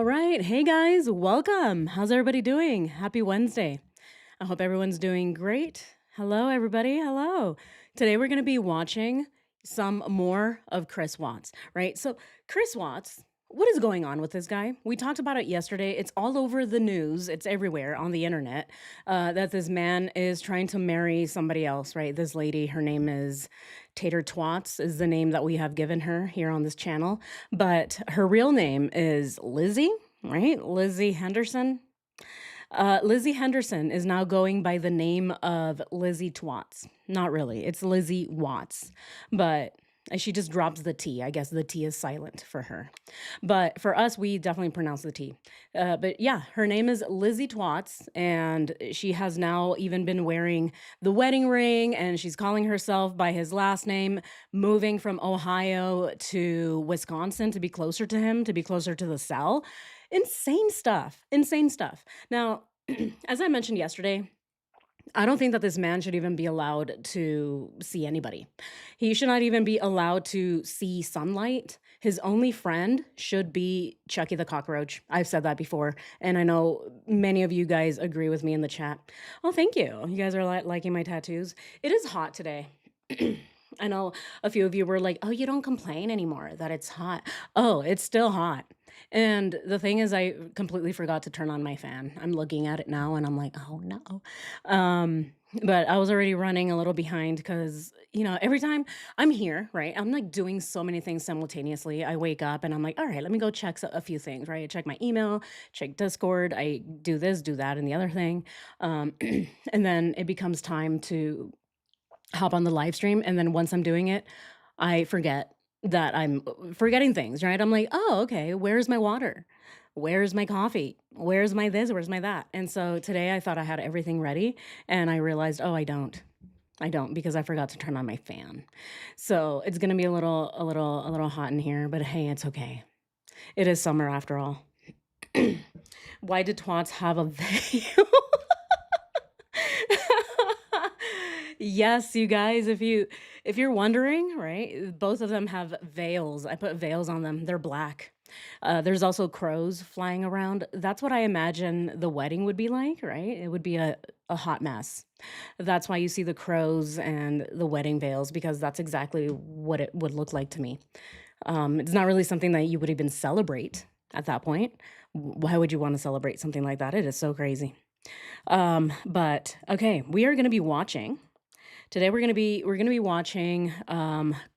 All right. Hey guys, welcome. How's everybody doing? Happy Wednesday. I hope everyone's doing great. Hello, everybody. Hello. Today we're going to be watching some more of Chris Watts, right? So, Chris Watts, what is going on with this guy? We talked about it yesterday. It's all over the news, it's everywhere on the internet that this man is trying to marry somebody else, right? This lady, her name is Tater Twats, is the name that we have given her here on this channel. But her real name is Lizzie, right? Lizzie Henderson. Lizzie Henderson is now going by the name of Lizzie Twats. Not really, it's Lizzie Watts, but she just drops the T. I guess the T is silent for her. But for us, we definitely pronounce the T. But yeah, her name is Lizzie Twats, and she has now even been wearing the wedding ring, and she's calling herself by his last name, moving from Ohio to Wisconsin to be closer to him, to be closer to the cell. Insane stuff. Insane stuff. Now, as I mentioned yesterday, I don't think that this man should even be allowed to see anybody. He should not even be allowed to see sunlight. His only friend should be Chucky the cockroach. I've said that before, and I know many of you guys agree with me in the chat. Oh, thank you. You guys are liking my tattoos. It is hot today. I know a few of you were like, oh, you don't complain anymore that it's hot. Oh, it's still hot. And the thing is, I completely forgot to turn on my fan. I'm looking at it now and I'm like, oh no. But I was already running a little behind because, every time I'm here, right, I'm like doing so many things simultaneously. I wake up and I'm like, all right, let me go check a few things, right? I check my email, check Discord, I do this, do that, and the other thing. And then it becomes time to hop on the live stream. And then once I'm doing it, I forget that I'm forgetting things, right? I'm like, oh, okay, where's my water? Where's my coffee? Where's my this? Where's my that? And so today I thought I had everything ready and I realized, oh, I don't. I don't because I forgot to turn on my fan. So it's gonna be a little hot in here, but hey, it's okay. It is summer after all. Why did Twats have a veil? Yes, you guys, if you're wondering, right? Both of them have veils. I put veils on them. They're black. There's also crows flying around. That's what I imagine the wedding would be like, right? It would be a hot mess. That's why you see the crows and the wedding veils, because that's exactly what it would look like to me. It's not really something that you would even celebrate at that point. Why would you want to celebrate something like that? It is so crazy. But okay, we are going to be watching. Today we're gonna be watching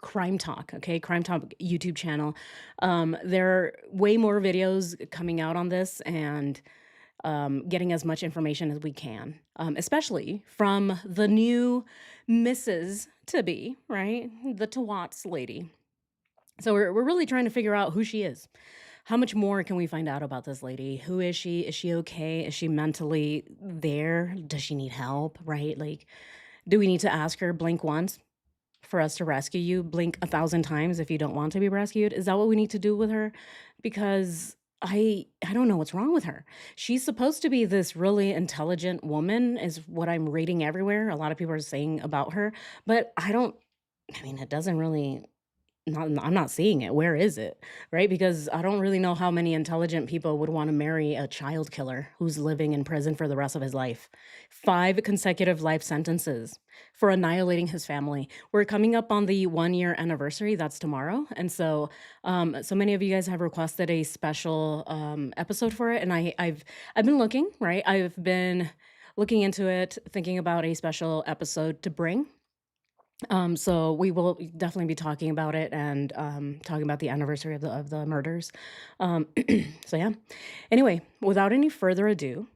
Crime Talk, okay? Crime Talk YouTube channel. There are way more videos coming out on this and getting as much information as we can, especially from the new Mrs. to be, right? The Twats lady. So we're really trying to figure out who she is. How much more can we find out about this lady? Who is she? Is she okay? Is she mentally there? Does she need help, right? Like, do we need to ask her blink once for us to rescue you? Blink 1,000 times if you don't want to be rescued? Is that what we need to do with her? Because I don't know what's wrong with her. She's supposed to be this really intelligent woman, is what I'm reading everywhere. A lot of people are saying about her, but it doesn't really. I'm not seeing it. Where is it? Right? Because I don't really know how many intelligent people would want to marry a child killer who's living in prison for the rest of his life. 5 consecutive life sentences for annihilating his family. We're coming up on the 1-year anniversary. That's tomorrow. And so so many of you guys have requested a special episode for it. And I've been looking, right? I've been looking into it, thinking about a special episode to bring. So we will definitely be talking about it and talking about the anniversary of the murders. So yeah. Anyway, without any further ado,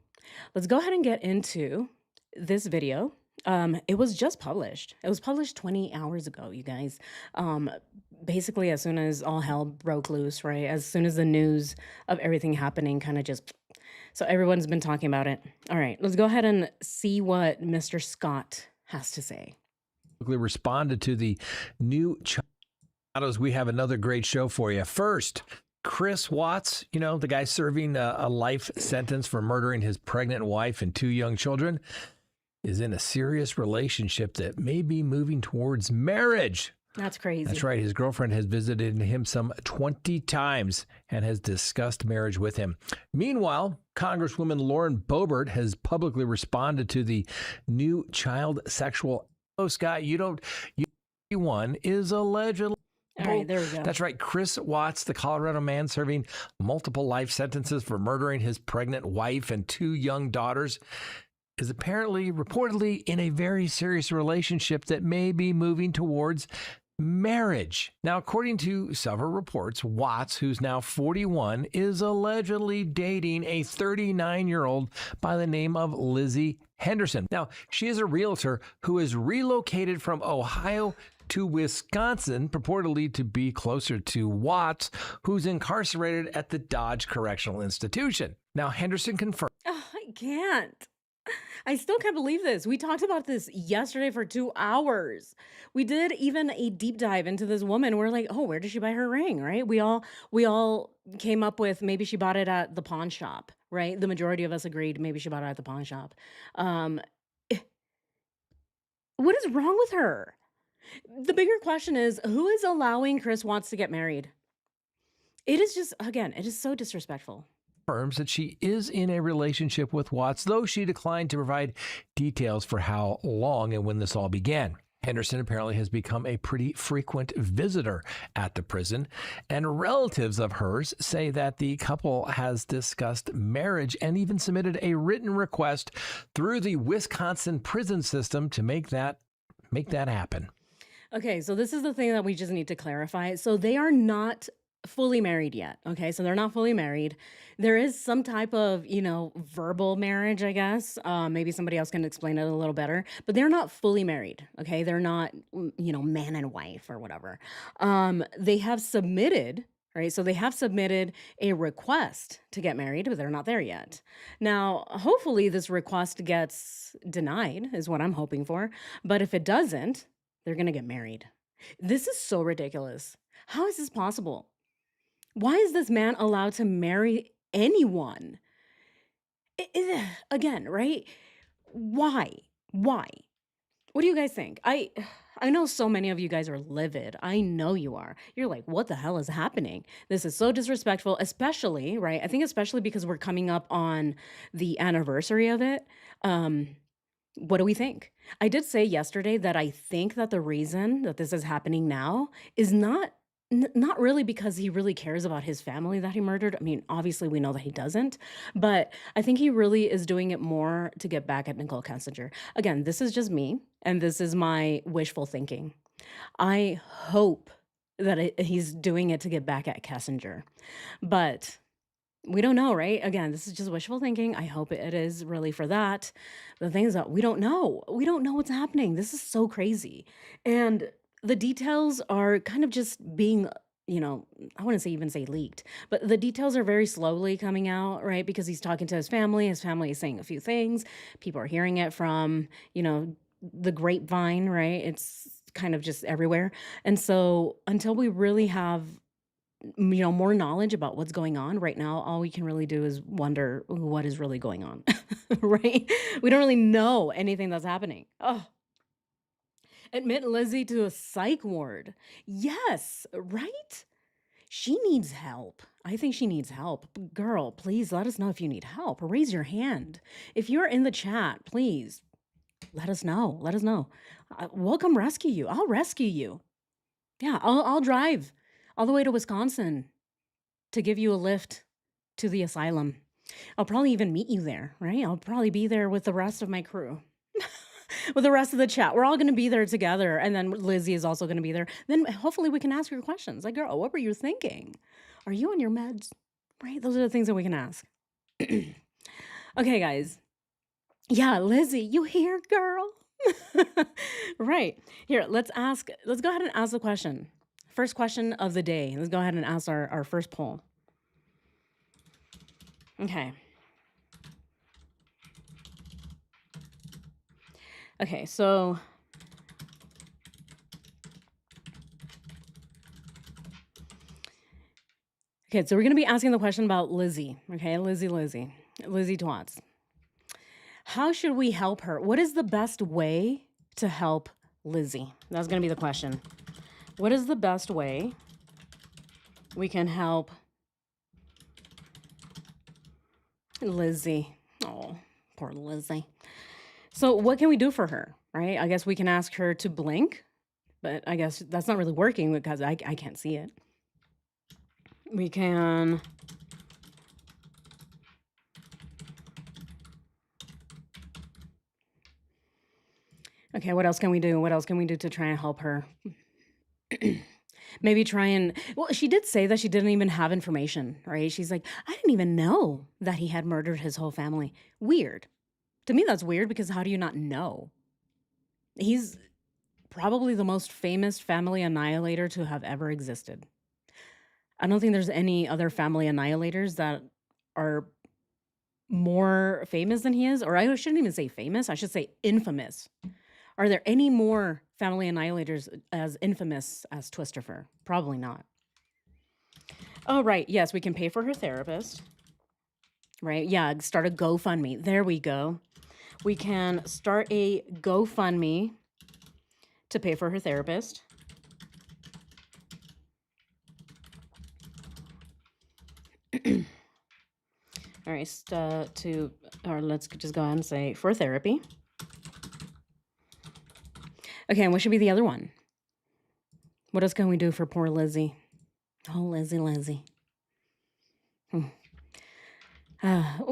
let's go ahead and get into this video. It was just published. It was published 20 hours ago, you guys. Basically, as soon as all hell broke loose, right? As soon as the news of everything happening kind of just. So everyone's been talking about it. All right, let's go ahead and see what Mr. Scott has to say. Responded to the new shadows. We have another great show for you. First, Chris Watts, the guy serving a life sentence for murdering his pregnant wife and 2 young children, is in a serious relationship that may be moving towards marriage. That's crazy. That's right. His girlfriend has visited him some 20 times and has discussed marriage with him. Meanwhile, Congresswoman Lauren Boebert has publicly responded to the new child sexual. Oh, Scott, one is allegedly. All right, there we go. That's right. Chris Watts, the Colorado man serving multiple life sentences for murdering his pregnant wife and 2 young daughters, is reportedly in a very serious relationship that may be moving towards marriage. Now, according to several reports, Watts, who's now 41, is allegedly dating a 39-year-old by the name of Lizzie Henderson. Now, she is a realtor who is relocated from Ohio to Wisconsin, purportedly to be closer to Watts, who's incarcerated at the Dodge Correctional Institution. Now, Henderson confirmed. Oh, I can't. I still can't believe this. We talked about this yesterday for 2 hours. We did even a deep dive into this woman. We're like, oh, where did she buy her ring, right? We all came up with maybe she bought it at the pawn shop, right? The majority of us agreed maybe she bought it at the pawn shop. Eh, what is wrong with her? The bigger question is, who is allowing Chris Watts to get married? It is just, again, it is so disrespectful. Confirms that she is in a relationship with Watts, though she declined to provide details for how long and when this all began. Henderson apparently has become a pretty frequent visitor at the prison, and relatives of hers say that the couple has discussed marriage and even submitted a written request through the Wisconsin prison system to make that happen. Okay, so this is the thing that we just need to clarify. So they are not fully married yet. Okay, so they're not fully married. There is some type of, verbal marriage, I guess. Maybe somebody else can explain it a little better, but they're not fully married. Okay, they're not, man and wife or whatever. They have submitted. Right, so they have submitted a request to get married, but they're not there yet. Now, hopefully this request gets denied, is what I'm hoping for. But if it doesn't, they're going to get married. This is so ridiculous. How is this possible? Why is this man allowed to marry anyone? Again, right? Why? What do you guys think? I know so many of you guys are livid. I know you are. You're like, what the hell is happening? This is so disrespectful, especially, right? I think especially because we're coming up on the anniversary of it. What do we think? I did say yesterday that I think that the reason that this is happening now is not really because he really cares about his family that he murdered. I mean, obviously we know that he doesn't, but I think he really is doing it more to get back at Nicole Kessinger. Again, this is just me, and this is my wishful thinking. I hope that he's doing it to get back at Kessinger, but we don't know, right? Again, this is just wishful thinking. I hope it is really for that. The thing is that we don't know. We don't know what's happening. This is so crazy. And the details are kind of just being, I wouldn't say leaked, but the details are very slowly coming out, right? Because he's talking to his family. His family is saying a few things. People are hearing it from, the grapevine, right? It's kind of just everywhere. And so until we really have more knowledge about what's going on right now, all we can really do is wonder what is really going on, right? We don't really know anything that's happening. Oh, admit Lizzie to a psych ward. Yes, right? She needs help. I think she needs help. Girl, please let us know if you need help. Raise your hand. If you're in the chat, please let us know. Let us know. We'll come rescue you. I'll rescue you. Yeah, I'll drive all the way to Wisconsin to give you a lift to the asylum. I'll probably even meet you there, right? I'll probably be there with the rest of my crew. With the rest of the chat. We're all going to be there together. And then Lizzie is also going to be there. Then hopefully we can ask her questions. Like, girl, what were you thinking? Are you on your meds? Right? Those are the things that we can ask. Okay, guys. Yeah, Lizzie, you here, girl? Right. Here, let's go ahead and ask the question. First question of the day. Let's go ahead and ask our first poll. Okay. Okay, so we're going to be asking the question about Lizzie. Okay, Lizzie Twatts. How should we help her? What is the best way to help Lizzie? That's going to be the question. What is the best way we can help Lizzie? Oh, poor Lizzie. So, what can we do for her, right? I guess we can ask her to blink, but I guess that's not really working because I can't see it. We can. Okay, what else can we do? What else can we do to try and help her? Maybe try and. Well, she did say that she didn't even have information, right? She's like, I didn't even know that he had murdered his whole family. Weird. To me, that's weird because how do you not know? He's probably the most famous family annihilator to have ever existed. I don't think there's any other family annihilators that are more famous than he is, or I shouldn't even say famous, I should say infamous. Are there any more family annihilators as infamous as Twistifer? Probably not. Oh, right. Yes, we can pay for her therapist. Right. Yeah. Start a GoFundMe. There we go. We can start a GoFundMe to pay for her therapist. All right. Or let's just go ahead and say for therapy. Okay. And what should be the other one? What else can we do for poor Lizzie? Oh, Lizzie.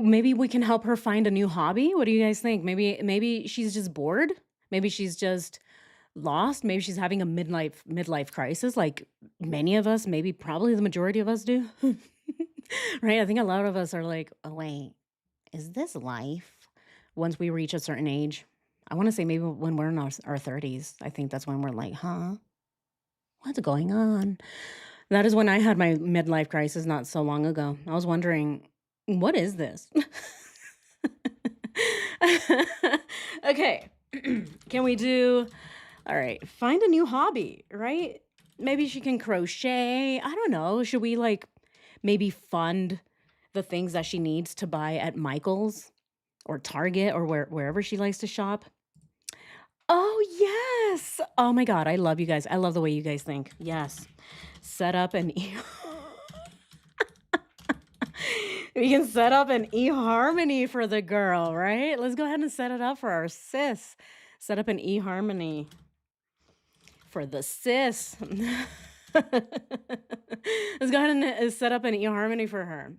Maybe we can help her find a new hobby. What do you guys think? Maybe she's just bored. Maybe she's just lost. Maybe she's having a midlife crisis, like many of us. Maybe probably the majority of us do. Right? I think a lot of us are like, oh wait, is this life? Once we reach a certain age, I want to say maybe when we're in our 30s. I think that's when we're like, huh, what's going on? That is when I had my midlife crisis not so long ago. I was wondering, what is this? Okay. Can we do, all right, find a new hobby, right? Maybe she can crochet. I don't know. Should we like maybe fund the things that she needs to buy at Michael's or Target or wherever she likes to shop? Oh, yes. Oh my God. I love you guys. I love the way you guys think. Yes. Set up an we can set up an eHarmony for the girl, right? Let's go ahead and set it up for our sis. Set up an eHarmony for the sis. Let's go ahead and set up an eHarmony for her.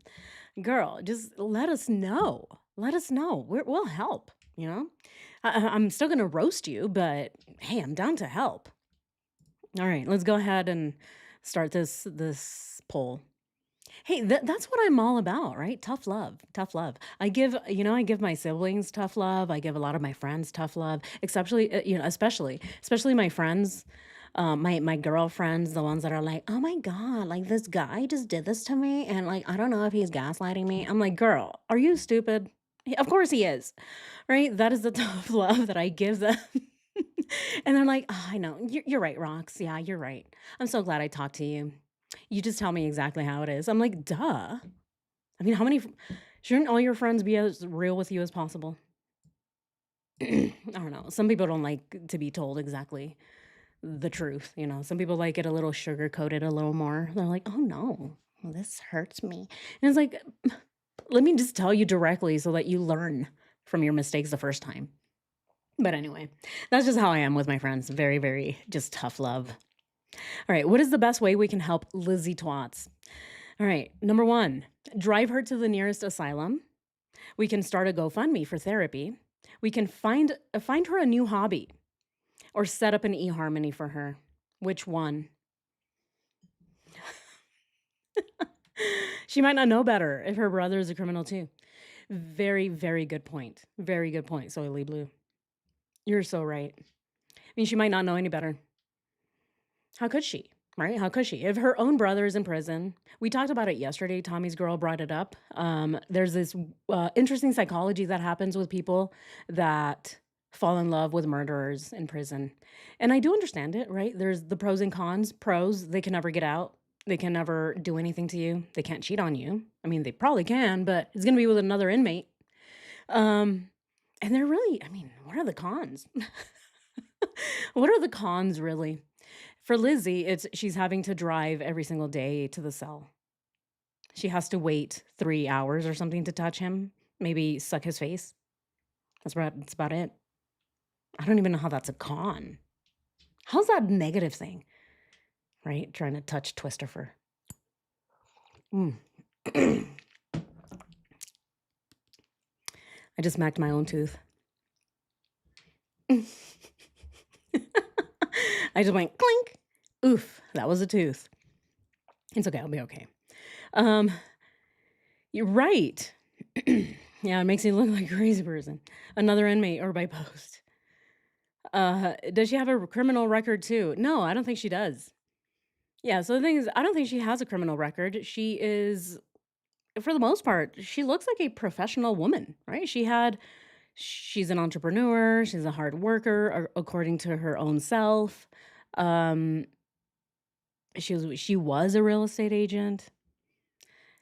Girl, just let us know. Let us know. We'll help, you know? I'm still going to roast you, but hey, I'm down to help. All right, let's go ahead and start this poll. Hey, that's what I'm all about, right? Tough love, tough love. I give my siblings tough love. I give a lot of my friends tough love, especially, especially my friends, my girlfriends, the ones that are like, oh my God, like this guy just did this to me. And like, I don't know if he's gaslighting me. I'm like, girl, are you stupid? Of course he is, right? That is the tough love that I give them. And they're like, oh, I know, you're right, Rox. Yeah, you're right. I'm so glad I talked to you. You just tell me exactly how it is. I'm like, duh. I mean, shouldn't all your friends be as real with you as possible? I don't know. Some people don't like to be told exactly the truth, you know. Some people like it a little sugar coated a little more. They're like, oh no, this hurts me. And it's like, let me just tell you directly so that you learn from your mistakes the first time. But anyway, that's just how I am with my friends. Very, very just tough love. All right, what is the best way we can help Lizzie Twats? All right, number 1, drive her to the nearest asylum. We can start a GoFundMe for therapy. We can find her a new hobby or set up an eHarmony for her. Which one? She might not know better if her brother is a criminal too. Very, very good point. Very good point, Soily Blue. You're so right. I mean, she might not know any better. How could she? Right? How could she? If her own brother is in prison, we talked about it yesterday. Tommy's girl brought it up. There's this interesting psychology that happens with people that fall in love with murderers in prison. And I do understand it, right? There's the pros and cons. Pros, they can never get out. They can never do anything to you. They can't cheat on you. I mean, they probably can, but it's going to be with another inmate. And they're really, I mean, what are the cons? What are the cons, really? For Lizzie, she's having to drive every single day to the cell. She has to wait 3 hours or something to touch him, maybe suck his face. That's about it. I don't even know how that's a con. How's that a negative thing, right? Trying to touch Twistifer. Mm. I just smacked my own tooth. I just went clink. Oof, that was a tooth. It's okay. I'll be okay. You're right. Yeah, it makes me look like a crazy person. Another inmate or by post. Does she have a criminal record too? No, I don't think she does. Yeah, so the thing is, I don't think she has a criminal record. She is, for the most part, she looks like a professional woman, right? She's an entrepreneur. She's a hard worker, according to her own self. Um, she was a real estate agent.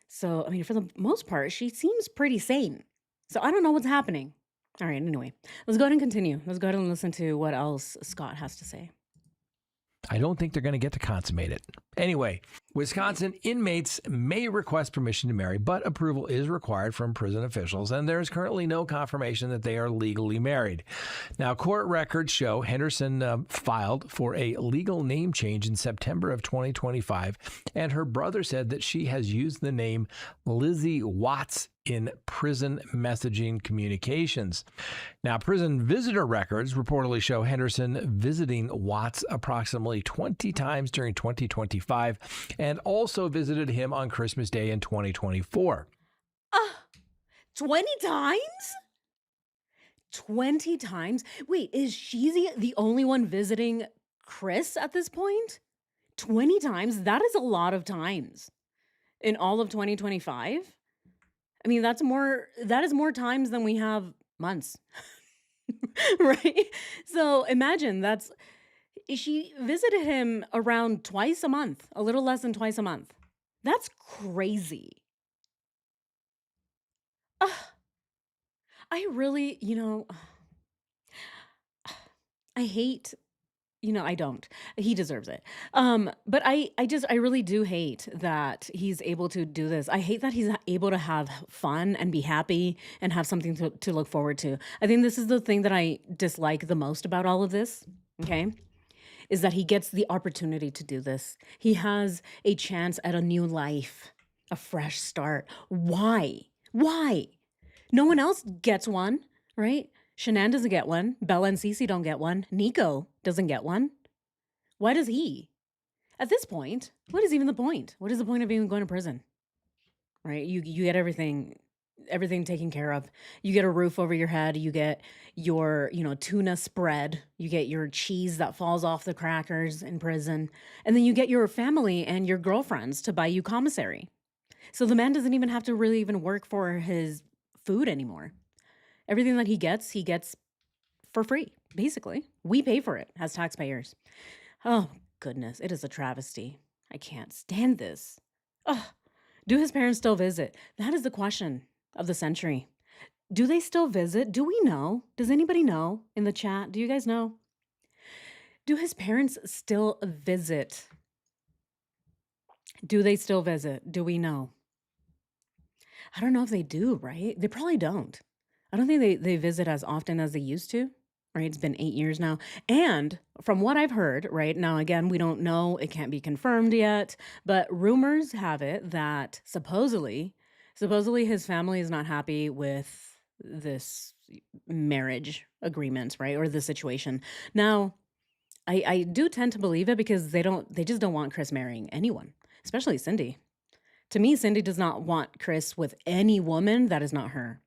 So, I mean, for the most part, she seems pretty sane. So I don't know what's happening. All right, anyway, let's go ahead and continue. Let's go ahead and listen to what else Scott has to say. I don't think they're going to get to consummate it. Anyway, Wisconsin inmates may request permission to marry, but approval is required from prison officials, and there is currently no confirmation that they are legally married. Now, court records show Henderson filed for a legal name change in September of 2025, and her brother said that she has used the name Lizzie Watts in prison messaging communications. Now, prison visitor records reportedly show Henderson visiting Watts approximately 20 times during 2025 and also visited him on Christmas Day in 2024. 20 times? 20 times? Wait, is she the only one visiting Chris at this point? 20 times? That is a lot of times in all of 2025. I mean, that is more times than we have months. Right? So imagine she visited him around twice a month, a little less than twice a month. That's crazy. I really, I hate, I don't. He deserves it. But I really do hate that he's able to do this. I hate that he's able to have fun and be happy and have something to look forward to. I think this is the thing that I dislike the most about all of this, okay? Is that he gets the opportunity to do this. He has a chance at a new life, a fresh start. Why? Why? No one else gets one, right? Shanann doesn't get one. Bella and Cece don't get one. Nico doesn't get one. Why does he? At this point, what is even the point? What is the point of even going to prison? Right? You get everything taken care of. You get a roof over your head. You get your, tuna spread. You get your cheese that falls off the crackers in prison. And then you get your family and your girlfriends to buy you commissary. So the man doesn't even have to really even work for his food anymore. Everything that he gets for free, basically. We pay for it as taxpayers. Oh, goodness. It is a travesty. I can't stand this. Ugh. Do his parents still visit? That is the question of the century. Do they still visit? Do we know? Does anybody know in the chat? Do you guys know? Do his parents still visit? Do they still visit? Do we know? I don't know if they do, right? They probably don't. I don't think they visit as often as they used to, right? It's been 8 years now. And from what I've heard, right now, again, we don't know, it can't be confirmed yet, but rumors have it that supposedly his family is not happy with this marriage agreement, right? Or the situation. Now, I do tend to believe it because they just don't want Chris marrying anyone, especially Cindy. To me, Cindy does not want Chris with any woman that is not her.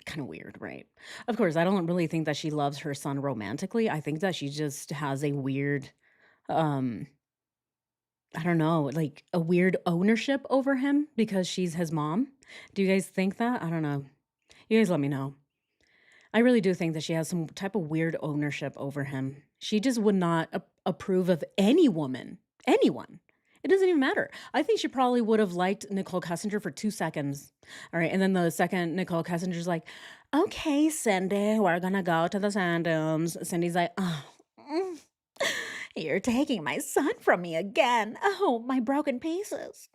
Kind of weird, right? Of course, I don't really think that she loves her son romantically. I think that she just has a weird, um, I don't know, like a weird ownership over him because she's his mom. Do you guys think that? I don't know. You guys let me know. I really do think that she has some type of weird ownership over him. She just would not approve of any woman, anyone. It doesn't even matter. I think she probably would have liked Nicole Kessinger for 2 seconds. All right. And then the second Nicole Kessinger's like, okay, Cindy, we're going to go to the sand dunes. Cindy's like, oh, You're taking my son from me again. Oh, my broken pieces.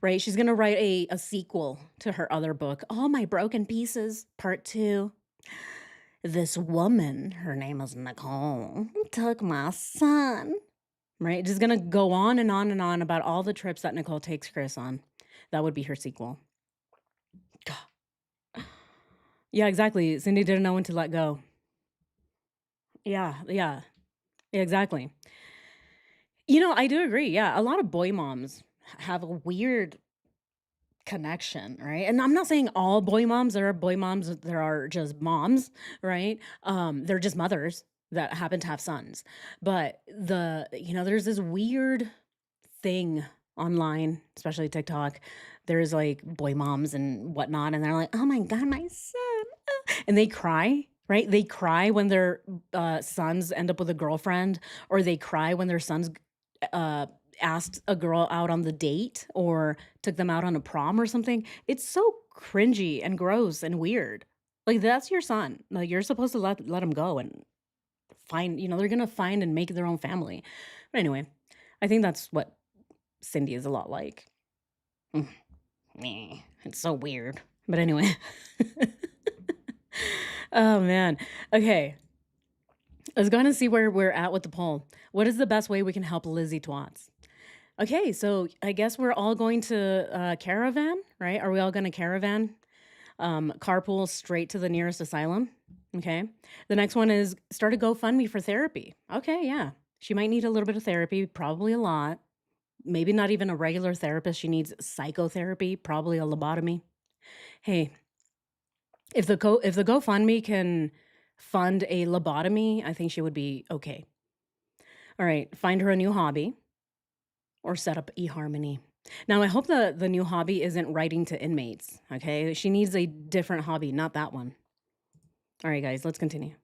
Right? She's gonna write a sequel to her other book, All My Broken Pieces, Part 2. This woman, her name is Nicole, took my son. Right? Just gonna go on and on and on about all the trips that Nicole takes Chris on. That would be her sequel. Yeah, exactly. Cindy didn't know when to let go. Yeah, exactly. I do agree. Yeah, a lot of boy moms have a weird connection, right? And I'm not saying all boy moms. There are boy moms. There are just moms, right? They're just mothers that happen to have sons. But there's this weird thing online, especially TikTok. There's like boy moms and whatnot, and they're like, "Oh my god, my son," and they cry. Right? They cry when their sons end up with a girlfriend, or they cry when their sons uh, asked a girl out on the date or took them out on a prom or something. It's so cringy and gross and weird. Like that's your son. Like you're supposed to let him go and find. They're gonna find and make their own family. But anyway, I think that's what Cindy is a lot like. Mm, meh, it's so weird. But anyway. Oh man. Okay. Let's go ahead and see where we're at with the poll. What is the best way we can help Lizzie Twats? Okay, so I guess we're all going to caravan, right? Are we all going to caravan? Carpool straight to the nearest asylum. Okay. The next one is start a GoFundMe for therapy. Okay, yeah. She might need a little bit of therapy, probably a lot. Maybe not even a regular therapist. She needs psychotherapy, probably a lobotomy. Hey, if the GoFundMe can fund a lobotomy, I think she would be okay. All right, find her a new hobby or set up eHarmony. Now, I hope the new hobby isn't writing to inmates, okay? She needs a different hobby, not that one. All right, guys, let's continue.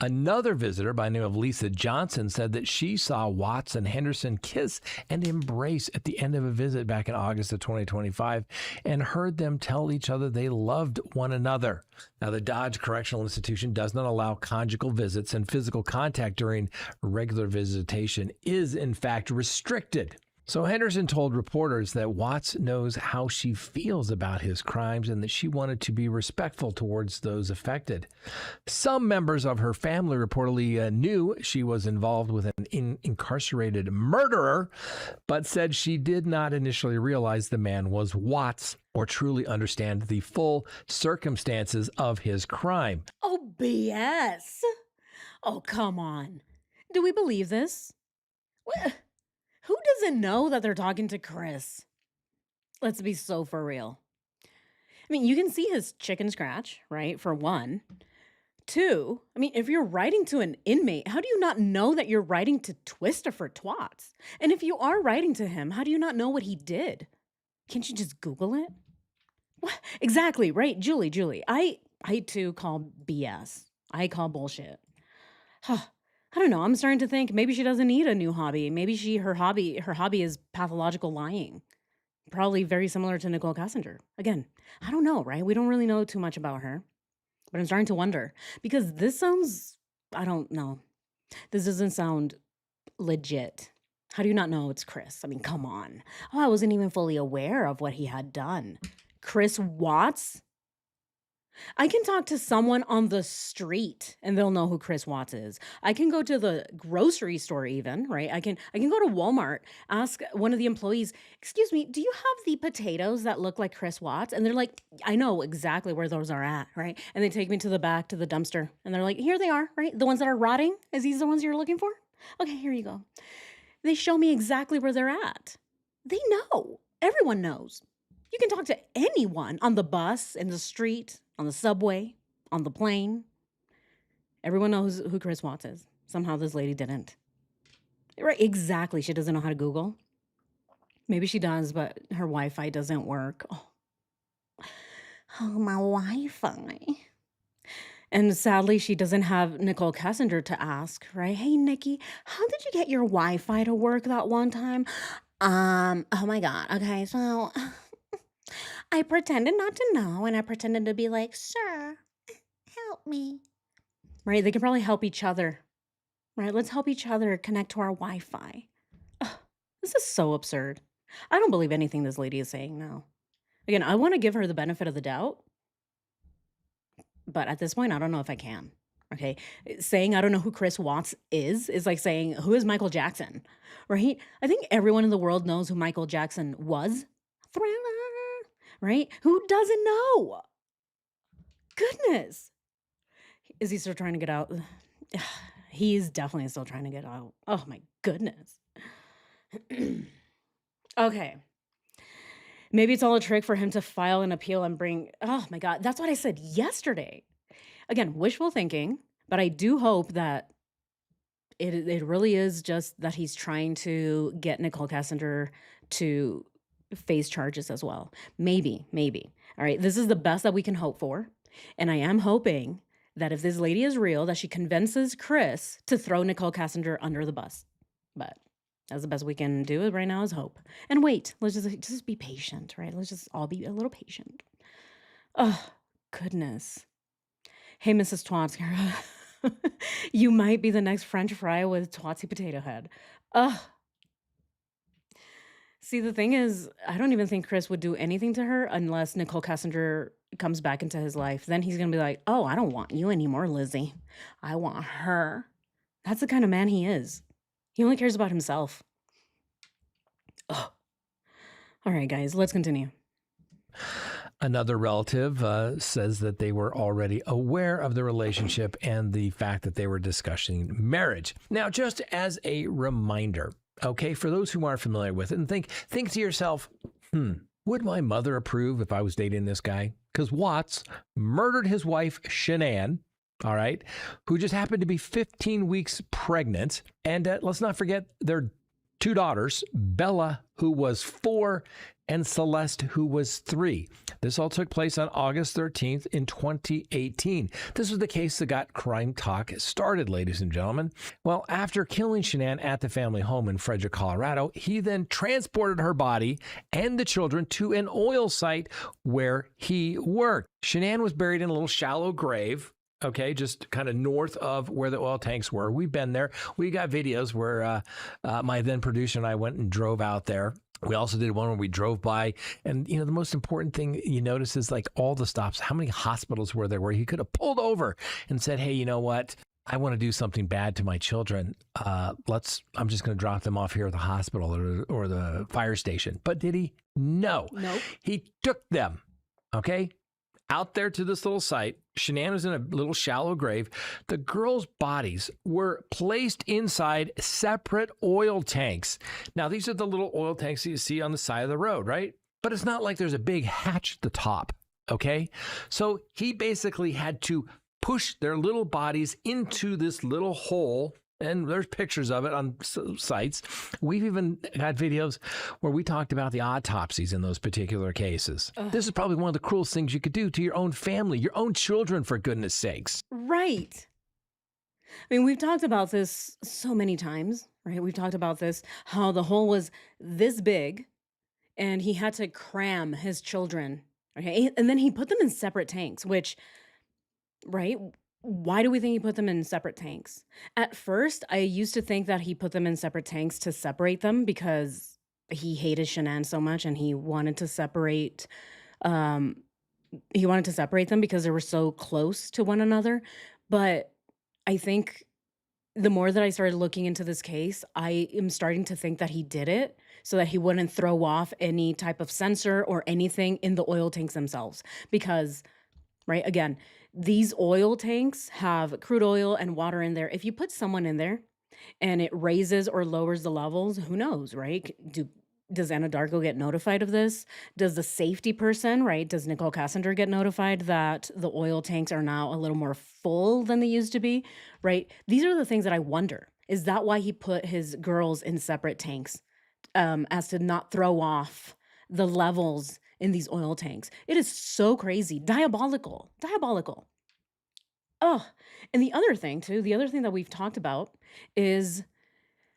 Another visitor by the name of Lisa Johnson said that she saw Watts and Henderson kiss and embrace at the end of a visit back in August of 2025 and heard them tell each other they loved one another. Now, the Dodge Correctional Institution does not allow conjugal visits, and physical contact during regular visitation is, in fact, restricted. So Henderson told reporters that Watts knows how she feels about his crimes and that she wanted to be respectful towards those affected. Some members of her family reportedly knew she was involved with an incarcerated murderer, but said she did not initially realize the man was Watts or truly understand the full circumstances of his crime. Oh, BS. Oh, come on. Do we believe this? What? Who doesn't know that they're talking to Chris? Let's be so for real. I mean, you can see his chicken scratch, right? For one. Two, I mean, if you're writing to an inmate, how do you not know that you're writing to Twistifer Twats? And if you are writing to him, how do you not know what he did? Can't you just Google it? What? Exactly, right, Julie. I too call BS. I call bullshit. I don't know. I'm starting to think maybe she doesn't need a new hobby. Maybe her hobby is pathological lying. Probably very similar to Nicole Kessinger. Again, I don't know, right? We don't really know too much about her. But I'm starting to wonder because I don't know. This doesn't sound legit. How do you not know it's Chris? I mean, come on. Oh, I wasn't even fully aware of what he had done. Chris Watts? I can talk to someone on the street and they'll know who Chris Watts is. I can go to the grocery store even, right? I can go to Walmart, ask one of the employees, "Excuse me, do you have the potatoes that look like Chris Watts?" And they're like, "I know exactly where those are at," right? And they take me to the back to the dumpster and they're like, "Here they are," right? The ones that are rotting. Is these the ones you're looking for? Okay, here you go. They show me exactly where they're at. They know. Everyone knows. You can talk to anyone on the bus, in the street, on the subway, on the plane. Everyone knows who Chris Watts is. Somehow this lady didn't. Right, exactly. She doesn't know how to Google. Maybe she does, but her Wi-Fi doesn't work. Oh, my Wi-Fi. And sadly, she doesn't have Nicole Kessinger to ask, right? "Hey, Nikki, how did you get your Wi-Fi to work that one time?" Oh my God. Okay, so I pretended not to know and I pretended to be like, "Sir, help me." Right? They can probably help each other. right? Let's help each other connect to our Wi-Fi. Ugh, this is so absurd. I don't believe anything this lady is saying now. Again, I want to give her the benefit of the doubt, but at this point, I don't know if I can. Okay. Saying I don't know who Chris Watts is like saying, who is Michael Jackson? Right? I think everyone in the world knows who Michael Jackson was. Thriller. Right? Who doesn't know? Goodness. Is he still trying to get out? He's definitely still trying to get out. Oh my goodness. Okay. Maybe it's all a trick for him to file an appeal and bring, oh my God, that's what I said yesterday. Again, wishful thinking, but I do hope that it really is just that he's trying to get Nicole Kessinger to face charges as well. Maybe. All right, this is the best that we can hope for. And I am hoping that if this lady is real, that she convinces Chris to throw Nicole Kessinger under the bus. But that's the best we can do right now is hope. And wait, let's just be patient, right? Let's just all be a little patient. Oh, goodness. Hey, Mrs. Twats, you might be the next French fry with Twatsy potato head. Ugh. See, the thing is, I don't even think Chris would do anything to her unless Nicole Kessinger comes back into his life. Then he's going to be like, oh, I don't want you anymore, Lizzie. I want her. That's the kind of man he is. He only cares about himself. Ugh. All right, guys, let's continue. Another relative says that they were already aware of the relationship and the fact that they were discussing marriage. Now, just as a reminder, okay, for those who aren't familiar with it, and think to yourself, would my mother approve if I was dating this guy? Because Watts murdered his wife, Shanann, all right, who just happened to be 15 weeks pregnant. And let's not forget their two daughters, Bella, who was 4, and Celeste, who was 3. This all took place on August 13th in 2018. This was the case that got Crime Talk started, ladies and gentlemen. Well, after killing Shanann at the family home in Frederick, Colorado, he then transported her body and the children to an oil site where he worked. Shanann was buried in a little shallow grave, okay, just kind of north of where the oil tanks were. We've been there. We got videos where my then producer and I went and drove out there. We also did one where we drove by, and the most important thing you notice is like all the stops. How many hospitals were there where he could have pulled over and said, "Hey, you know what? I want to do something bad to my children. I'm just going to drop them off here at the hospital or the fire station." But did he? No. Nope. He took them. Okay. Out there to this little site. Shanann was in a little shallow grave. The girls' bodies were placed inside separate oil tanks. Now, these are the little oil tanks that you see on the side of the road, right? But it's not like there's a big hatch at the top, okay? So he basically had to push their little bodies into this little hole. And there's pictures of it on sites. We've even got videos where we talked about the autopsies in those particular cases. Ugh. This is probably one of the cruelest things you could do to your own family, your own children, for goodness sakes. Right. I mean, we've talked about this so many times, right? We've talked about this, how the hole was this big and he had to cram his children, okay? And then he put them in separate tanks, which, right? Why do we think he put them in separate tanks? At first, I used to think that he put them in separate tanks to separate them because he hated Shanann so much and he wanted to separate them because they were so close to one another. But I think the more that I started looking into this case, I am starting to think that he did it so that he wouldn't throw off any type of sensor or anything in the oil tanks themselves. Because, right, again, these oil tanks have crude oil and water in there. If you put someone in there and it raises or lowers the levels, who knows, right? Does Anadarko get notified of this? Does the safety person, right? Does Nicole Kessinger get notified that the oil tanks are now a little more full than they used to be, right? These are the things that I wonder. Is that why he put his girls in separate tanks, as to not throw off the levels in these oil tanks? It is so crazy. Diabolical. Oh, and the other thing that we've talked about is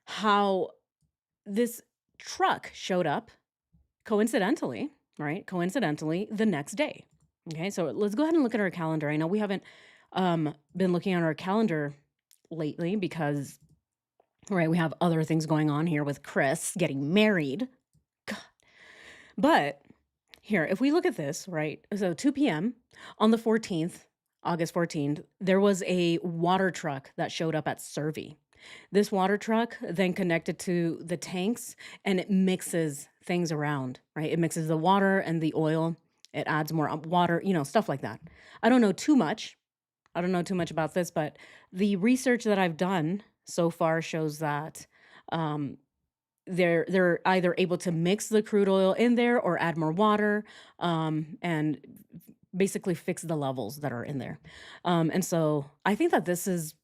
how this truck showed up coincidentally, right? Coincidentally, the next day. Okay, so let's go ahead and look at our calendar. I know we haven't been looking at our calendar lately because right? We have other things going on here with Chris getting married. God. But here, if we look at this, right? So 2 p.m. on the 14th, August 14th, there was a water truck that showed up at Servy. This water truck then connected to the tanks and it mixes things around, right? It mixes the water and the oil. It adds more water, stuff like that. I don't know too much. I don't know too much about this, but the research that I've done so far shows that um, they're either able to mix the crude oil in there or add more water, and basically fix the levels that are in there. And so I think that this is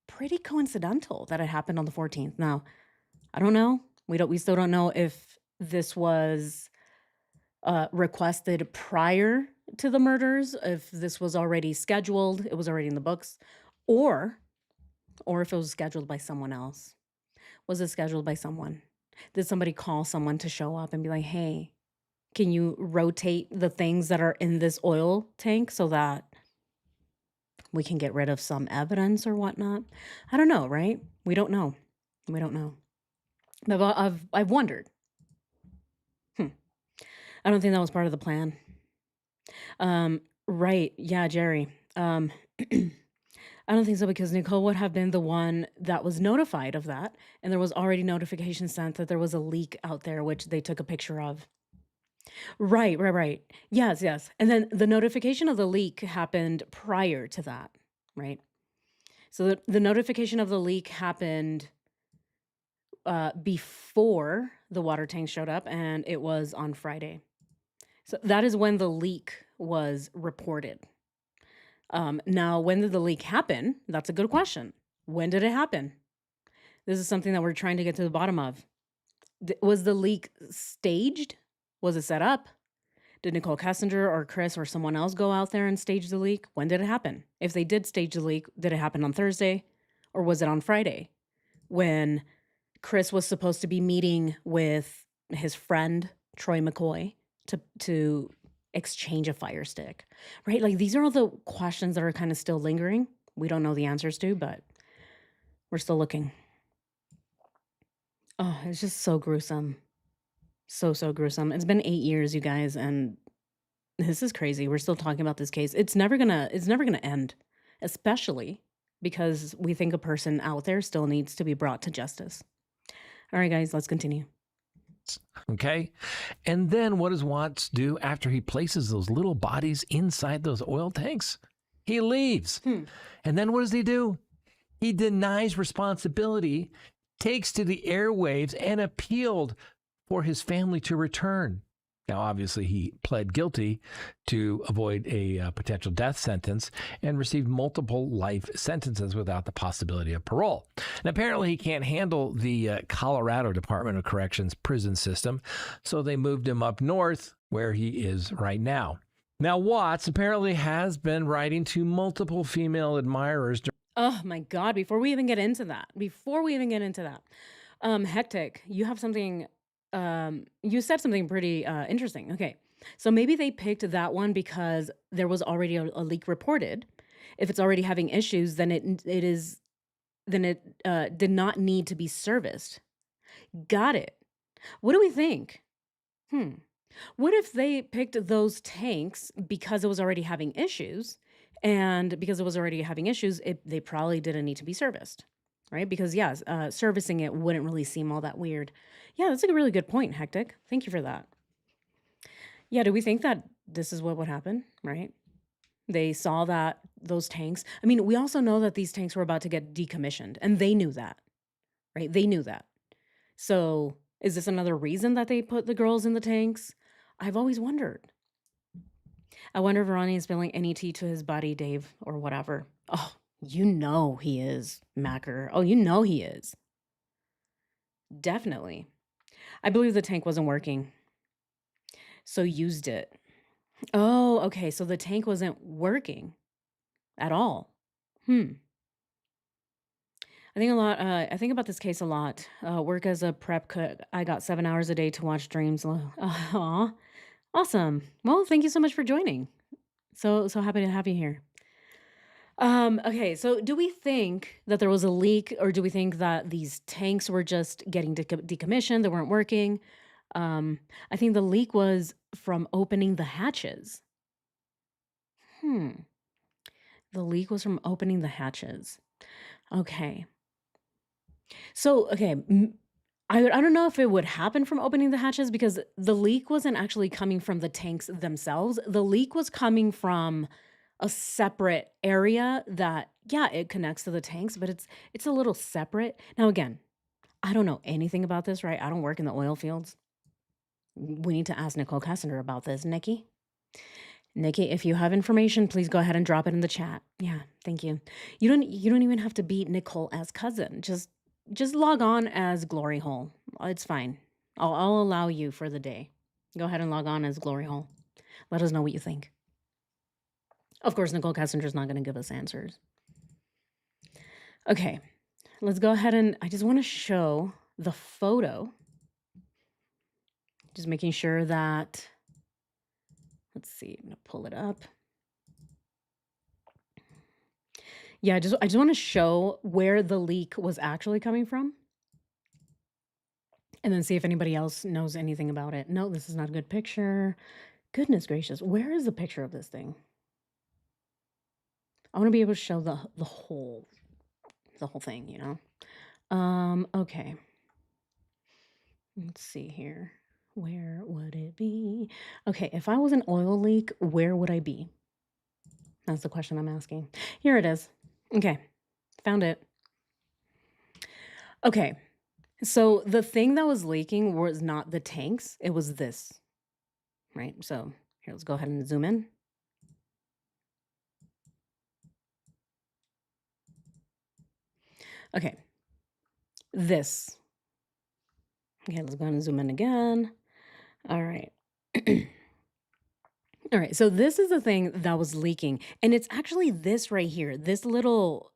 pretty coincidental that it happened on the 14th. Now, I don't know. We still don't know if this was requested prior to the murders, if this was already scheduled, it was already in the books, or if it was scheduled by someone else. Was it scheduled by someone? Did somebody call someone to show up and be like, "Hey, can you rotate the things that are in this oil tank so that we can get rid of some evidence or whatnot?" I don't know, right? We don't know. We don't know. But I've wondered. Hmm. I don't think that was part of the plan. Right. Yeah, Jerry. I don't think so because Nicole would have been the one that was notified of that, and there was already notification sent that there was a leak out there, which they took a picture of. Right, right, right. Yes, yes. And then the notification of the leak happened prior to that, right? So the notification of the leak happened before the water tank showed up, and it was on Friday. So that is when the leak was reported. Now, when did the leak happen? That's a good question. When did it happen? This is something that we're trying to get to the bottom of. Was the leak staged? Was it set up? Did Nicole Kessinger or Chris or someone else go out there and stage the leak? When did it happen? If they did stage the leak, did it happen on Thursday or was it on Friday when Chris was supposed to be meeting with his friend Troy McCoy to exchange a fire stick, right? Like these are all the questions that are kind of still lingering. We don't know the answers to, but we're still looking. Oh, it's just so gruesome. So gruesome. It's been 8 years, you guys, and this is crazy. We're still talking about this case. It's never gonna end, especially because we think a person out there still needs to be brought to justice. All right, guys, let's continue. Okay. And then what does Watts do after he places those little bodies inside those oil tanks? He leaves. And then what does he do? He denies responsibility, takes to the airwaves, and appealed for his family to return. Now, obviously, he pled guilty to avoid a potential death sentence and received multiple life sentences without the possibility of parole. And apparently, he can't handle the Colorado Department of Corrections prison system, so they moved him up north where he is right now. Now, Watts apparently has been writing to multiple female admirers. Oh, my God. Before we even get into that, Hectic, you have something you said something pretty interesting. Okay. So maybe they picked that one because there was already a leak reported. If it's already having issues, then it did not need to be serviced. Got it. What do we think? What if they picked those tanks because it was already having issues, and because it was already having issues, they probably didn't need to be serviced, right? Because yes, servicing it wouldn't really seem all that weird. Yeah, that's a really good point, Hectic. Thank you for that. Yeah, do we think that this is what would happen, right? They saw that those tanks. I mean, we also know that these tanks were about to get decommissioned, and they knew that, right? They knew that. So, is this another reason that they put the girls in the tanks? I've always wondered. I wonder if Ronnie is spilling any tea to his buddy, Dave, or whatever. Oh, you know he is, Macker. Oh, you know he is. Definitely. I believe the tank wasn't working, so used it. Oh, okay. So the tank wasn't working at all. I think a lot. I think about this case a lot. Work as a prep cook. I got 7 hours a day to watch Dreams. Aw, awesome. Well, thank you so much for joining. So happy to have you here. Okay, so do we think that there was a leak, or do we think that these tanks were just getting decommissioned, they weren't working? Um, I think the leak was from opening the hatches. Hmm. The leak was from opening the hatches. Okay. So, okay, I don't know if it would happen from opening the hatches because the leak wasn't actually coming from the tanks themselves. The leak was coming from a separate area that, yeah, it connects to the tanks, but it's a little separate. Now again, I don't know anything about this, right? I don't work in the oil fields. We need to ask Nicole Kessler about this, Nikki. Nikki, if you have information, please go ahead and drop it in the chat. Yeah, thank you. You don't even have to be Nicole as cousin. Just log on as Glory Hole. It's fine. I'll allow you for the day. Go ahead and log on as Glory Hole. Let us know what you think. Of course, Nicole Kessinger's not going to give us answers. Okay, let's go ahead and I just want to show the photo. Just making sure that, let's see, I'm going to pull it up. Yeah, I just want to show where the leak was actually coming from and then see if anybody else knows anything about it. No, this is not a good picture. Goodness gracious, where is the picture of this thing? I want to be able to show the whole thing, you know. Okay. Let's see here. Where would it be? Okay, if I was an oil leak, where would I be? That's the question I'm asking. Here it is. Okay. Found it. Okay. So the thing that was leaking was not the tanks, it was this, right? So here, let's go ahead and zoom in. Okay, this. Okay, let's go ahead and zoom in again. All right. All right, so this is the thing that was leaking, and it's actually this right here, this little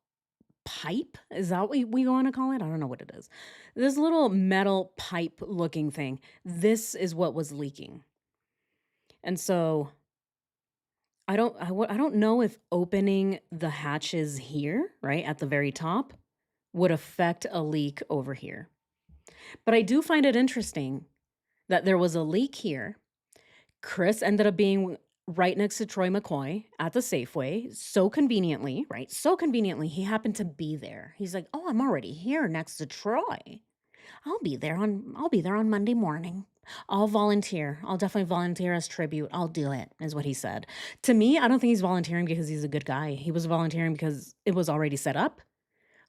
pipe. Is that what we want to call it? I don't know what it is. This little metal pipe looking thing. This is what was leaking. And so I don't know if opening the hatches here, right, at the very top would affect a leak over here. But I do find it interesting that there was a leak here. Chris ended up being right next to Troy McCoy at the Safeway, so conveniently, right? So conveniently, he happened to be there. He's like, "Oh, I'm already here next to Troy. I'll be there on Monday morning. I'll volunteer. I'll definitely volunteer as tribute. I'll do it," is what he said. To me, I don't think he's volunteering because he's a good guy. He was volunteering because it was already set up,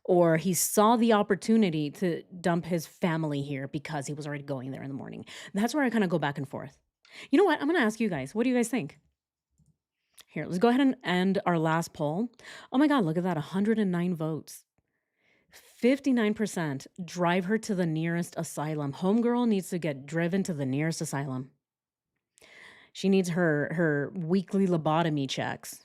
or he saw the opportunity to dump his family here because he was already going there in the morning. That's where I kind of go back and forth. You know what? I'm going to ask you guys. What do you guys think? Here, let's go ahead and end our last poll. Oh my God, look at that. 109 votes. 59% drive her to the nearest asylum. Homegirl needs to get driven to the nearest asylum. She needs her weekly lobotomy checks.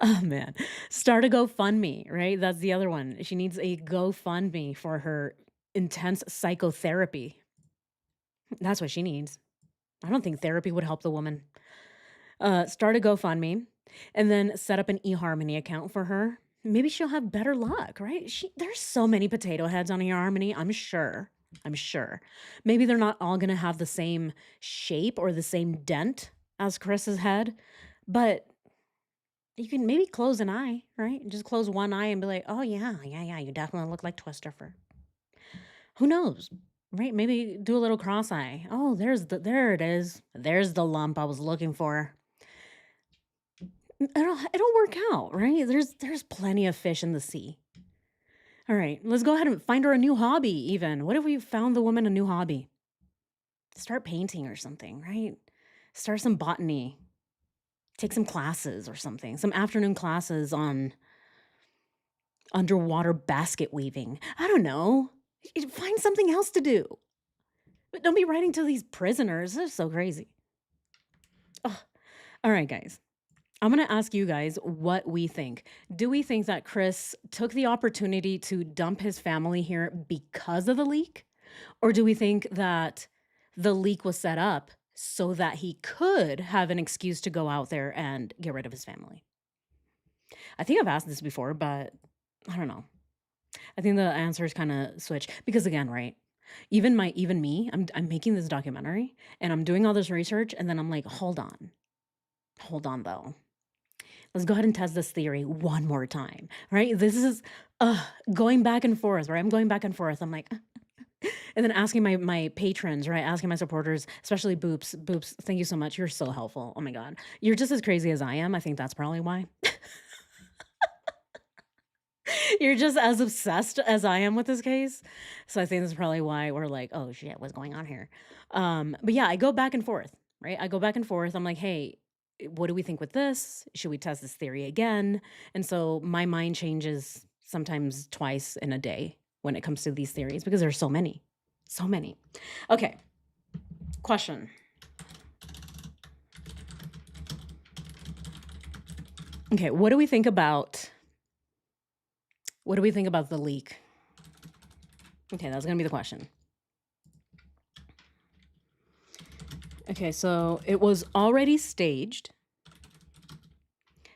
Oh man. Start a GoFundMe, right? That's the other one. She needs a GoFundMe for her intense psychotherapy. That's what she needs. I don't think therapy would help the woman. Start a GoFundMe and then set up an eHarmony account for her. Maybe she'll have better luck, right? There's so many potato heads on eHarmony, I'm sure. I'm sure. Maybe they're not all gonna have the same shape or the same dent as Chris's head, but you can maybe close an eye, right? Just close one eye and be like, "Oh yeah, you definitely look like Twisterfer." Who knows? Right? Maybe do a little cross eye. Oh, there it is. There's the lump I was looking for. It'll work out, right? There's plenty of fish in the sea. All right, let's go ahead and find her a new hobby even. What if we found the woman a new hobby? Start painting or something, right? Start some botany. Take some classes or something. Some afternoon classes on underwater basket weaving. I don't know. Find something else to do. But don't be writing to these prisoners. They're so crazy. Ugh. All right, guys. I'm going to ask you guys what we think. Do we think that Chris took the opportunity to dump his family here because of the leak? Or do we think that the leak was set up so that he could have an excuse to go out there and get rid of his family. I think I've asked this before, but I don't know. I think the answers kind of switch because again, right? Even me, I'm making this documentary and I'm doing all this research and then I'm like, hold on. Hold on though. Let's go ahead and test this theory one more time, right? This is going back and forth, right? I'm going back and forth. I'm like, and then asking my patrons, right? Asking my supporters, especially Boops. Boops, thank you so much. You're so helpful. Oh my God. You're just as crazy as I am. I think that's probably why. You're just as obsessed as I am with this case. So I think that's probably why we're like, oh shit, what's going on here? But yeah, I go back and forth, right? I go back and forth. I'm like, hey, what do we think with this? Should we test this theory again? And so my mind changes sometimes twice in a day when it comes to these theories because there's so many. So many. Okay. Question. Okay, what do we think about the leak? Okay, that's going to be the question. Okay, so it was already staged.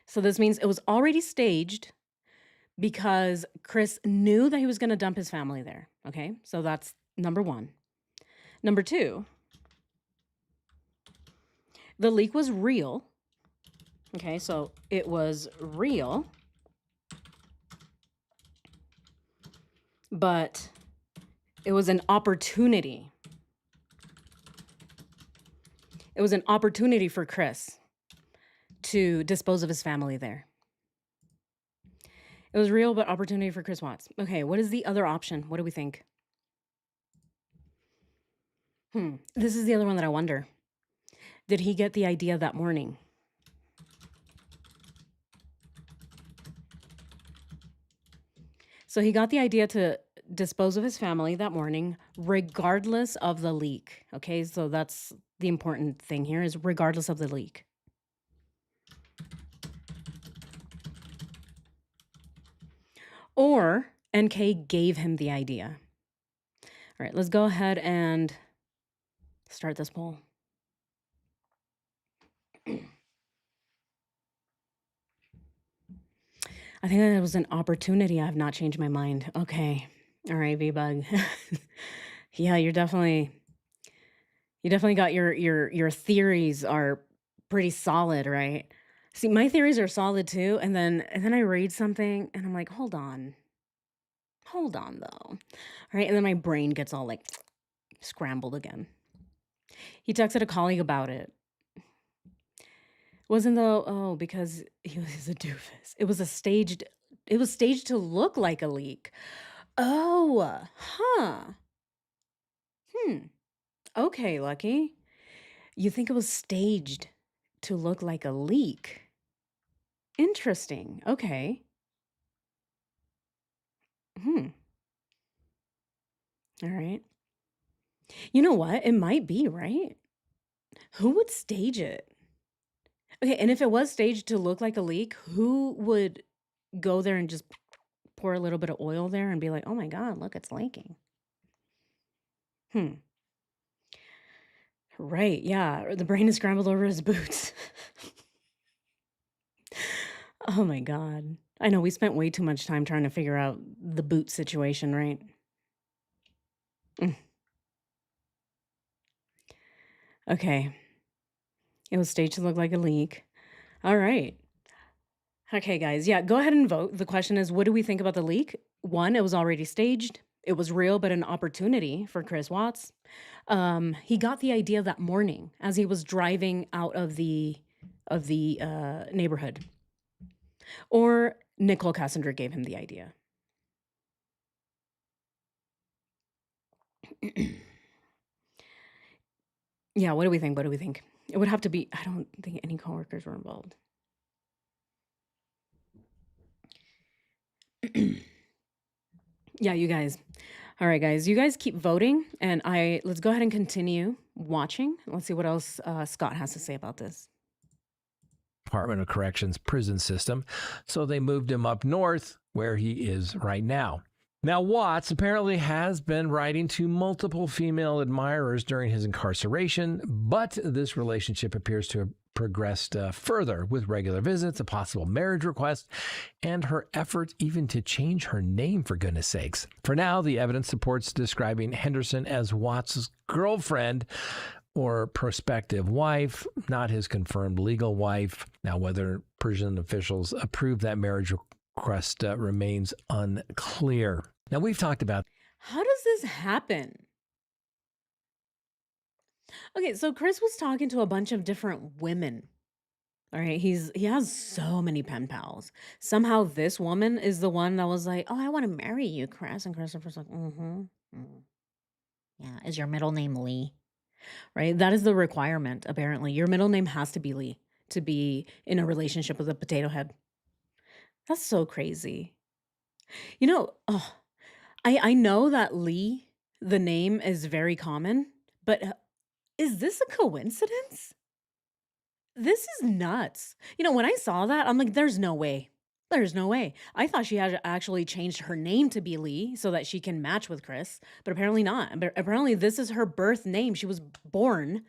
So this means it was already staged because Chris knew that he was going to dump his family there. Okay, so that's number one. Number two, the leak was real. Okay, so it was real, but it was an opportunity. It was an opportunity for Chris to dispose of his family there. It was real, but opportunity for Chris Watts. Okay, what is the other option? What do we think? This is the other one that I wonder. Did he get the idea that morning? So he got the idea to dispose of his family that morning, regardless of the leak. Okay, so that's the important thing here is regardless of the leak. Or NK gave him the idea. All right, let's go ahead and start this poll. I think that was an opportunity. I have not changed my mind. Okay. All right, V-Bug. Yeah, you definitely got your theories are pretty solid, right? See, my theories are solid too, and then I read something and I'm like, hold on though. Right? And then my brain gets all like scrambled again. He texted a colleague about it. Wasn't though, oh, because he was a doofus. It was staged to look like a leak. Oh, huh. Okay, Lucky. You think it was staged to look like a leak? Interesting. Okay. All right. You know what? It might be, right? Who would stage it? Okay, and if it was staged to look like a leak, who would go there and just pour a little bit of oil there and be like, "Oh my God, look, it's leaking." Right, yeah. The brain is scrambled over his boots. Oh my God. I know we spent way too much time trying to figure out the boot situation, right? Okay. It was staged to look like a leak. All right. Okay, guys. Yeah, go ahead and vote. The question is, what do we think about the leak? One, it was already staged. It was real, but an opportunity for Chris Watts. He got the idea that morning as he was driving out of the neighborhood. Or Nicole Cassandra gave him the idea. Yeah, what do we think? What do we think? It would have to be, I don't think any coworkers were involved. Yeah, you guys. All right, guys. You guys keep voting, and let's go ahead and continue watching. Let's see what else Scott has to say about this. Department of Corrections prison system. So they moved him up north where he is right now. Now, Watts apparently has been writing to multiple female admirers during his incarceration, but this relationship appears to have progressed further with regular visits, a possible marriage request, and her efforts even to change her name, for goodness sakes. For now, the evidence supports describing Henderson as Watts' girlfriend or prospective wife, not his confirmed legal wife. Now, whether prison officials approve that marriage request remains unclear. Now, we've talked about. How does this happen? Okay, so Chris was talking to a bunch of different women. All right, he has so many pen pals. Somehow this woman is the one that was like, "Oh, I want to marry you, Chris." And Christopher's like, "Mm-hmm. Yeah, is your middle name Lee?" Right? That is the requirement, apparently. Your middle name has to be Lee to be in a relationship with a potato head. That's so crazy. You know, oh, I know that Lee, the name is very common, but is this a coincidence? This is nuts. When I saw that, I'm like, there's no way. There's no way. I thought she had actually changed her name to be Lee so that she can match with Chris, but apparently not. But apparently, this is her birth name. She was born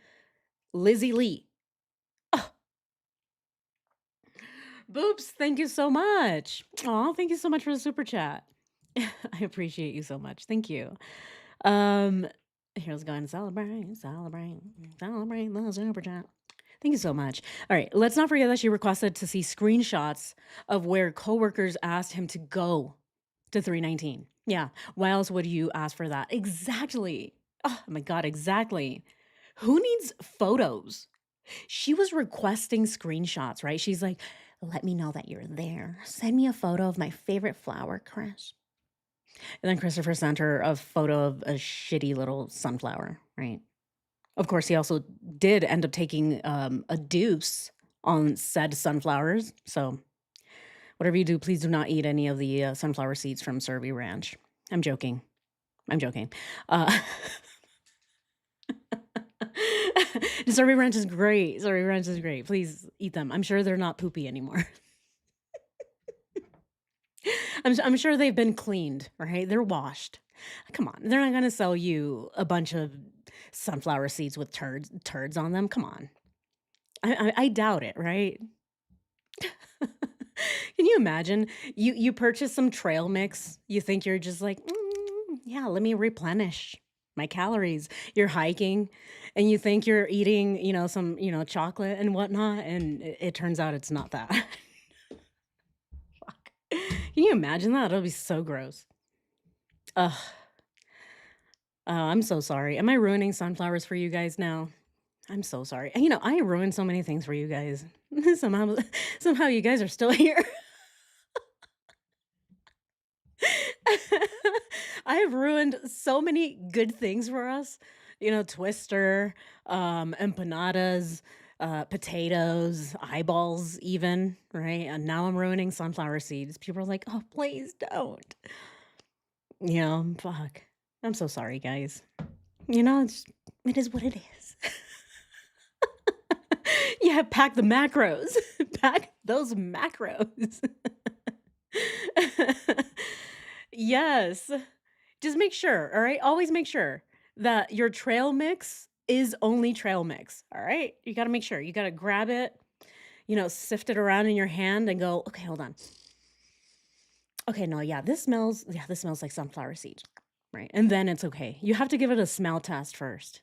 Lizzie Lee. Oh, Boops, thank you so much. Oh, thank you so much for the super chat. I appreciate you so much. Thank you. Um, Here's going to celebrate the super chat. Thank you so much. All right, let's not forget that she requested to see screenshots of where coworkers asked him to go to 319. Yeah, why else would you ask for that? Exactly. Oh my God, exactly. Who needs photos? She was requesting screenshots, right? She's like, let me know that you're there. Send me a photo of my favorite flower, Chris. And then Christopher sent her a photo of a shitty little sunflower, right? Of course, he also did end up taking a deuce on said sunflowers. So whatever you do, please do not eat any of the sunflower seeds from Survey Ranch. I'm joking. The Survey Ranch is great. Survey Ranch is great. Please eat them. I'm sure they're not poopy anymore. I'm sure they've been cleaned, right? They're washed. Come on. They're not going to sell you a bunch of sunflower seeds with turds on them. Come on. I doubt it, right? Can you imagine? You purchase some trail mix. You think you're just like, yeah, let me replenish my calories. You're hiking and you think you're eating, some, chocolate and whatnot. And it turns out it's not that. Fuck. Can you imagine that? It'll be so gross. Ugh. Oh, I'm so sorry. Am I ruining sunflowers for you guys now? I'm so sorry. I ruined so many things for you guys. Somehow you guys are still here. I have ruined so many good things for us. Twister, empanadas, potatoes, eyeballs, even, right? And now I'm ruining sunflower seeds. People are like, oh, please don't. Fuck. I'm so sorry, guys. It is what it is. Yeah, pack the macros. Pack those macros. Yes. Just make sure, all right? Always make sure that your trail mix is only trail mix, all right? You got to make sure. You got to grab it, sift it around in your hand and go, okay, hold on. Okay, no, this smells like sunflower seeds, right? And then it's okay. You have to give it a smell test first.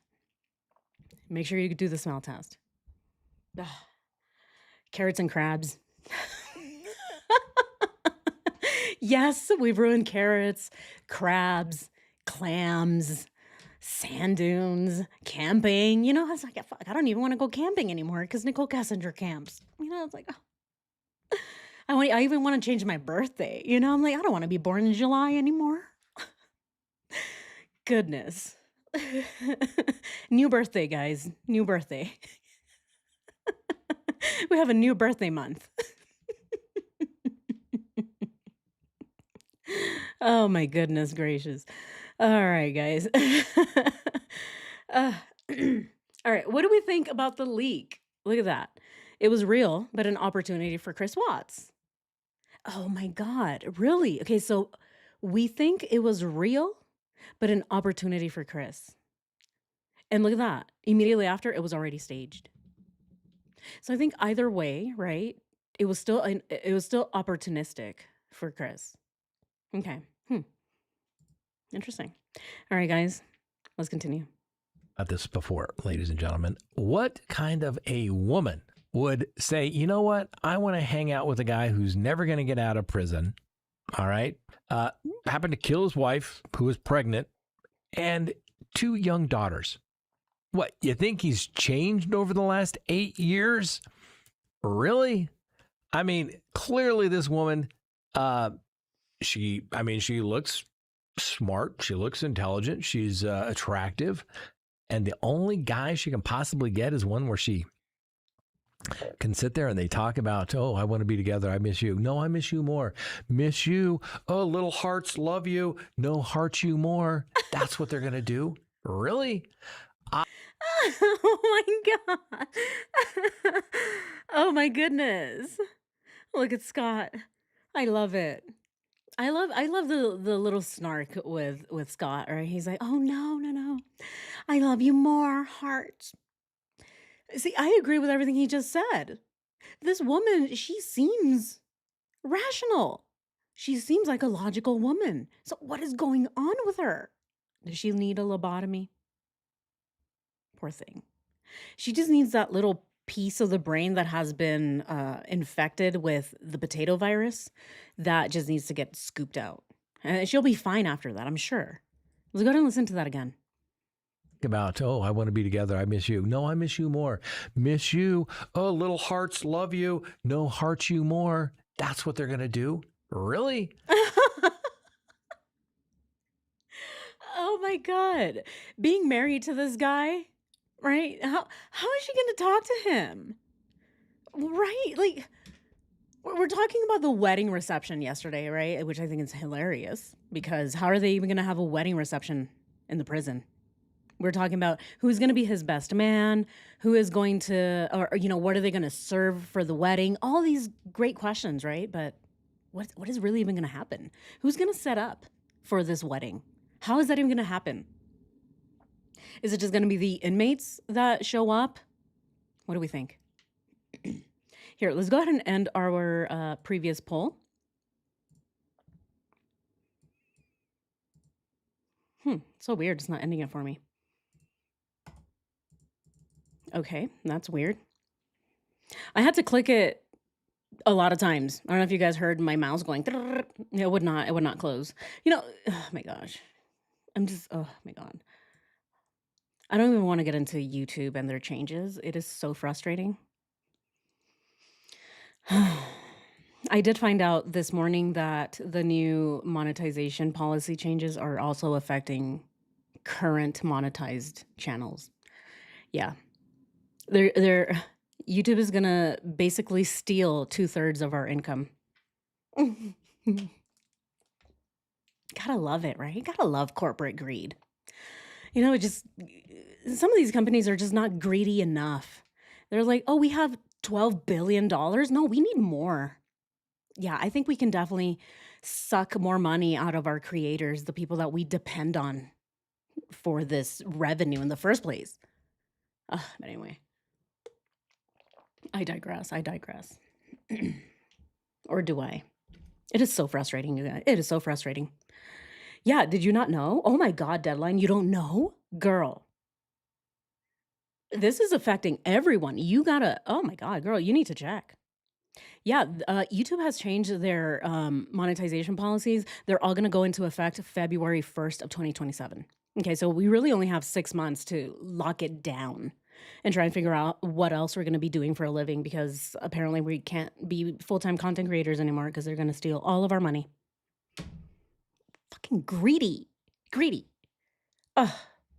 Make sure you do the smell test. Ugh. Carrots and crabs. Yes, we've ruined carrots, crabs, clams, sand dunes, camping. I was like, fuck, I don't even want to go camping anymore because Nicole Kessinger camps. It's like, oh. I even want to change my birthday. I'm like, I don't want to be born in July anymore. Goodness. New birthday, guys. New birthday. We have a new birthday month. Oh my goodness gracious. All right, guys. All right, what do we think about the leak? Look at that. It was real, but an opportunity for Chris Watts. Oh my God, really? Okay, so We think it was real, but an opportunity for Chris. And look at that. Immediately after, it was already staged. So I think either way, right? It was still opportunistic for Chris. Okay. Interesting. All right, guys. Let's continue. About this before, ladies and gentlemen. What kind of a woman would say, you know what? I want to hang out with a guy who's never going to get out of prison. All right. Happened to kill his wife, who was pregnant, and 2 young daughters. What, you think he's changed over the last 8 years? Really? I mean, clearly this woman, she looks smart. She looks intelligent. She's attractive. And the only guy she can possibly get is one where she can sit there and they talk about, oh, I want to be together. I miss you. No, I miss you more. Miss you. Oh, little hearts love you. No, hearts you more. That's what they're going to do? Really? Oh my God. Oh my goodness. Look at Scott. I love it. I love the little snark with Scott, right? He's like, "Oh no, no, no. I love you more, heart." See, I agree with everything he just said. This woman, she seems rational. She seems like a logical woman. So what is going on with her? Does she need a lobotomy? Poor thing. She just needs that little piece of the brain that has been infected with the potato virus that just needs to get scooped out. And she'll be fine after that, I'm sure. Let's go ahead and listen to that again. About, oh, I want to be together. I miss you. No, I miss you more. Miss you. Oh, little hearts love you. No, hearts you more. That's what they're going to do? Really? Oh my God. Being married to this guy, right? How is she going to talk to him? Right? Like, we're talking about the wedding reception yesterday, right? Which I think is hilarious because how are they even going to have a wedding reception in the prison? We're talking about who's going to be his best man, who is going to, or what are they going to serve for the wedding? All these great questions, right? But what is really even going to happen? Who's going to set up for this wedding? How is that even going to happen? Is it just going to be the inmates that show up? What do we think? Here, let's go ahead and end our previous poll. So weird. It's not ending it for me. Okay, that's weird. I had to click it a lot of times. I don't know if you guys heard my mouse going. It would not close. Oh my gosh. Oh my God. I don't even want to get into YouTube and their changes. It is so frustrating. I did find out this morning that the new monetization policy changes are also affecting current monetized channels. Yeah. They're YouTube is gonna basically steal 2/3 of our income. Gotta love it, right? Gotta love corporate greed. Some of these companies are just not greedy enough. They're like, oh, we have $12 billion. No, we need more. Yeah, I think we can definitely suck more money out of our creators, the people that we depend on for this revenue in the first place. But anyway, I digress. Or do I? It is so frustrating, you guys. It is so frustrating. Yeah, did you not know? Oh my God, Deadline, you don't know? Girl, this is affecting everyone. Oh my God, girl, you need to check. Yeah, YouTube has changed their monetization policies. They're all going to go into effect February 1st of 2027. Okay, so we really only have 6 months to lock it down and try and figure out what else we're going to be doing for a living because apparently we can't be full-time content creators anymore because they're going to steal all of our money. Fucking greedy. Ugh.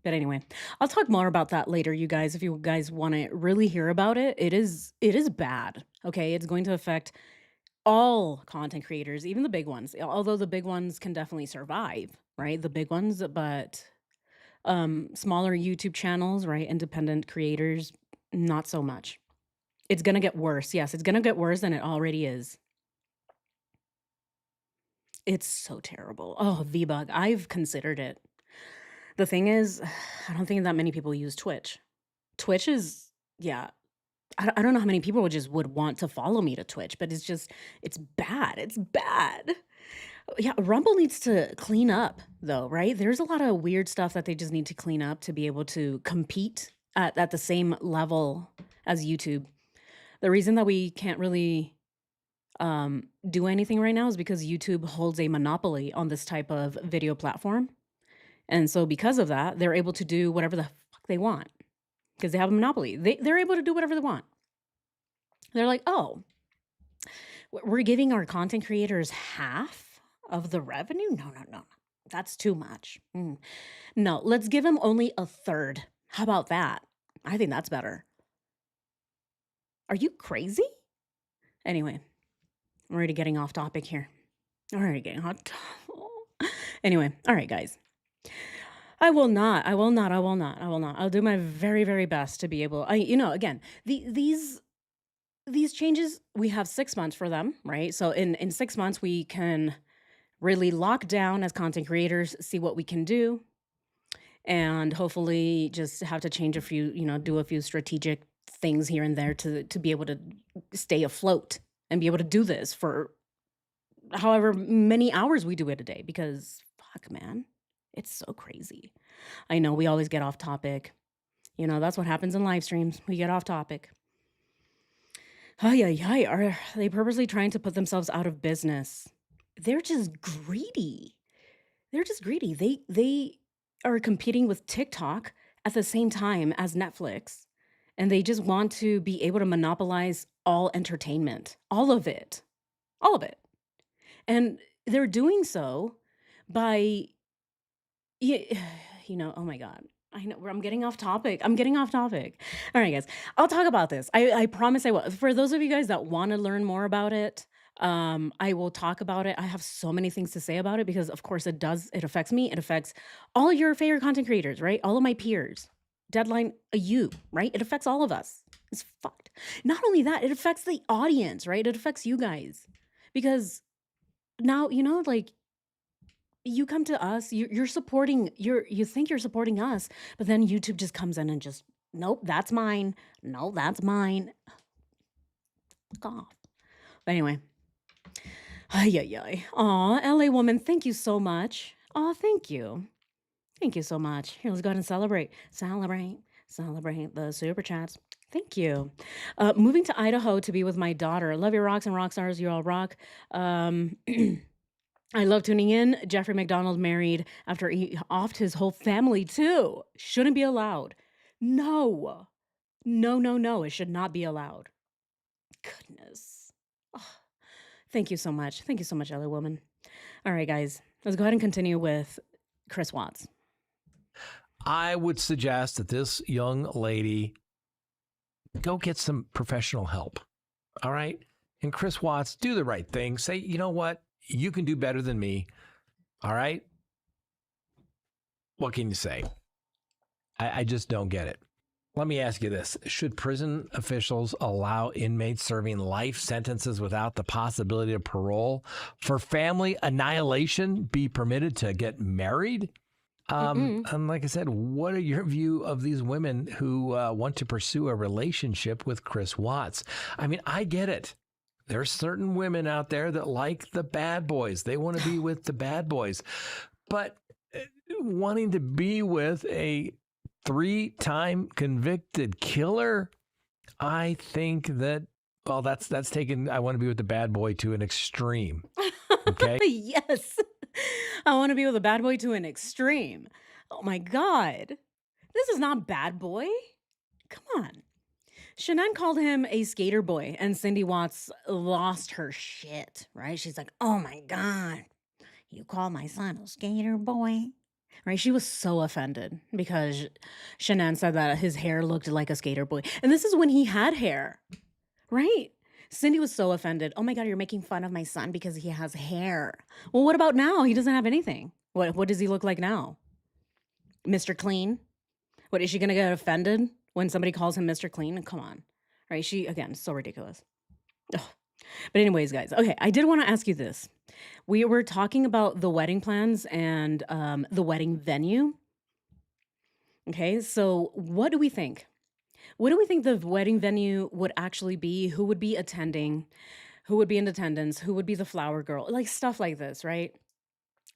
But anyway, I'll talk more about that later, you guys. If you guys want to really hear about it, it is bad. Okay, it's going to affect all content creators, even the big ones. Although the big ones can definitely survive, right? The big ones, but smaller YouTube channels, right? Independent creators, not so much. It's gonna get worse. Yes, it's gonna get worse than it already is. It's so terrible. Oh, VBug. I've considered it. The thing is, I don't think that many people use Twitch. Twitch is, yeah. I don't know how many people would want to follow me to Twitch, but it's bad. It's bad. Yeah, Rumble needs to clean up though, right? There's a lot of weird stuff that they just need to clean up to be able to compete at the same level as YouTube. The reason that we can't really do anything right now is because YouTube holds a monopoly on this type of video platform. And so because of that, they're able to do whatever the fuck they want because they have a monopoly. They're able to do whatever they want. They're like, oh, we're giving our content creators half of the revenue? No, no, no. That's too much. No, let's give them only a third. How about that? I think that's better. Are you crazy? Anyway, I'm already getting off topic here. Already getting hot. Anyway, all right, guys. I will not. I'll do my very, very best to be able. Again, these changes, we have 6 months for them, right? So in 6 months, we can really lock down as content creators, see what we can do, and hopefully just have to change a few, do a few strategic things here and there to be able to stay afloat and be able to do this for however many hours we do it a day, because fuck, man, it's so crazy. I know we always get off topic. That's what happens in live streams. We get off topic. Are they purposely trying to put themselves out of business? They're just greedy. They are competing with TikTok at the same time as Netflix, and they just want to be able to monopolize all entertainment, all of it. And they're doing so by, oh my God. I know I'm getting off topic. All right, guys, I'll talk about this. I promise I will. For those of you guys that want to learn more about it, I will talk about it. I have so many things to say about it because, of course, it affects me. It affects all your favorite content creators, right? All of my peers. Deadline, you, right? It affects all of us. It's fucked. Not only that, it affects the audience, right? It affects you guys because now, you come to us, you're supporting, you think you're supporting us, but then YouTube just comes in and just, nope, that's mine. No, that's mine. Fuck off. But anyway. Aw, LA woman, thank you so much. Aw, thank you. Thank you so much. Here, let's go ahead and celebrate the super chats. Thank you. Moving to Idaho to be with my daughter. Love your rocks and rock stars. You all rock. I love tuning in. Jeffrey McDonald married after he offed his whole family too. Shouldn't be allowed. No. It should not be allowed. Goodness. Oh, thank you so much. Thank you so much, LA woman. All right, guys. Let's go ahead and continue with Chris Watts. I would suggest that this young lady go get some professional help. All right? And Chris Watts, do the right thing. Say, you know what? You can do better than me. All right? What can you say? I just don't get it. Let me ask you this. Should prison officials allow inmates serving life sentences without the possibility of parole for family annihilation be permitted to get married? And like I said, what are your view of these women who want to pursue a relationship with Chris Watts? I mean, I get it. There's certain women out there that like the bad boys. They want to be with the bad boys. But wanting to be with a 3-time convicted killer, I think that, well, that's taken, I want to be with the bad boy to an extreme. Okay? Yes. I want to be with a bad boy to an extreme. Oh my God. This is not bad boy. Come on. Shanann called him a skater boy, and Cindy Watts lost her shit, right? She's like, oh my God, you call my son a skater boy? Right? She was so offended because Shanann said that his hair looked like a skater boy. And this is when he had hair, right? Cindy was so offended. Oh my God, you're making fun of my son because he has hair. Well, what about now? He doesn't have anything. What does he look like now? Mr. Clean? What, is she going to get offended when somebody calls him Mr. Clean? Come on. Right? She, again, so ridiculous. Ugh. But anyways, guys, okay, I did want to ask you this. We were talking about the wedding plans and the wedding venue. Okay, so what do we think? What do we think the wedding venue would actually be? Who would be attending? Who would be in attendance? Who would be the flower girl? Like stuff like this, right?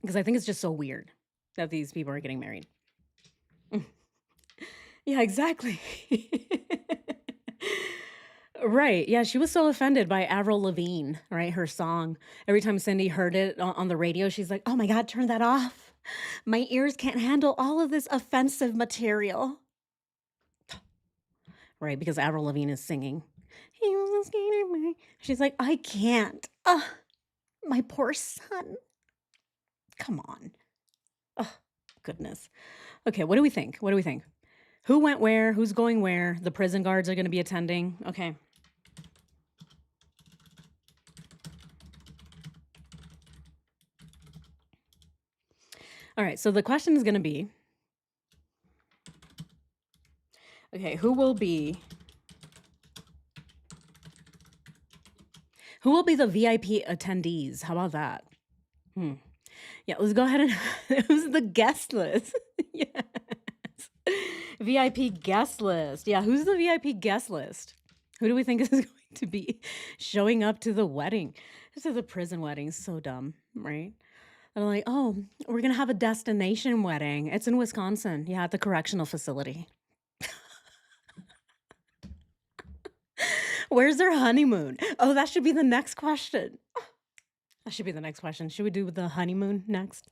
Because I think it's just so weird that these people are getting married. Yeah, exactly. Right. Yeah, she was so offended by Avril Lavigne, right? Her song. Every time Cindy heard it on the radio, she's like, "Oh my God, turn that off. My ears can't handle all of this offensive material." Right, because Avril Lavigne is singing. He was a skater boy. She's like, "I can't. My poor son. Come on." Oh, goodness. Okay, what do we think? What do we think? Who went where? Who's going where? The prison guards are going to be attending. Okay. All right, so the question is going to be, okay, who will be the VIP attendees? How about that? Yeah, let's go ahead and who's the guest list? Yes. VIP guest list. Yeah, who's the VIP guest list? Who do we think is going to be showing up to the wedding? This is a prison wedding. So dumb, right? They're like, "Oh, we're going to have a destination wedding. It's in Wisconsin. Yeah, at the correctional facility." Where's their honeymoon? Oh, that should be the next question. That should be the next question. Should we do the honeymoon next?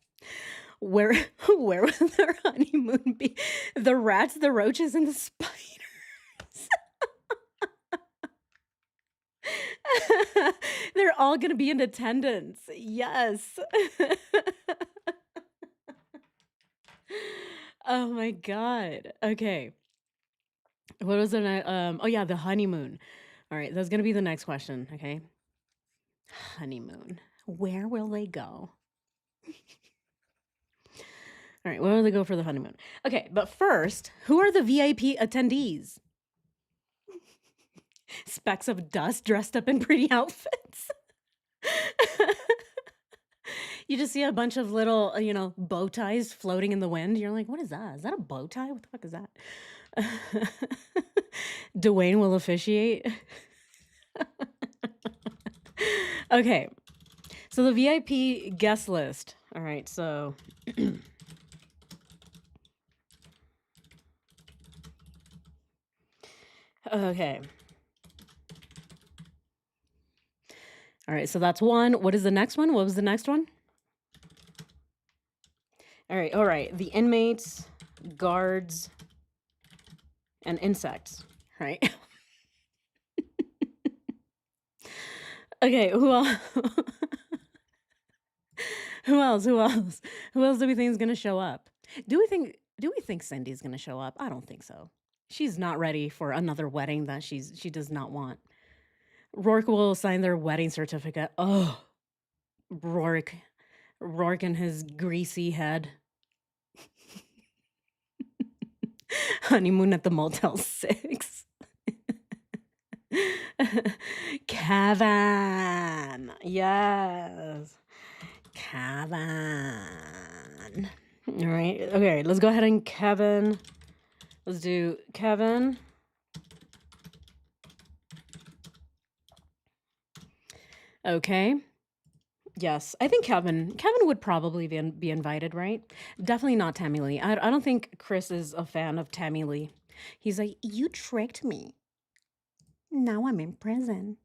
Where where will their honeymoon be? The rats, the roaches, and the spiders. They're all gonna be in attendance. Yes. Oh my God. Okay. What was the oh yeah, the honeymoon. All right, that's gonna be the next question. Okay. Honeymoon. Where will they go? All right, where will they go for the honeymoon? Okay, but first, who are the VIP attendees? Specks of dust dressed up in pretty outfits. You just see a bunch of little, bow ties floating in the wind. You're like, what is that? Is that a bow tie? What the fuck is that? Dwayne will officiate. Okay, so the VIP guest list. All right, so okay. All right, so that's one. What is the next one? What was the next one? All right. The inmates, guards, and insects, right? Okay, who else? Who else? Who else? Who else do we think is gonna show up? Do we think Cindy's gonna show up? I don't think so. She's not ready for another wedding that she does not want. Rourke will sign their wedding certificate. Oh, Rourke. Rourke and his greasy head. Honeymoon at the Motel 6. Kevin. Yes. Kevin. All right. Okay, let's go ahead and Kevin. Let's do Kevin. Okay. Yes, I think Kevin would probably be invited, right? Definitely not Tammy Lee. I don't think Chris is a fan of Tammy Lee. He's like, "You tricked me. Now I'm in prison."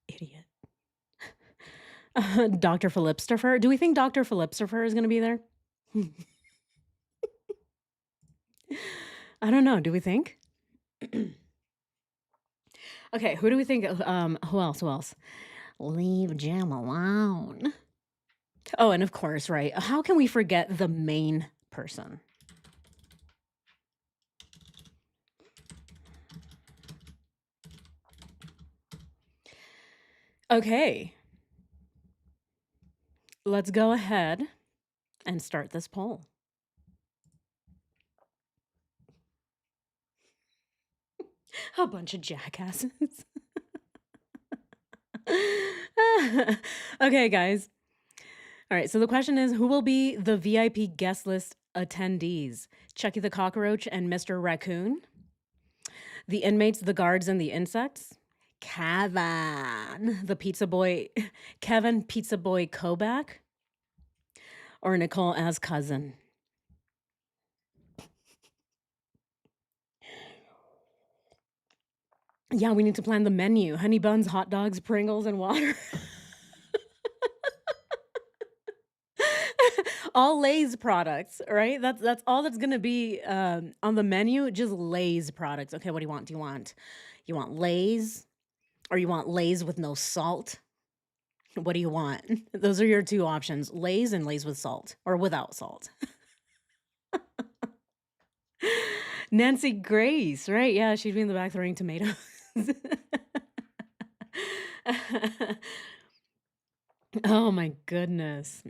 Idiot. Dr. Philipstopher. Do we think Dr. Philipstopher is going to be there? I don't know. Do we think? Okay, who do we think? Who else? Who else? Leave Jim alone. Oh, and of course, right? How can we forget the main person? Okay, let's go ahead and start this poll. A bunch of jackasses. Okay, guys. All right. So the question is, who will be the VIP guest list attendees? Chucky the Cockroach and Mr. Raccoon? The inmates, the guards, and the insects? Kevin, the pizza boy, Kevin Pizza Boy Koback? Or Nicole as cousin? Yeah, we need to plan the menu. Honey buns, hot dogs, Pringles, and water. All Lay's products, right? That's all that's gonna be on the menu. Just Lay's products. Okay, what do you want? You want Lay's, or you want Lay's with no salt? What do you want? Those are your two options: Lay's and Lay's with salt, or without salt. Nancy Grace, right? Yeah, she'd be in the back throwing tomatoes. Oh my goodness.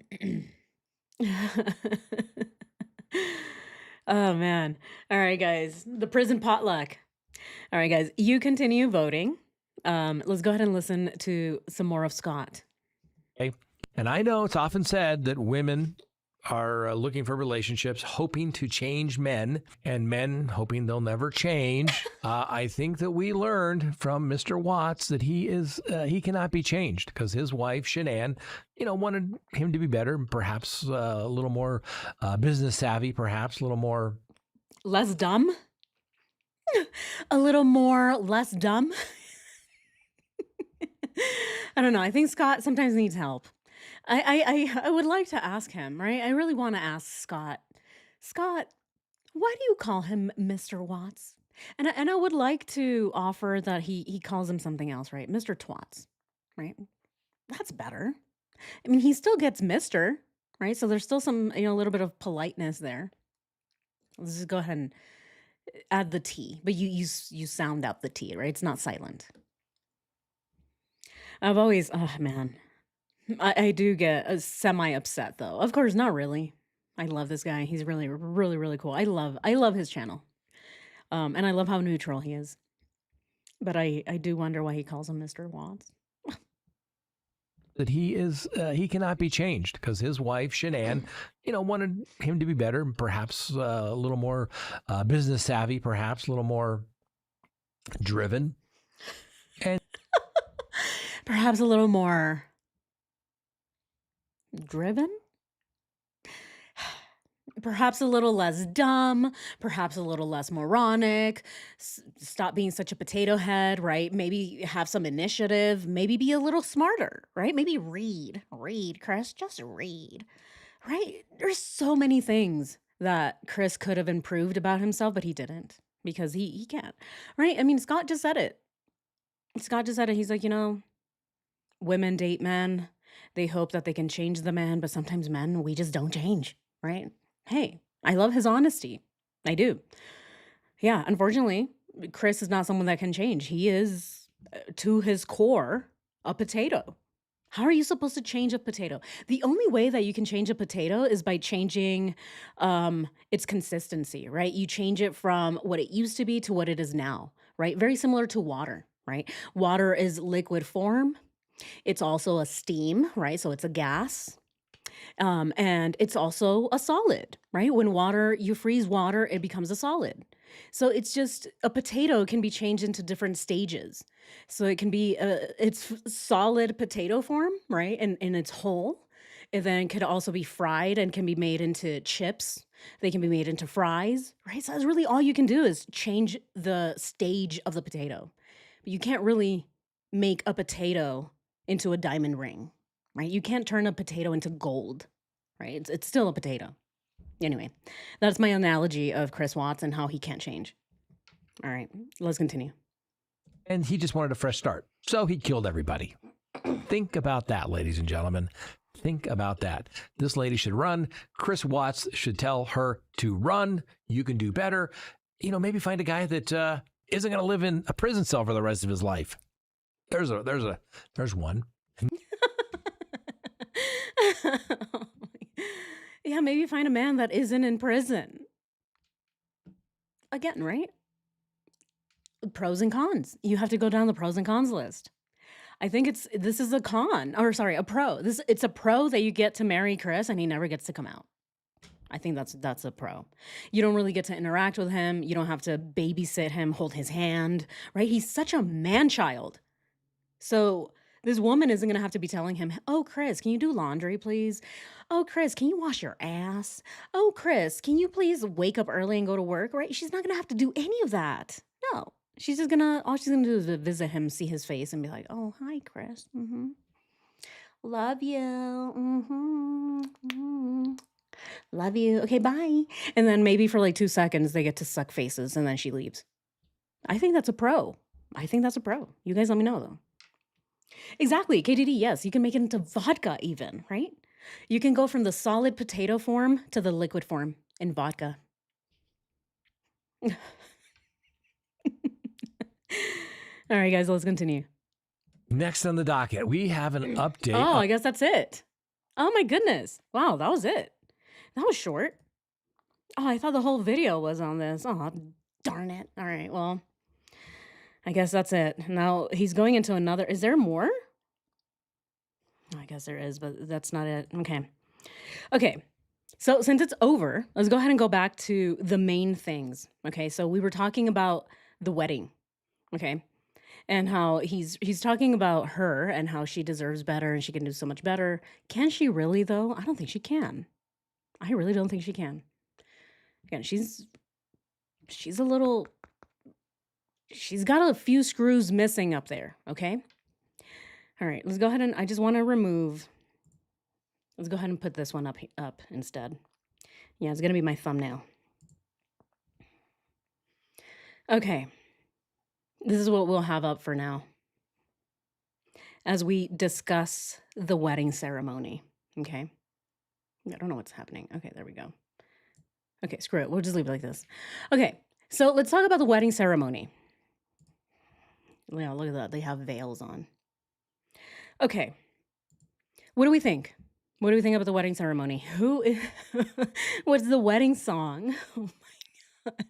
Oh man. All right, guys. The prison potluck. All right, guys. You continue voting. Let's go ahead and listen to some more of Scott. Okay. And I know it's often said that women are looking for relationships, hoping to change men, and men hoping they'll never change. I think that we learned from Mr. Watts that he cannot be changed because his wife, Shanann, wanted him to be better, perhaps a little more business savvy, perhaps a little more Less dumb? A little more less dumb? I don't know. I think Scott sometimes needs help. I would like to ask him, right? I really want to ask Scott. Scott, why do you call him Mr. Watts? And I would like to offer that he calls him something else, right? Mr. Twats, right? That's better. I mean, he still gets Mr., right? So there's still some, a little bit of politeness there. Let's just go ahead and add the T, but you sound out the T, right? It's not silent. I've always, oh man, I do get semi upset though. Of course, not really. I love this guy. He's really, really, really cool. I love his channel, and I love how neutral he is. But I do wonder why he calls him Mr. Watts. that he cannot be changed because his wife, Shanann, wanted him to be better, perhaps a little more business savvy, perhaps a little more driven. And Perhaps a little more driven? Perhaps a little less dumb, perhaps a little less moronic, stop being such a potato head, right? Maybe have some initiative, maybe be a little smarter, right? Maybe read, Chris, just read, right? There's so many things that Chris could have improved about himself, but he didn't because he can't, right? I mean, Scott just said it. He's like, women date men. They hope that they can change the man, but sometimes men, we just don't change, right? Hey, I love his honesty. I do. Yeah, unfortunately, Chris is not someone that can change. He is, to his core, a potato. How are you supposed to change a potato? The only way that you can change a potato is by changing its consistency, right? You change it from what it used to be to what it is now, right? Very similar to water, right? Water is liquid form. It's also a steam, right? So it's a gas. And it's also a solid, right? When you freeze water, it becomes a solid. So it's just a potato can be changed into different stages. So it can be it's solid potato form, right? And in its whole. It then could also be fried and can be made into chips. They can be made into fries, right? So that's really all you can do is change the stage of the potato. But you can't really make a potato into a diamond ring, right? You can't turn a potato into gold, right? It's still a potato. Anyway, that's my analogy of Chris Watts and how he can't change. All right, let's continue. And he just wanted a fresh start. So he killed everybody. Think about that, ladies and gentlemen. Think about that. This lady should run. Chris Watts should tell her to run. You can do better. Maybe find a guy that isn't going to live in a prison cell for the rest of his life. There's one. Yeah, maybe find a man that isn't in prison. Again, right? Pros and cons. You have to go down the pros and cons list. I think this is a con, or sorry, a pro. It's a pro that you get to marry Chris and he never gets to come out. I think that's a pro. You don't really get to interact with him. You don't have to babysit him, hold his hand, right? He's such a man child. So this woman isn't gonna have to be telling him, "Oh, Chris, can you do laundry, please? Oh, Chris, can you wash your ass? Oh, Chris, can you please wake up early and go to work?" Right? She's not gonna have to do any of that. No. All she's gonna do is visit him, see his face, and be like, "Oh, hi, Chris. Love you. Love you. Okay, bye." And then maybe for like 2 seconds, they get to suck faces and then she leaves. I think that's a pro. You guys let me know though. Exactly. KDD, yes. You can make it into vodka even, right? You can go from the solid potato form to the liquid form in vodka. All right, guys, let's continue. Next on the docket, we have an update. Oh, I guess that's it. Oh my goodness. Wow, that was it. That was short. Oh, I thought the whole video was on this. Oh, darn it. All right, well, I guess that's it. Now he's going into another. Is there more? I guess there is, but that's not it. Okay. So since it's over, let's go ahead and go back to the main things. Okay. So we were talking about the wedding. Okay. And how he's talking about her and how she deserves better and she can do so much better. Can she really though? I don't think she can. I really don't think she can. Again, she's got a few screws missing up there. Okay. All right, let's go ahead and let's go ahead and put this one up instead. Yeah, it's going to be my thumbnail. Okay. This is what we'll have up for now as we discuss the wedding ceremony. Okay. I don't know what's happening. Okay, there we go. Okay, screw it. We'll just leave it like this. Okay, so let's talk about the wedding ceremony. Yeah, look at that. They have veils on. Okay. What do we think? What do we think about the wedding ceremony? What's the wedding song? Oh my God.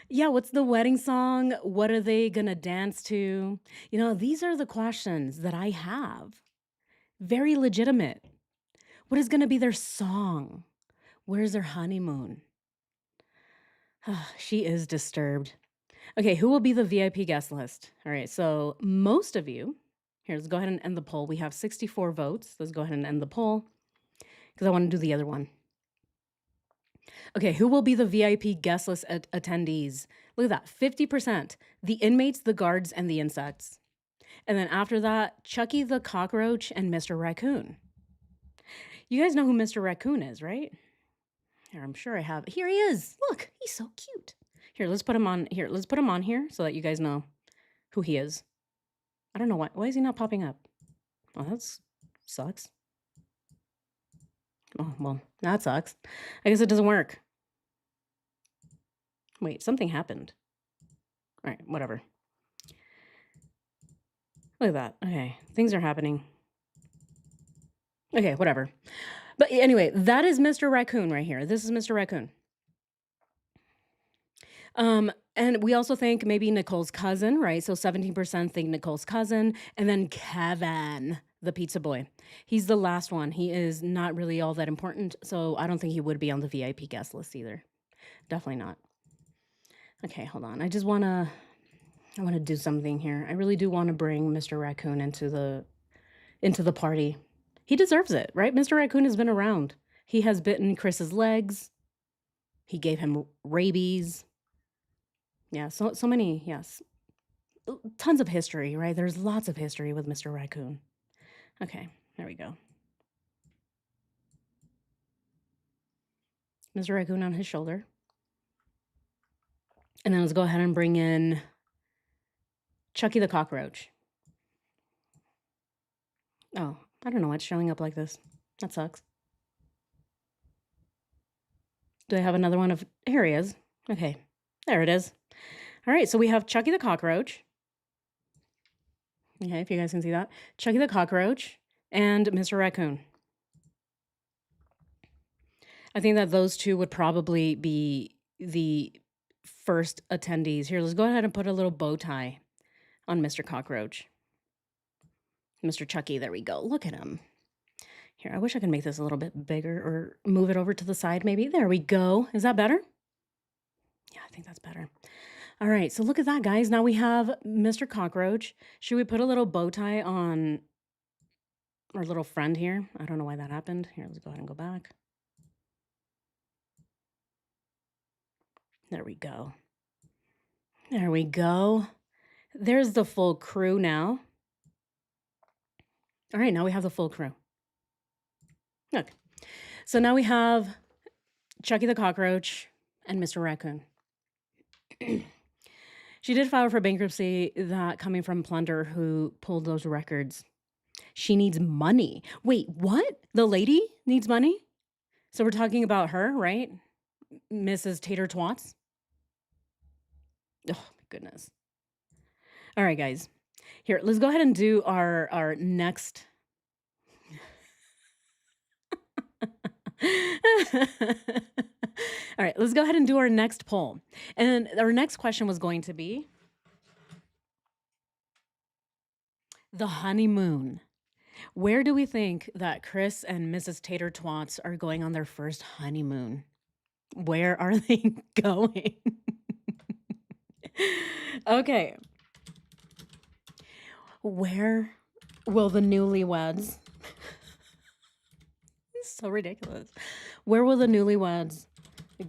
Yeah, what's the wedding song? What are they gonna dance to? These are the questions that I have. Very legitimate. What is gonna be their song? Where's their honeymoon? She is disturbed. Okay, who will be the VIP guest list? All right, so most of you, here, let's go ahead and end the poll. We have 64 votes. Let's go ahead and end the poll because I want to do the other one. Okay, who will be the VIP guest list attendees? Look at that, 50%. The inmates, the guards, and the insects. And then after that, Chucky the cockroach and Mr. Raccoon. You guys know who Mr. Raccoon is, right? Here, I'm sure I have. Here he is. Look, he's so cute. Here, let's put him on here. Let's put him on here so that you guys know who he is. I don't know why. Why is he not popping up? Oh, that sucks. Oh, well, that sucks. I guess it doesn't work. Wait, something happened. All right, whatever. Look at that. Okay, things are happening. Okay, whatever. But anyway, that is Mr. Raccoon right here. This is Mr. Raccoon. And we also think maybe Nicole's cousin, right? So 17% think Nicole's cousin. And then Kevin, the pizza boy. He's the last one. He is not really all that important. So I don't think he would be on the VIP guest list either. Definitely not. Okay, hold on. I want to do something here. I really do want to bring Mr. Raccoon into the party. He deserves it, right? Mr. Raccoon has been around. He has bitten Chris's legs. He gave him rabies. Yeah, so many, yes. Tons of history, right? There's lots of history with Mr. Raccoon. Okay, there we go. Mr. Raccoon on his shoulder. And then let's go ahead and bring in Chucky the cockroach. Oh, I don't know why it's showing up like this. That sucks. Do I have another one of... Here he is. Okay, there it is. All right, so we have Chucky the cockroach. Okay, if you guys can see that. Chucky the cockroach and Mr. Raccoon. I think that those two would probably be the first attendees. Here, let's go ahead and put a little bow tie on Mr. Cockroach. Mr. Chucky, there we go. Look at him. Here, I wish I could make this a little bit bigger or move it over to the side maybe. There we go. Is that better? Yeah, I think that's better. All right, so look at that, guys. Now we have Mr. Cockroach. Should we put a little bow tie on our little friend here? I don't know why that happened. Here, let's go ahead and go back. There we go. There we go. There's the full crew now. All right, now we have the full crew. Look. So now we have Chucky the Cockroach and Mr. Raccoon. She did file for bankruptcy, that coming from Plunder, who pulled those records. She needs money. Wait, what? The lady needs money? So we're talking about her, right? Mrs. Tater Twats? Oh, my goodness. All right, guys. Here, let's go ahead and do our next. All right, let's go ahead and do our next poll. And our next question was going to be the honeymoon. Where do we think that Chris and Mrs. Tater Twats are going on their first honeymoon? Where are they going? Okay. Where will the newlyweds... It's so ridiculous. Where will the newlyweds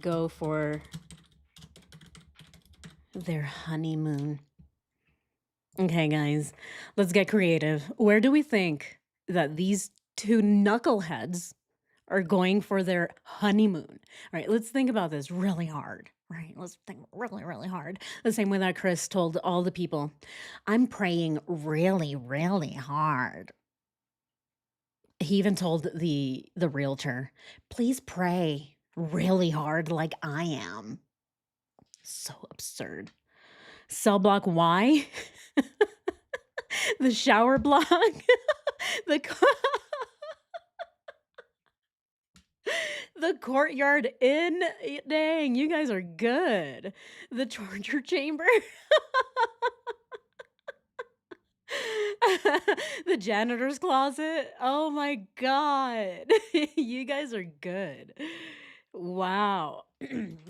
go for their honeymoon? Okay, guys, let's get creative. Where do we think that these two knuckleheads are going for their honeymoon? All right, let's think about this really hard. Right, let's think really, really hard. The same way that Chris told all the people, I'm praying really, really hard. He even told the realtor, please pray really hard like I am. So absurd. Cell block Y, the shower block, the the courtyard inn. Dang, you guys are good. The torture chamber. The janitor's closet. Oh my god. You guys are good. Wow.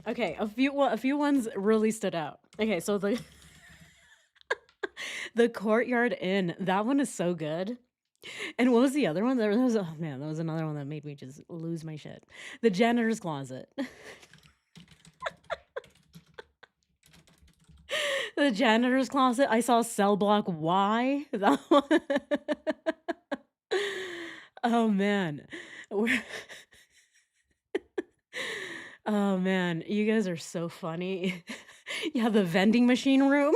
Okay, a few ones really stood out. Okay, so the the courtyard inn, that one is so good. And what was the other one? There was, oh man, that was another one that made me just lose my shit. The janitor's closet. The janitor's closet. I saw cell block Y. That one. Oh man. We're- Oh man, you guys are so funny. Yeah, the vending machine room.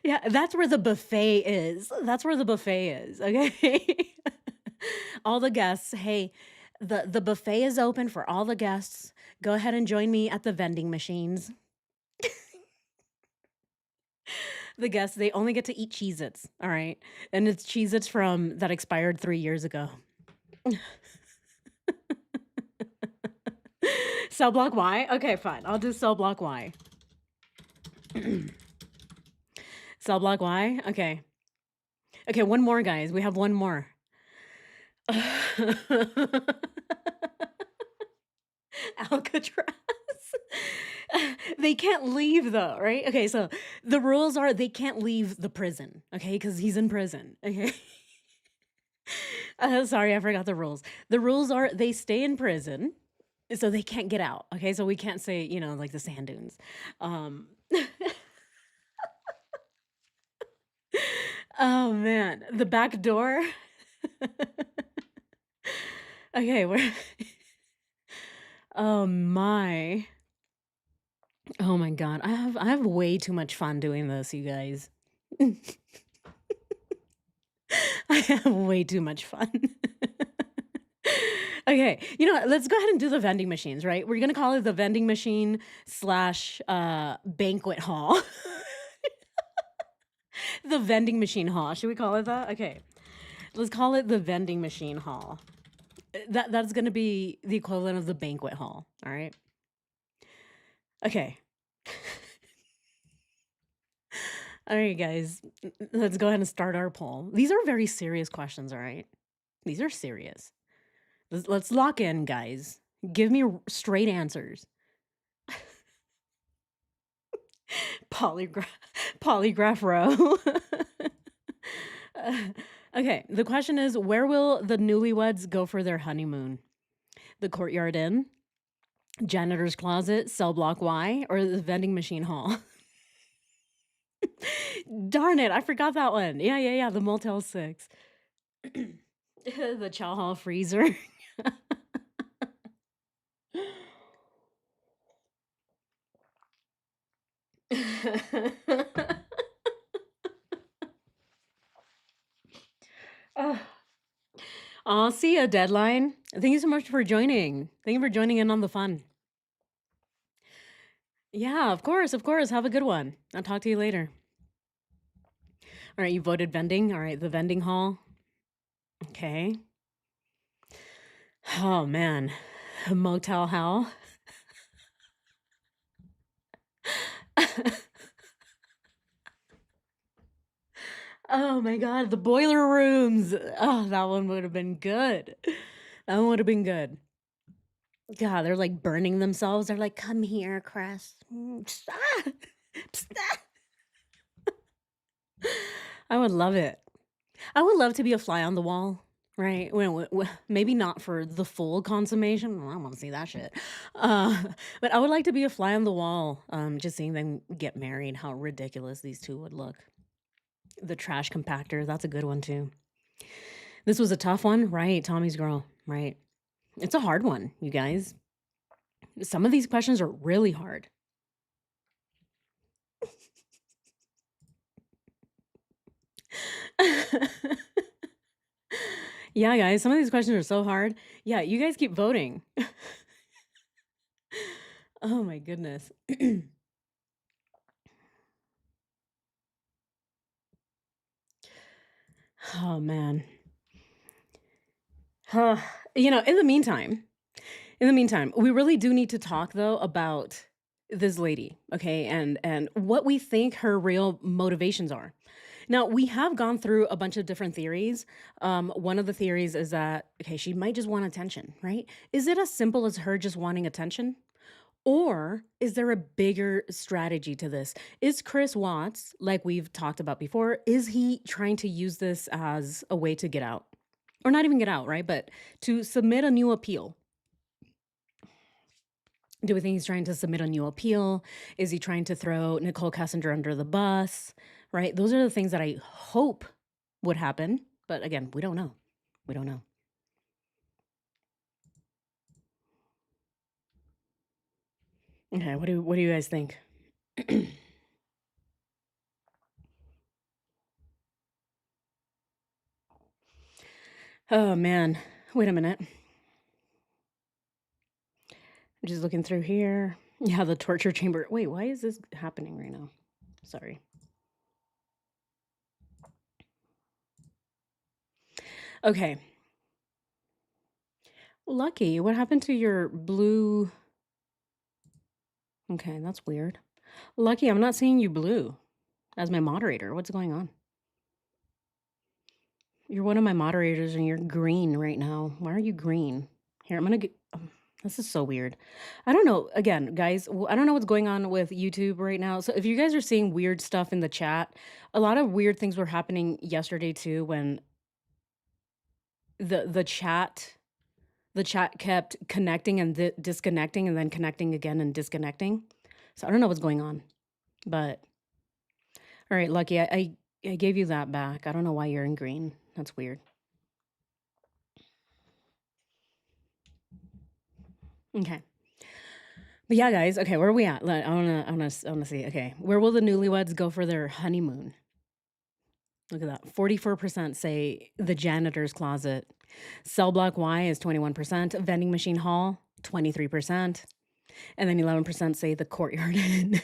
Yeah, that's where the buffet is. That's where the buffet is, okay? All the guests, hey, the buffet is open for all the guests. Go ahead and join me at the vending machines. The guests, they only get to eat Cheez-Its, all right? And it's Cheez-Its from that expired 3 years ago. Cell block Y? Okay, fine. I'll do cell block Y. Cell block Y? Okay. Okay, one more, guys. We have one more. Alcatraz. They can't leave though, right? Okay, so the rules are they can't leave the prison, okay? Because he's in prison, okay? Sorry, I forgot the rules. The rules are they stay in prison, so they can't get out, okay? So we can't say, like the sand dunes. Um, oh man, the back door. Okay, we're. Oh my. Oh my god. I have way too much fun doing this, you guys. I have way too much fun. Okay, let's go ahead and do the vending machines, right? We're gonna call it the vending machine slash banquet hall. The vending machine hall. Should we call it that? Okay. Let's call it the vending machine hall. That's gonna be the equivalent of the banquet hall, all right? Okay. All right, guys, let's go ahead and start our poll. These are very serious questions, all right? These are serious. Let's lock in, guys. Give me straight answers. Polygraph, polygraph row. Okay, the question is, where will the newlyweds go for their honeymoon? The Courtyard Inn, janitor's closet, cell block Y, or the vending machine hall? Darn it, I forgot that one. Yeah, the Motel 6. The chow hall freezer. Oh, see a deadline. Thank you so much for joining. Thank you for joining in on the fun. Yeah, of course, of course. Have a good one. I'll talk to you later. All right, you voted vending. All right, the vending hall. Okay. Oh man, motel hell. Oh my god, the boiler rooms. Oh, that one would have been good. That one would have been good. God, they're like burning themselves. They're like, come here, Chris. Psst, ah, psst, ah." I would love it. I would love to be a fly on the wall, right? Maybe not for the full consummation. I don't want to see that shit. Uh, but I would like to be a fly on the wall, just seeing them get married. How ridiculous these two would look. The trash compactor, that's a good one too. This was a tough one, right? Tommy's girl, right? It's a hard one, you guys. Some of these questions are really hard. Yeah, guys, some of these questions are so hard. Yeah, you guys keep voting. Oh my goodness. Oh man. In the meantime, we really do need to talk though about this lady, okay? And what we think her real motivations are. Now, we have gone through a bunch of different theories. One of the theories is that okay, she might just want attention, right? Is it as simple as her just wanting attention? Or is there a bigger strategy to this? Is Chris Watts, like we've talked about before, is he trying to use this as a way to get out? Or not even get out, right? But to submit a new appeal. Do we think he's trying to submit a new appeal? Is he trying to throw Nicole Kessinger under the bus? Right? Those are the things that I hope would happen. But again, we don't know. We don't know. Okay, what do you guys think? Oh man. Wait a minute. I'm just looking through here. Yeah, the torture chamber. Wait, why is this happening right now? Sorry. Okay. Lucky, what happened to your blue? Okay, that's weird. Lucky, I'm not seeing you blue as my moderator. What's going on? You're one of my moderators and you're green right now. Why are you green? Here, I'm gonna get. This is so weird. I don't know. Again, guys, I don't know what's going on with YouTube right now. So if you guys are seeing weird stuff in the chat, a lot of weird things were happening yesterday too when the chat kept connecting and disconnecting and then connecting again and disconnecting. So I don't know what's going on. But all right, Lucky, I gave you that back. I don't know why you're in green. That's weird. Okay. But yeah, guys. Okay, where are we at? I wanna see. Okay, where will the newlyweds go for their honeymoon? Look at that. 44% say the janitor's closet. Cell block Y is 21%. Vending machine hall, 23%. And then 11% say the courtyard inn.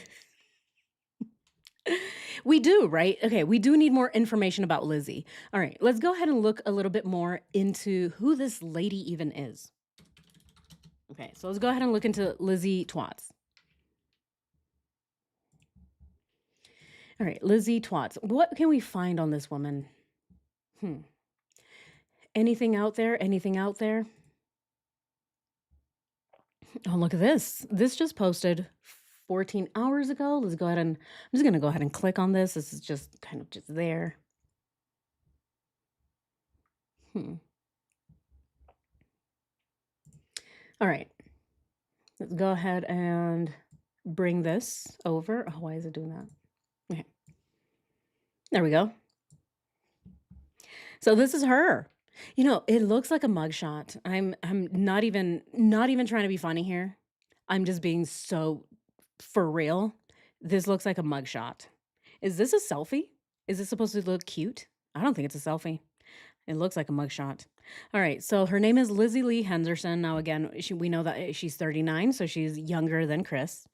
We do, right? Okay, we do need more information about Lizzie. All right, let's go ahead and look a little bit more into who this lady even is. Okay, so let's go ahead and look into Lizzie Twatts. All right, Lizzie Twats. What can we find on this woman? Anything out there? Anything out there? Oh, look at this. This just posted 14 hours ago. Let's go ahead and I'm just going to go ahead and click on this. This is just kind of just there. All right. Let's go ahead and bring this over. Oh, why is it doing that? Okay. There we go. So this is her. You know, it looks like a mugshot. I'm not even trying to be funny here. I'm just being so for real. This looks like a mugshot. Is this a selfie? Is this supposed to look cute? I don't think it's a selfie. It looks like a mugshot. All right, so her name is Lizzie Lee Henderson. Now, again, we know that she's 39, so she's younger than Chris.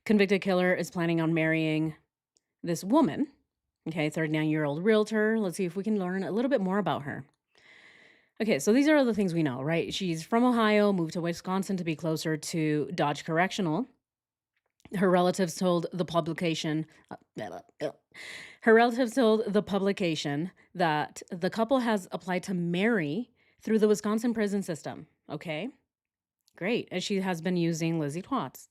Convicted killer is planning on marrying this woman, okay, 39-year-old realtor. Let's see if we can learn a little bit more about her. Okay, so these are all the things we know, right? She's from Ohio, moved to Wisconsin to be closer to Dodge Correctional. Her relatives told the publication that the couple has applied to marry through the Wisconsin prison system. Okay, great. And she has been using Lizzie Watts.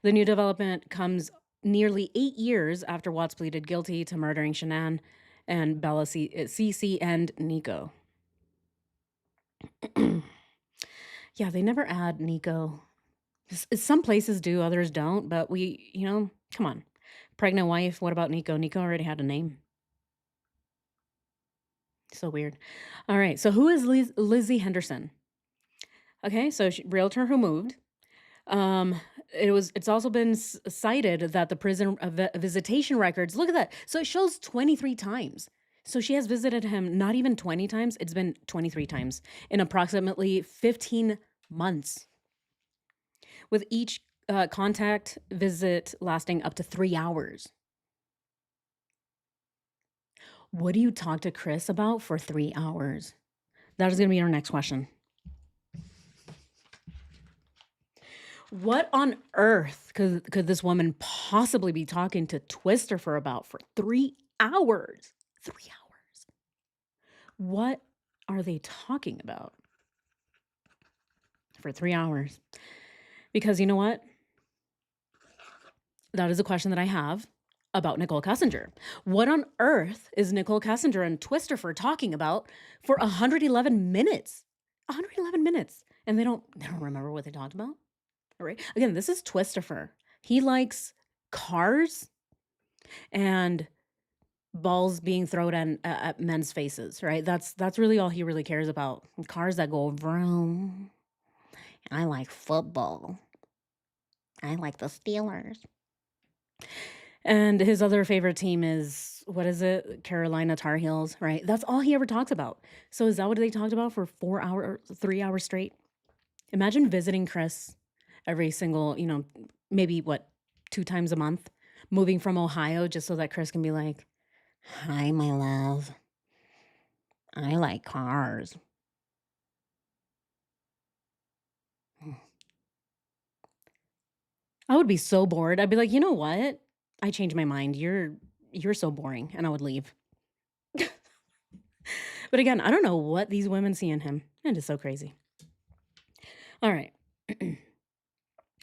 The new development comes nearly 8 years after Watts pleaded guilty to murdering Shanann and Bella Cece and Nico. Yeah, they never add Nico. Some places do, others don't, but come on. Pregnant wife, what about Nico? Nico already had a name. So weird. All right, so who is Lizzie Henderson? Okay, so realtor who moved. It's also been cited that the prison visitation records, look at that. So it shows 23 times. So she has visited him not even 20 times, it's been 23 times in approximately 15 months. With each contact visit lasting up to 3 hours. What do you talk to Chris about for 3 hours? That is going to be our next question. What on earth could this woman possibly be talking to Twister for 3 hours? 3 hours. What are they talking about for 3 hours? Because you know what? That is a question that I have about Nicole Kessinger. What on earth is Nicole Kessinger and Twister talking about for 111 minutes? 111 minutes. And they don't remember what they talked about? All right. Again, this is Twister. He likes cars and balls being thrown at men's faces, right? That's really all he really cares about. Cars that go vroom. I like football. I like the Steelers. And his other favorite team is, what is it? Carolina Tar Heels, right? That's all he ever talks about. So is that what they talked about for 3 hours straight? Imagine visiting Chris every single, maybe 2 times a month, moving from Ohio just so that Chris can be like, hi, my love. I like cars. I would be so bored. I'd be like, you know what? I changed my mind. You're so boring. And I would leave. But again, I don't know what these women see in him. It is so crazy. All right.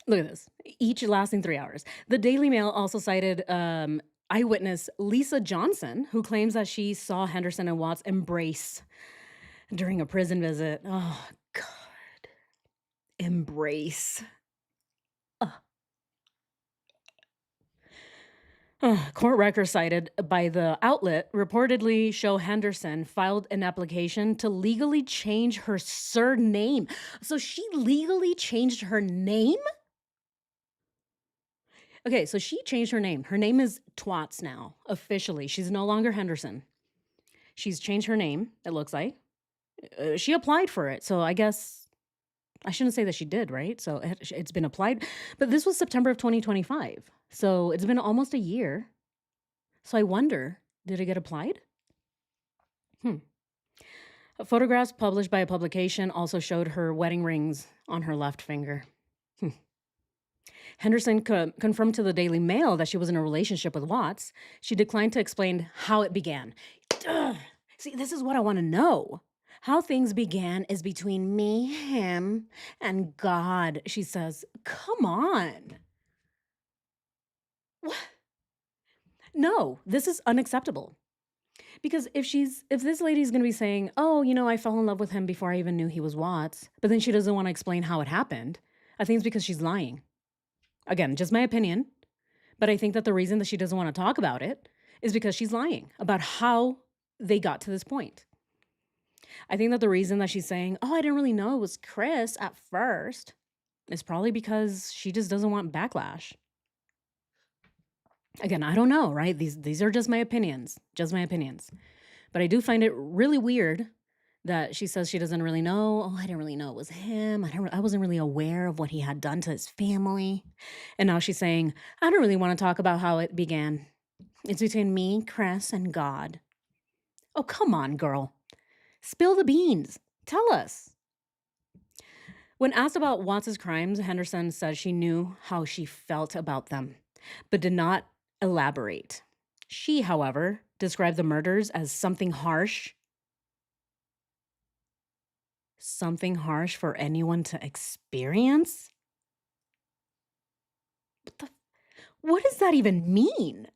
Look at this. Each lasting 3 hours. The Daily Mail also cited eyewitness Lisa Johnson, who claims that she saw Henderson and Watts embrace during a prison visit. Oh, God. Embrace. Court records cited by the outlet reportedly show Henderson filed an application to legally change her surname. So she legally changed her name? Okay, so she changed her name. Her name is Twats now, officially. She's no longer Henderson. She's changed her name, it looks like. She applied for it, so I guess I shouldn't say that she did, right? So it's been applied. But this was September of 2025. So it's been almost a year. So I wonder, did it get applied? Photographs published by a publication also showed her wedding rings on her left finger. Henderson confirmed to the Daily Mail that she was in a relationship with Watts. She declined to explain how it began. Ugh. See, this is what I want to know. How things began is between me, him, and God, she says. Come on. What? No, this is unacceptable. Because if this lady's going to be saying, "Oh, I fell in love with him before I even knew he was Watts," but then she doesn't want to explain how it happened, I think it's because she's lying. Again, just my opinion, but I think that the reason that she doesn't want to talk about it is because she's lying about how they got to this point. I think that the reason that she's saying, "Oh, I didn't really know it was Chris at first," is probably because she just doesn't want backlash. Again, I don't know, right? These are just my opinions, But I do find it really weird that she says she doesn't really know. "Oh, I didn't really know it was him. I wasn't really aware of what he had done to his family." And now she's saying, "I don't really want to talk about how it began. It's between me, Chris, and God." Oh, come on, girl. Spill the beans. Tell us. When asked about Watts's crimes, Henderson said she knew how she felt about them, but did not elaborate. She, however, described the murders as something harsh for anyone to experience. What does that even mean?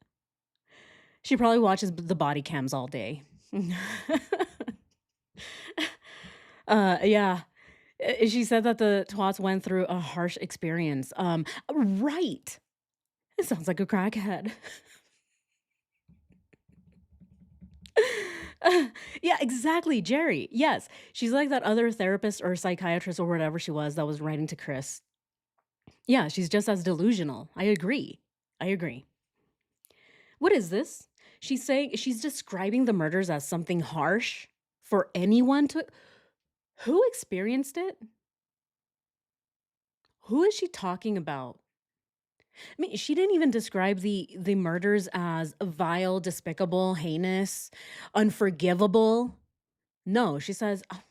She probably watches the body cams all day. Yeah. She said that the twats went through a harsh experience. Right. It sounds like a crackhead. Yeah, exactly, Jerry. Yes, she's like that other therapist or psychiatrist or whatever she was that was writing to Chris. Yeah, she's just as delusional. I agree. What is this? She's describing the murders as something harsh for anyone to. Who experienced it? Who is she talking about? I mean, she didn't even describe the murders as vile, despicable, heinous, unforgivable. No, she says, "Oh,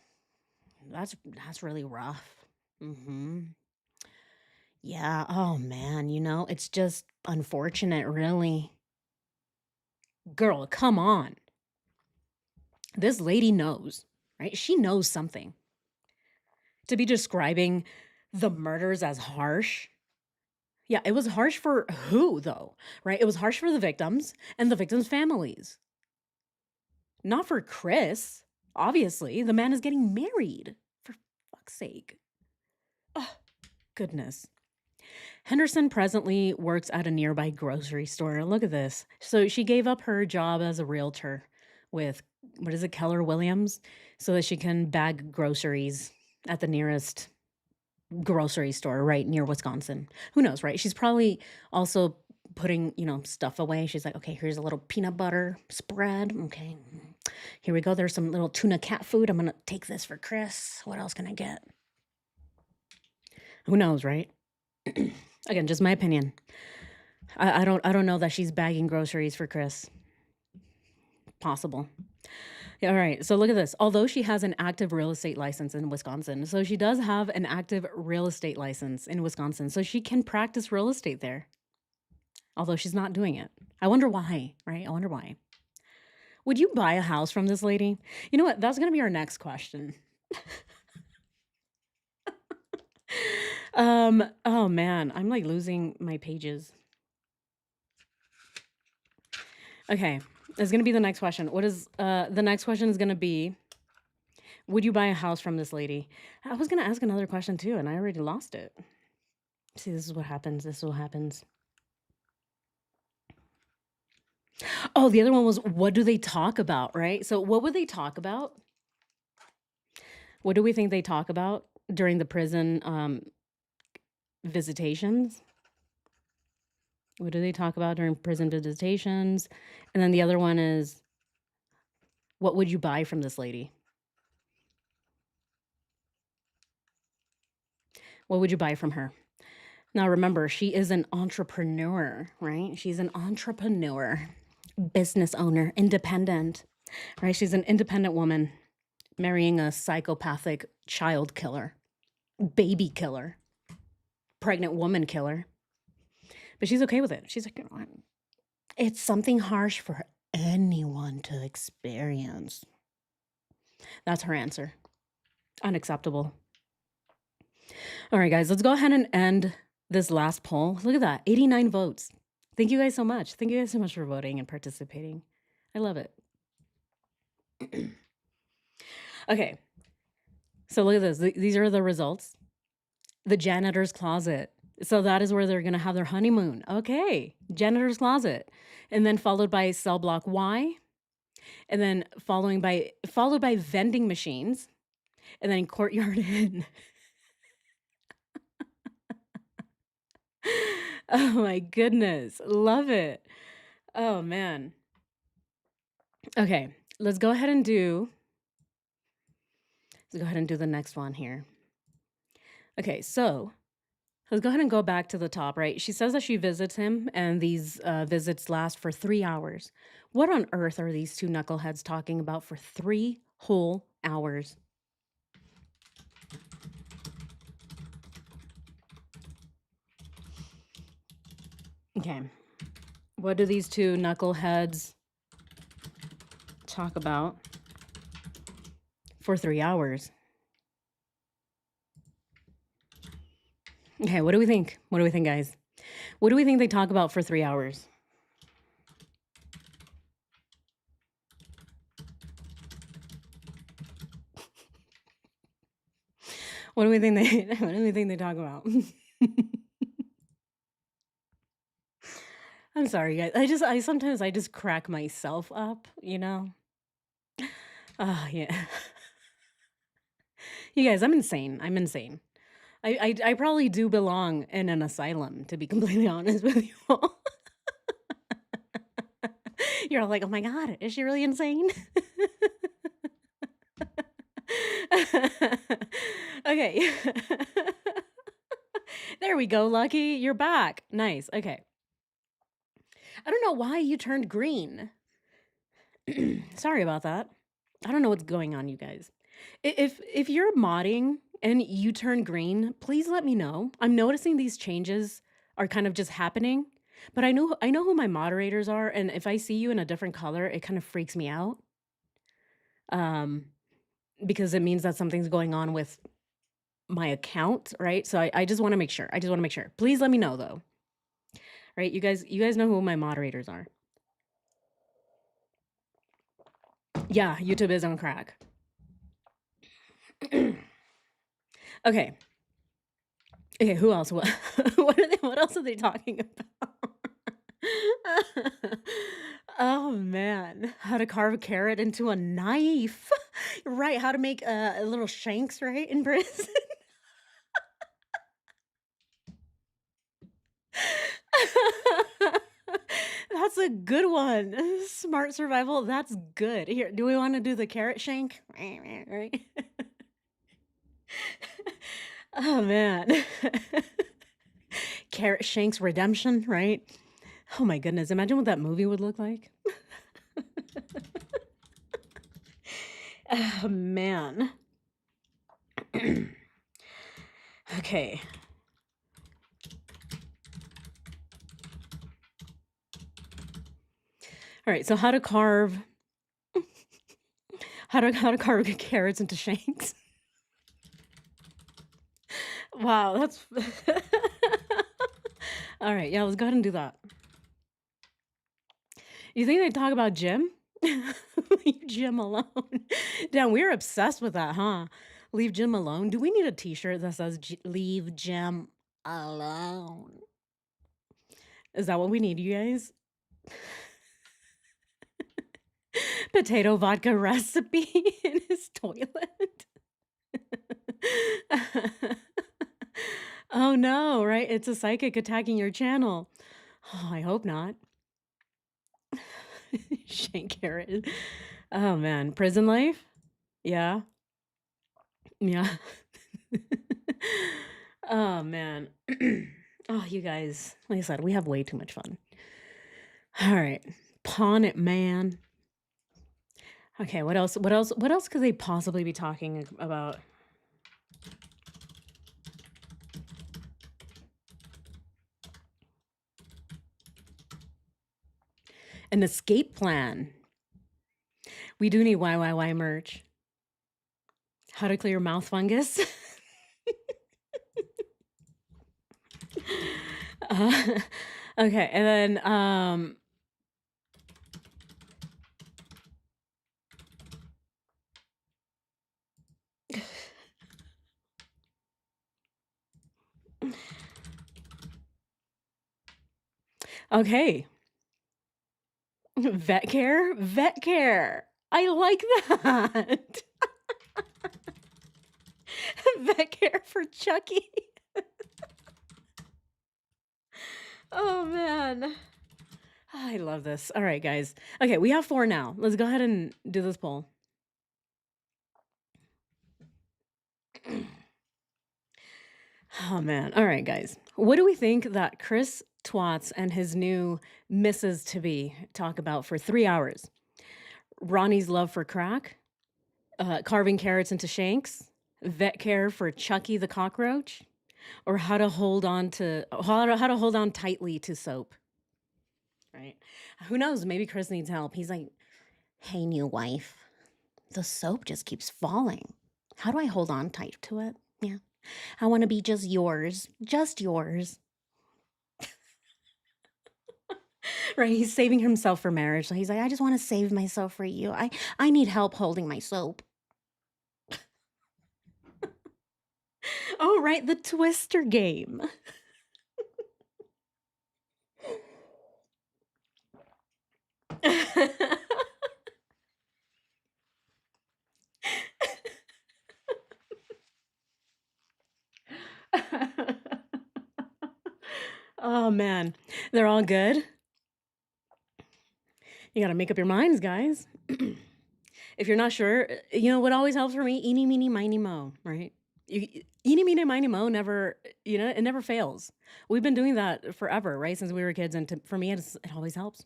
that's really rough." Mm-hmm. Yeah. Oh man, it's just unfortunate, really. Girl, come on. This lady knows, right? She knows something. To be describing the murders as harsh. Yeah, it was harsh for who, though, right? It was harsh for the victims and the victims' families. Not for Chris. Obviously, the man is getting married. For fuck's sake. Oh, goodness. Henderson presently works at a nearby grocery store. Look at this. So she gave up her job as a realtor with, what is it, Keller Williams, so that she can bag groceries at the nearest grocery store right near Wisconsin. Who knows, right? She's probably also putting, stuff away. She's like, "Okay, here's a little peanut butter spread. Okay, here we go. There's some little tuna cat food. I'm going to take this for Chris. What else can I get?" Who knows, right? Again, just my opinion. I don't know that she's bagging groceries for Chris. Possible. Yeah, all right. So look at this. Although she has an active real estate license in Wisconsin, so she does have an active real estate license in Wisconsin, so she can practice real estate there. Although she's not doing it. I wonder why, right? I wonder why. Would you buy a house from this lady? You know what? That's going to be our next question. Oh man, I'm like losing my pages. Okay, it's gonna be the next question. What is the next question is gonna be, would you buy a house from this lady? I was gonna ask another question too, and I already lost it. See, this is what happens. Oh, the other one was, what do they talk about, right? So what would they talk about? What do we think they talk about during the prison visitations? What do they talk about during prison visitations? And then the other one is, what would you buy from this lady? What would you buy from her? Now, remember, she is an entrepreneur, right? She's an entrepreneur, business owner, independent, right? She's an independent woman marrying a psychopathic child killer, baby killer, pregnant woman killer. But she's okay with it. She's like, It's something harsh for anyone to experience. that's her answer. Unacceptable. All right, guys, let's go ahead and end this last poll. Look at that, 89 votes. Thank you guys so much. Thank you guys so much for voting and participating. I love it. Okay, so look at this. These are the results. The janitor's closet. So that is where they're going to have their honeymoon. Okay, janitor's closet. And then followed by cell block Y. And then followed by vending machines. And then courtyard inn. Oh my goodness. Love it. Oh man. Okay, let's go ahead and do the next one here. Okay, so let's go ahead and go back to the top, right? She says that she visits him and these visits last for 3 hours. What on earth are these two knuckleheads talking about for 3 whole hours? Okay. What do these two knuckleheads talk about for 3 hours? Okay, what do we think? What do we think, guys? What do we think they talk about for 3 hours? What do we think they talk about? I'm sorry, guys. I sometimes just crack myself up, you know? Yeah. You guys, I'm insane. I probably do belong in an asylum, to be completely honest with you all. You're all like, oh my God, is she really insane? Okay. There we go, Lucky. You're back. Nice. Okay. I don't know why you turned green. Sorry about that. I don't know what's going on, you guys. If you're modding and you turn green, please let me know. I'm noticing these changes are kind of just happening, but I know who my moderators are, and if I see you in a different color, it kind of freaks me out. Because it means that something's going on with my account, right? So I just want to make sure. Please let me know though. Right? You guys know who my moderators are. Yeah, YouTube is on crack. Okay. Okay, who else? What else are they talking about? Oh man, how to carve a carrot into a knife. Right, how to make little shanks, right, in prison. That's a good one. Smart survival. That's good. Here, do we want to do the carrot shank? Right? Oh man. Carrot Shank's redemption, right? Oh my goodness. Imagine what that movie would look like. Oh man. Okay. All right, so how to carve carrots into shanks. Wow, that's all right. Yeah, let's go ahead and do that. You think they talk about Jim? Leave Jim alone. Damn, we're obsessed with that, huh? Leave Jim alone. Do we need a T-shirt that says "Leave Jim alone"? Is that what we need, you guys? Potato vodka recipe in his toilet. Oh no, right? It's a psychic attacking your channel. Oh, I hope not. Shank carrot. Oh man, prison life? Yeah. Yeah. Oh man. Oh, you guys, like I said, we have way too much fun. All right. Pawn it, man. Okay, what else could they possibly be talking about? An escape plan. We do need YYY merch. How to clear mouth fungus. Uh, okay, and then okay. Vet care? Vet care. I like that. Vet care for Chucky. Oh man. I love this. All right, guys. Okay, we have 4 now. Let's go ahead and do this poll. Oh man. All right, guys. What do we think that Chris Twats and his new Mrs. to be talk about for 3 hours? Ronnie's love for crack, carving carrots into shanks, vet care for Chucky the cockroach, or how to hold on tightly to soap. Right? Who knows? Maybe Chris needs help. He's like, Hey, new wife, the soap just keeps falling. How do I hold on tight to it? Yeah. I want to be just yours. Just yours. right? He's saving himself for marriage. So he's like, I just want to save myself for you. I need help holding my soap. Oh, right. The Twister game. Oh man, they're all good. You got to make up your minds, guys. If you're not sure, you know what always helps for me? Eeny, meeny, miny, mo, right? Eeny, meeny, miny, mo never, it never fails. We've been doing that forever, right? Since we were kids. And for me, it always helps.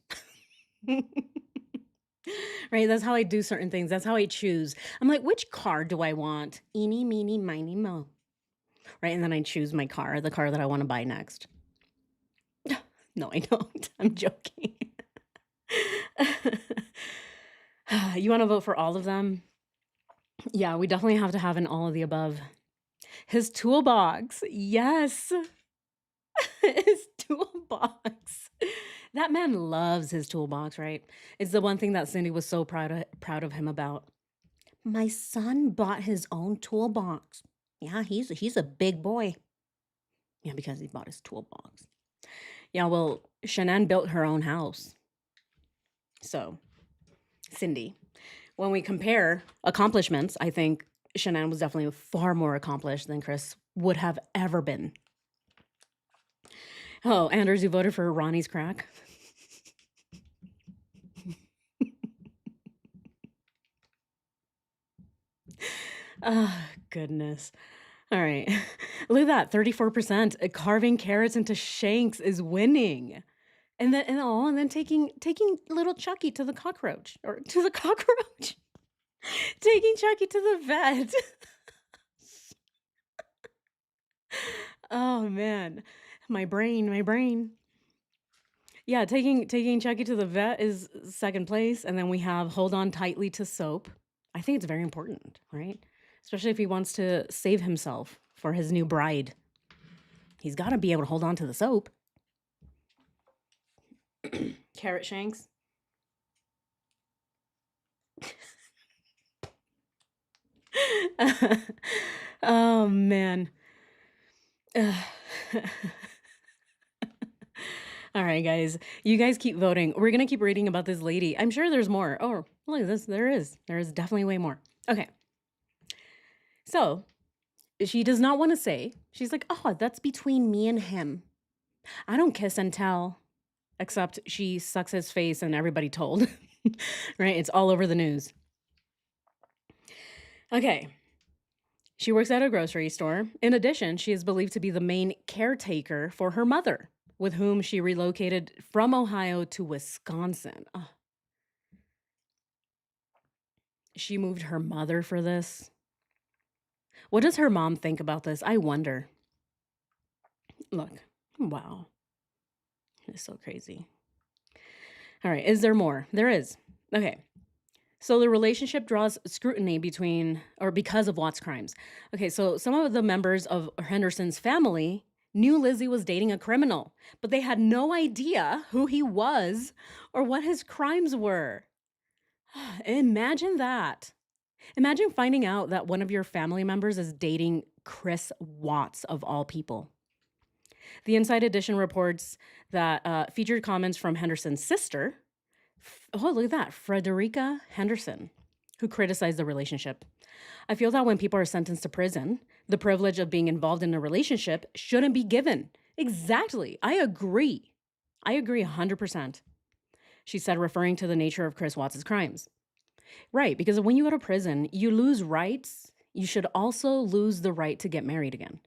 Right? That's how I do certain things. That's how I choose. I'm like, which car do I want? Eeny, meeny, miny, mo. Right? And then I choose my car, the car that I want to buy next. No, I don't. I'm joking. You want to vote for all of them? Yeah, we definitely have to have an all of the above. His toolbox. Yes. His toolbox. That man loves his toolbox, right? It's the one thing that Cindy was so proud of him about. My son bought his own toolbox. Yeah, he's a big boy. Yeah, because he bought his toolbox. Yeah, well, Shanann built her own house. So, Cindy, when we compare accomplishments, I think Shanann was definitely far more accomplished than Chris would have ever been. Oh, Anders, you voted for Ronnie's crack? Oh, goodness. All right. Look at that. 34%. Carving carrots into shanks is winning. And then taking little Chucky to the cockroach. Or to the cockroach. Taking Chucky to the vet. Oh man. My brain. Yeah, taking Chucky to the vet is second place. And then we have hold on tightly to soap. I think it's very important, right? Especially if he wants to save himself for his new bride. He's got to be able to hold on to the soap. Carrot shanks. Oh man. All right, guys. You guys keep voting. We're going to keep reading about this lady. I'm sure there's more. Oh, look at this. There is. There is definitely way more. Okay. So, she does not want to say. She's like, oh, that's between me and him. I don't kiss and tell. Except she sucks his face and everybody told. Right? It's all over the news. Okay. She works at a grocery store. In addition, she is believed to be the main caretaker for her mother, with whom she relocated from Ohio to Wisconsin. Oh. She moved her mother for this. What does her mom think about this? I wonder. Look. Wow. It's so crazy. All right. Is there more? There is. Okay. So the relationship draws scrutiny because of Watt's crimes. Okay, so some of the members of Henderson's family knew Lizzie was dating a criminal, but they had no idea who he was or what his crimes were. Imagine that. Imagine finding out that one of your family members is dating Chris Watts, of all people. The Inside Edition reports that featured comments from Henderson's sister. Oh, look at that. Frederica Henderson, who criticized the relationship. I feel that when people are sentenced to prison, the privilege of being involved in a relationship shouldn't be given. Exactly. I agree. I agree 100%. She said, referring to the nature of Chris Watts' crimes. Right, because when you go to prison, you lose rights. You should also lose the right to get married again.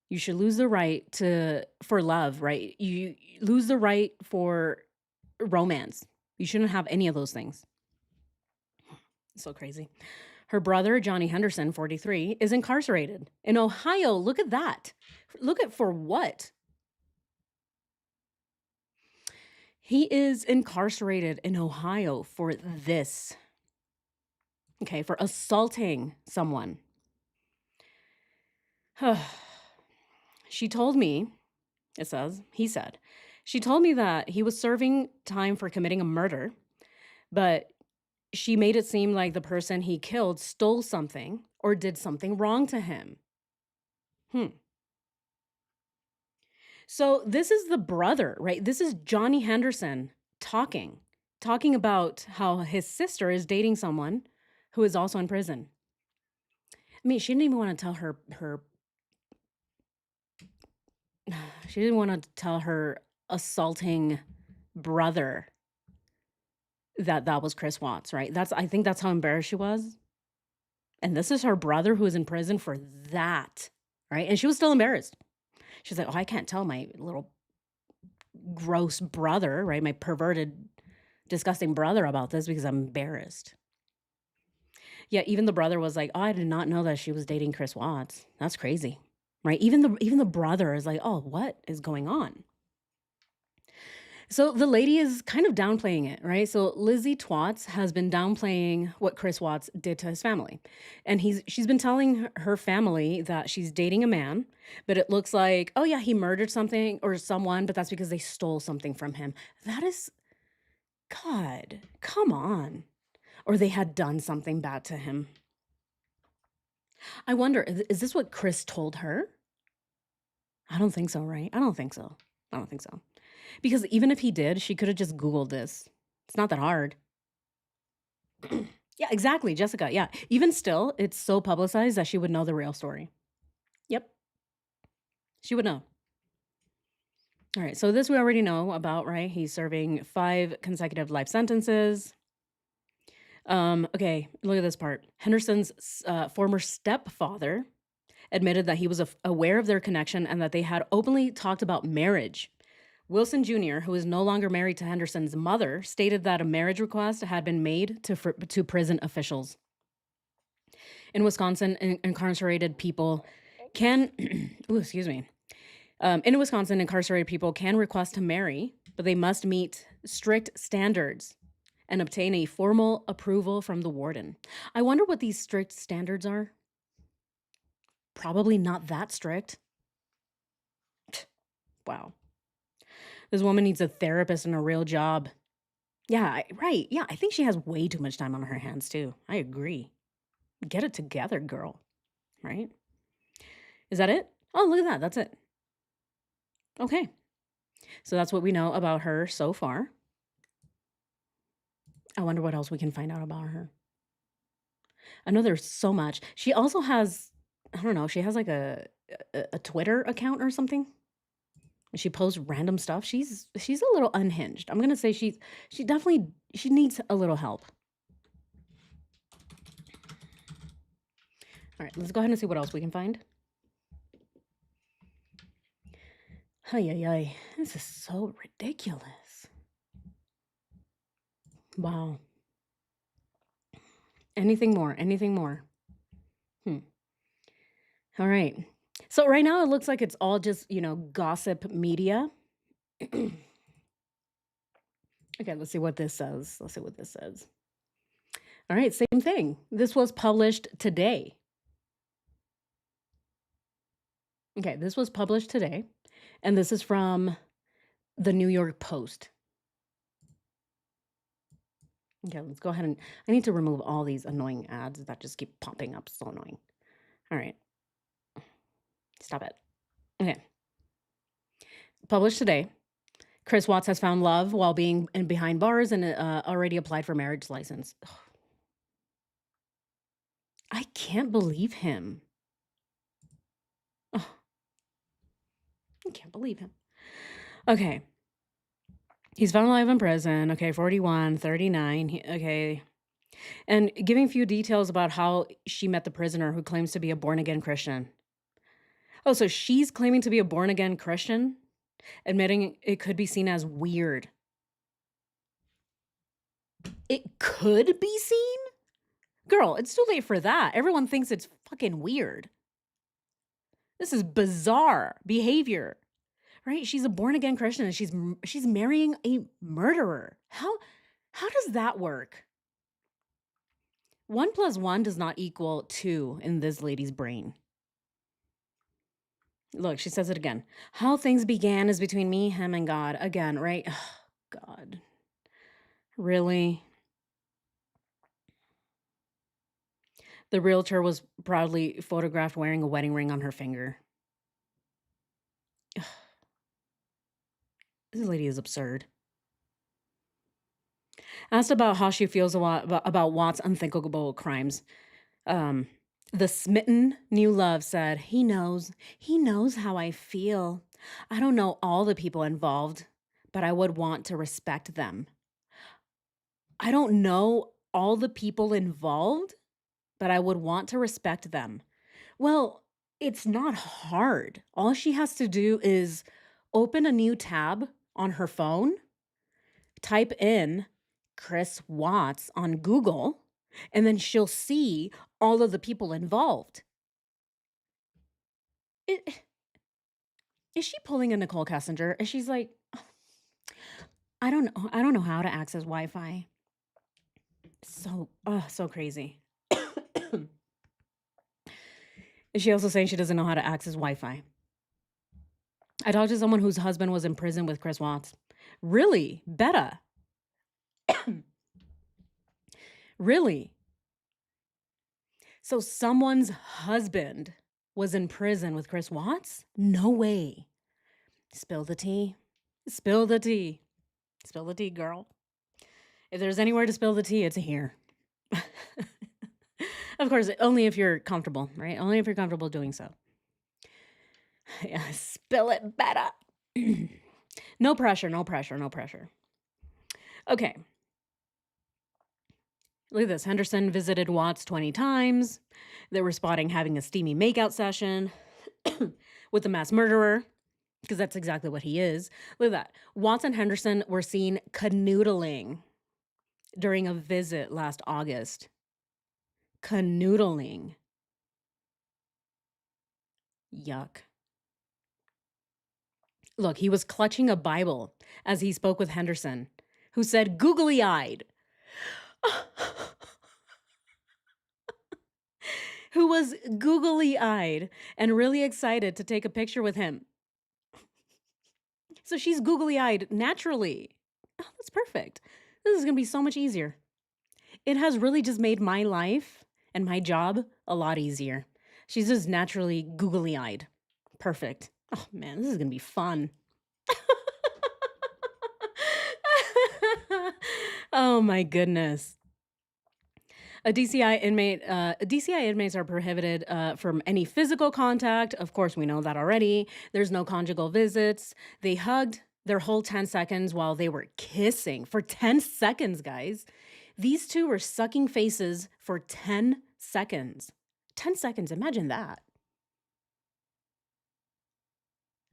You should lose the right for love, right? You lose the right for romance. You shouldn't have any of those things. So crazy. Her brother, Johnny Henderson, 43, is incarcerated in Ohio. Look at that. Look at for what? He is incarcerated in Ohio for this. Okay, for assaulting someone. She told me, he said, she told me that he was serving time for committing a murder, but she made it seem like the person he killed stole something or did something wrong to him. So this is the brother, right? This is Johnny Henderson talking about how his sister is dating someone who is also in prison. I mean, she didn't even want to tell her she didn't want to tell her assaulting brother that was Chris Watts, right? I think that's how embarrassed she was. And this is her brother who is in prison for that, right? And she was still embarrassed. She's like, oh, I can't tell my little gross brother, right? My perverted, disgusting brother about this because I'm embarrassed. Yeah, even the brother was like, oh, I did not know that she was dating Chris Watts. That's crazy, right? Even the brother is like, oh, what is going on? So the lady is kind of downplaying it, right? So Lizzie Twatts has been downplaying what Chris Watts did to his family. And she's been telling her family that she's dating a man, but it looks like, oh yeah, he murdered something or someone, but that's because they stole something from him. That is, God, come on. Or they had done something bad to him. I wonder, is this what Chris told her? I don't think so, right? I don't think so. Because even if he did, she could have just Googled this. It's not that hard. Yeah, exactly, Jessica. Yeah. Even still, it's so publicized that she would know the real story. Yep. She would know. All right. So this we already know about, right? He's serving 5 consecutive life sentences. Okay, look at this part. Henderson's former stepfather admitted that he was aware of their connection and that they had openly talked about marriage. Wilson Jr., who is no longer married to Henderson's mother, stated that a marriage request had been made to prison officials. In Wisconsin, incarcerated people can, in Wisconsin, incarcerated people can request to marry, but they must meet strict standards and obtain a formal approval from the warden. I wonder what these strict standards are. Probably not that strict. Wow. This woman needs a therapist and a real job. Yeah, right. Yeah, I think she has way too much time on her hands, too. I agree. Get it together, girl. Right? Is that it? Oh, look at that. That's it. Okay. So that's what we know about her so far. I wonder what else we can find out about her. I know there's so much. She also has, I don't know, she has like a Twitter account or something. She posts random stuff. She's a little unhinged. I'm gonna say she needs a little help. All right, let's go ahead and see what else we can find. Ay. This is so ridiculous. Wow. Anything more? All right. So right now it looks like it's all just, gossip media. Okay, let's see what this says. Let's see what this says. All right, same thing. This was published today. Okay, this was published today, and this is from the New York Post. Okay, let's go ahead and I need to remove all these annoying ads that just keep popping up. So annoying. All right, stop it. Okay, published today. Chris Watts has found love while being behind bars and already applied for marriage license. Ugh, I can't believe him. Ugh, I can't believe him. Okay. He's found alive in prison. Okay, 41, 39. Okay. And giving few details about how she met the prisoner who claims to be a born again Christian. Oh, so she's claiming to be a born again Christian, admitting it could be seen as weird. It could be seen? Girl, it's too late for that. Everyone thinks it's fucking weird. This is bizarre behavior, right? She's a born again Christian and she's marrying a murderer. How does that work? 1 + 1 does not equal 2 in this lady's brain. Look, she says it again. How things began is between me, him, and God. Again, right? Ugh, God. Really? The realtor was proudly photographed wearing a wedding ring on her finger. Ugh, this lady is absurd. Asked about how she feels about Watt's unthinkable crimes. The smitten new love said, he knows how I feel. I don't know all the people involved, but I would want to respect them. I don't know all the people involved, but I would want to respect them. Well, it's not hard. All she has to do is open a new tab on her phone, type in Chris Watts on Google, and then she'll see all of the people involved. Is she pulling a Nicole Kessinger? And she's like, I don't know. I don't know how to access Wi-Fi. So crazy. Is she also saying she doesn't know how to access Wi-Fi? I talked to someone whose husband was in prison with Chris Watts. Really? Betta? Really? So someone's husband was in prison with Chris Watts? No way. Spill the tea. Spill the tea. Spill the tea, girl. If there's anywhere to spill the tea, it's here. Of course, only if you're comfortable, right? Only if you're comfortable doing so. Yeah, spill it better. No pressure, no pressure, no pressure. Okay. Look at this. Henderson visited Watts 20 times. They were spotting having a steamy makeout session with the mass murderer, because that's exactly what he is. Look at that. Watts and Henderson were seen canoodling during a visit last August. Canoodling. Yuck. Look, he was clutching a Bible as he spoke with Henderson, who said googly-eyed. Who was googly-eyed and really excited to take a picture with him. So she's googly-eyed naturally. Oh, that's perfect. This is going to be so much easier. It has really just made my life and my job a lot easier. She's just naturally googly-eyed. Perfect. Oh man, this is going to be fun. Oh my goodness. DCI inmates are prohibited from any physical contact. Of course, we know that already. There's no conjugal visits. They hugged their whole 10 seconds while they were kissing. For 10 seconds, guys. These two were sucking faces for 10 seconds. 10 seconds, imagine that.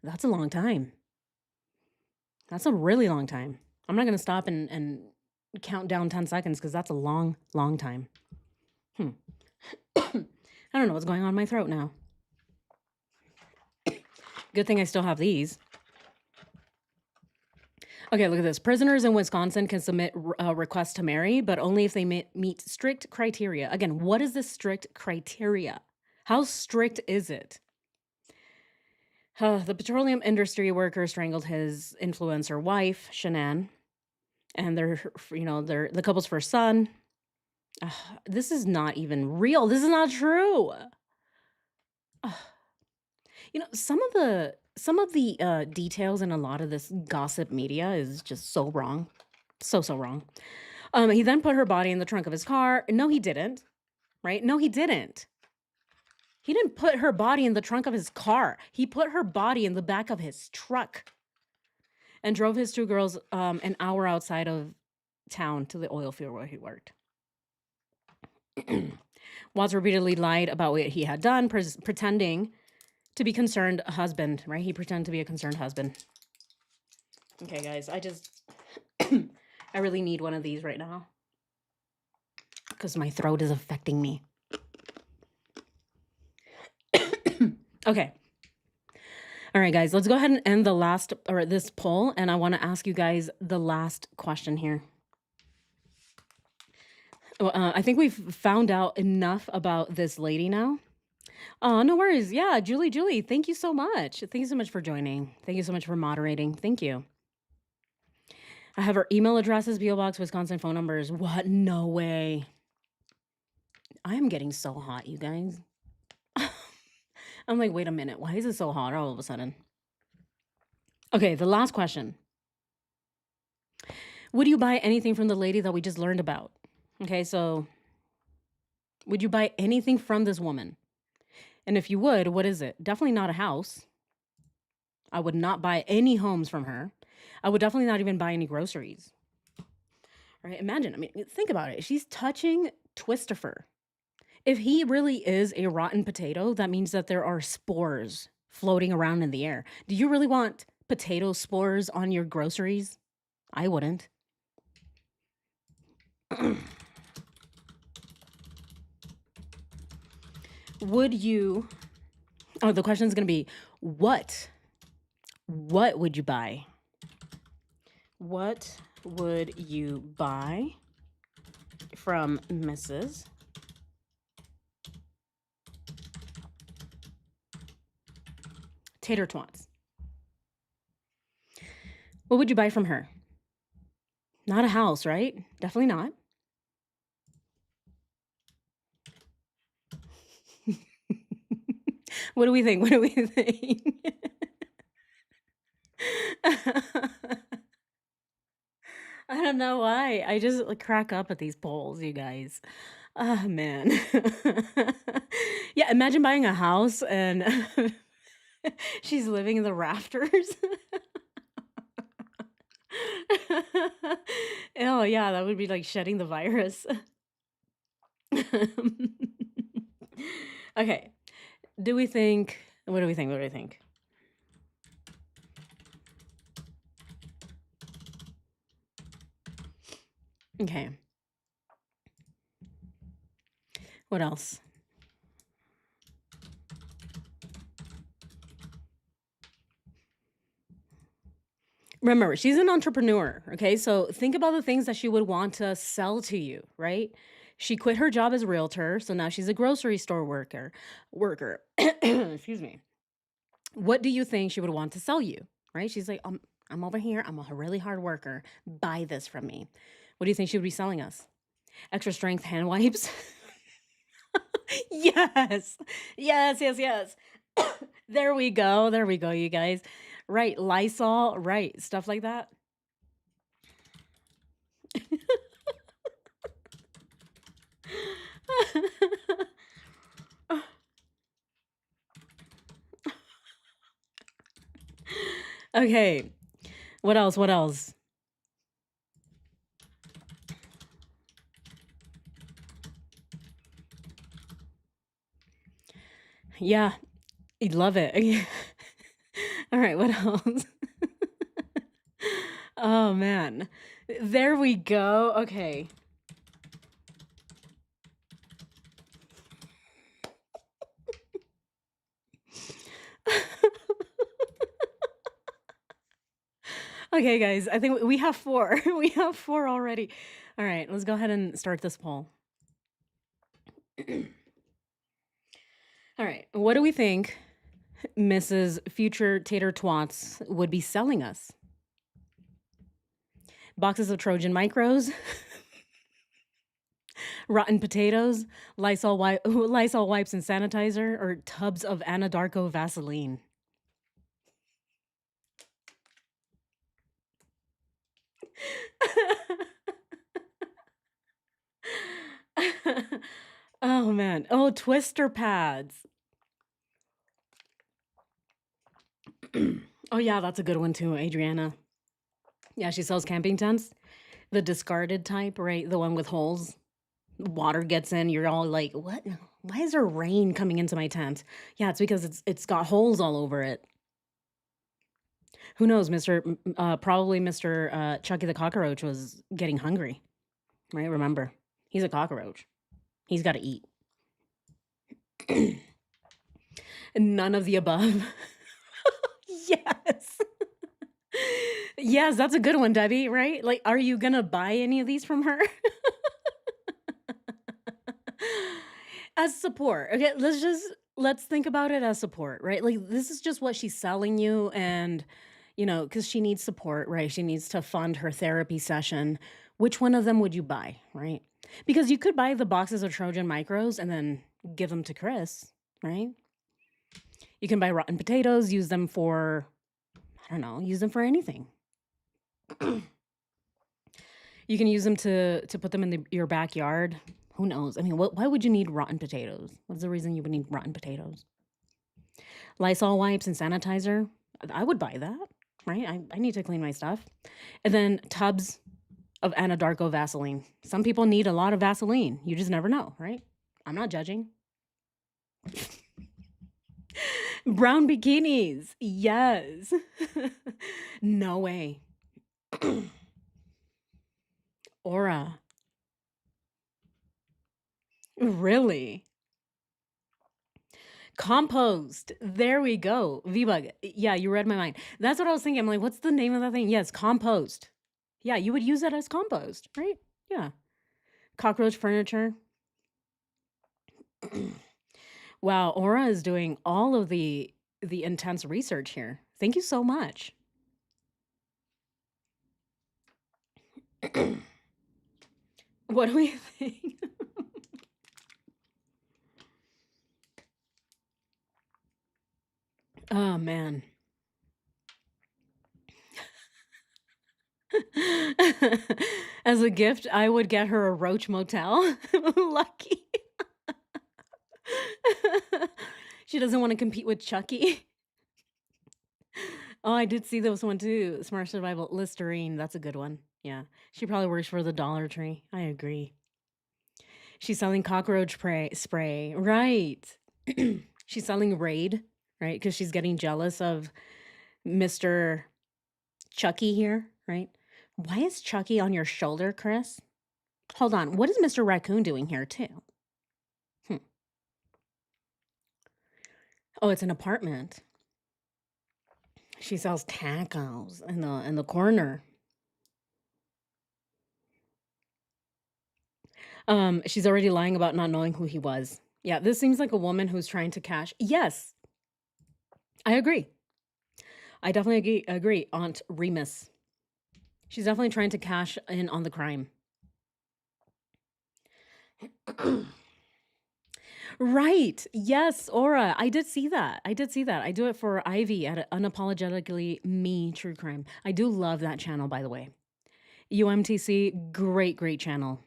That's a long time. That's a really long time. I'm not going to stop and count down 10 seconds because that's a long, long time. I don't know what's going on in my throat now. Good thing I still have these. Okay, look at this. Prisoners in Wisconsin can submit requests to marry, but only if they meet strict criteria. Again, what is the strict criteria? How strict is it? The petroleum industry worker strangled his influencer wife, Shanann, and the couple's first son. This is not even real. This is not true. Some of the details in a lot of this gossip media is just so wrong. So wrong. He then put her body in the trunk of his car. No, he didn't. Right? No, he didn't. He didn't put her body in the trunk of his car. He put her body in the back of his truck and drove his two girls an hour outside of town to the oil field where he worked. Watts repeatedly lied about what he had done, pretending to be concerned husband, right? He pretended to be a concerned husband. Okay, guys, I really need one of these right now because my throat is affecting me. Okay. All right, guys, let's go ahead and end this poll. And I want to ask you guys the last question here. I think we've found out enough about this lady now. Oh, no worries. Yeah, Julie, thank you so much. Thank you so much for joining. Thank you so much for moderating. Thank you. I have her email addresses, PO Box, Wisconsin phone numbers. What? No way. I am getting so hot, you guys. I'm like, wait a minute. Why is it so hot all of a sudden? Okay, the last question. Would you buy anything from the lady that we just learned about? Okay, so would you buy anything from this woman? And if you would, what is it? Definitely not a house. I would not buy any homes from her. I would definitely not even buy any groceries. All right, imagine, think about it. She's touching Twistifer. If he really is a rotten potato, that means that there are spores floating around in the air. Do you really want potato spores on your groceries? I wouldn't. Would you... Oh, the question is going to be, what would you buy? What would you buy from Mrs. Tater Twats? What would you buy from her? Not a house, right? Definitely not. What do we think? What do we think? I don't know why. I just crack up at these polls, you guys. Oh, man. Yeah, imagine buying a house and she's living in the rafters. Oh, yeah, that would be like shedding the virus. Okay. What do we think? What do we think? Okay. What else? Remember, she's an entrepreneur, okay? So think about the things that she would want to sell to you, right? She quit her job as a realtor, so now she's a grocery store worker. Excuse me. What do you think she would want to sell you, right? She's like, I'm over here. I'm a really hard worker. Buy this from me. What do you think she would be selling us? Extra strength hand wipes? Yes. Yes. There we go, you guys. Right, Lysol, right, stuff like that. Okay, what else? Yeah, you'd love it. All right, what else? Oh, man. There we go. Okay. Okay, guys, I think we have 4. We have 4 already. All right, let's go ahead and start this poll. All right, what do we think Mrs. Future Tater Twats would be selling us? Boxes of Trojan Micros, rotten potatoes, Lysol wipes and sanitizer, or tubs of Anadarko Vaseline? Oh man. Oh, twister pads. Oh yeah, that's a good one too, Adriana. Yeah, she sells camping tents. The discarded type, right? The one with holes. Water gets in, you're all like, "What? Why is there rain coming into my tent?" Yeah, it's because it's got holes all over it. Who knows, probably Mr. Chucky the cockroach was getting hungry, right? Remember, he's a cockroach. He's got to eat. None of the above. Yes. Yes, that's a good one, Debbie, right? Like, are you gonna buy any of these from her? As support. Okay, let's think about it as support, right? Like this is just what she's selling you and cuz she needs support, right? She needs to fund her therapy session. Which one of them would you buy, right? Because you could buy the boxes of Trojan Micros and then give them to Chris, right? You can buy rotten potatoes, use them for I don't know, use them for anything. You can use them to put them in your backyard. Who knows? I mean, why would you need rotten potatoes? What's the reason you would need rotten potatoes? Lysol wipes and sanitizer. I would buy that, right? I need to clean my stuff. And then tubs of Anadarko Vaseline. Some people need a lot of Vaseline. You just never know, right? I'm not judging. Brown bikinis. Yes. No way. Aura. Really? Compost. There we go. V-Bug. Yeah, you read my mind. That's what I was thinking. I'm like, what's the name of that thing? Yes, compost. Yeah, you would use that as compost, right? Yeah. Cockroach furniture. Wow, Aura is doing all of the intense research here. Thank you so much. What do we think? Oh man. As a gift, I would get her a Roach Motel. Lucky. She doesn't want to compete with Chucky. Oh, I did see this one too. Smart Survival Listerine. That's a good one. Yeah. She probably works for the Dollar Tree. I agree. She's selling cockroach spray. Right. She's selling Raid, right? Because she's getting jealous of Mr. Chucky here, right? Why is Chucky on your shoulder, Chris? Hold on. What is Mr. Raccoon doing here, too? Oh, it's an apartment. She sells tacos in the corner. She's already lying about not knowing who he was. Yeah, this seems like a woman who's trying to cash. Yes, I agree. I definitely agree. Aunt Remus. She's definitely trying to cash in on the crime. Right. Yes, Aura. I did see that. I do it for Ivy at Unapologetically Me True Crime. I do love that channel, by the way. UMTC, great channel.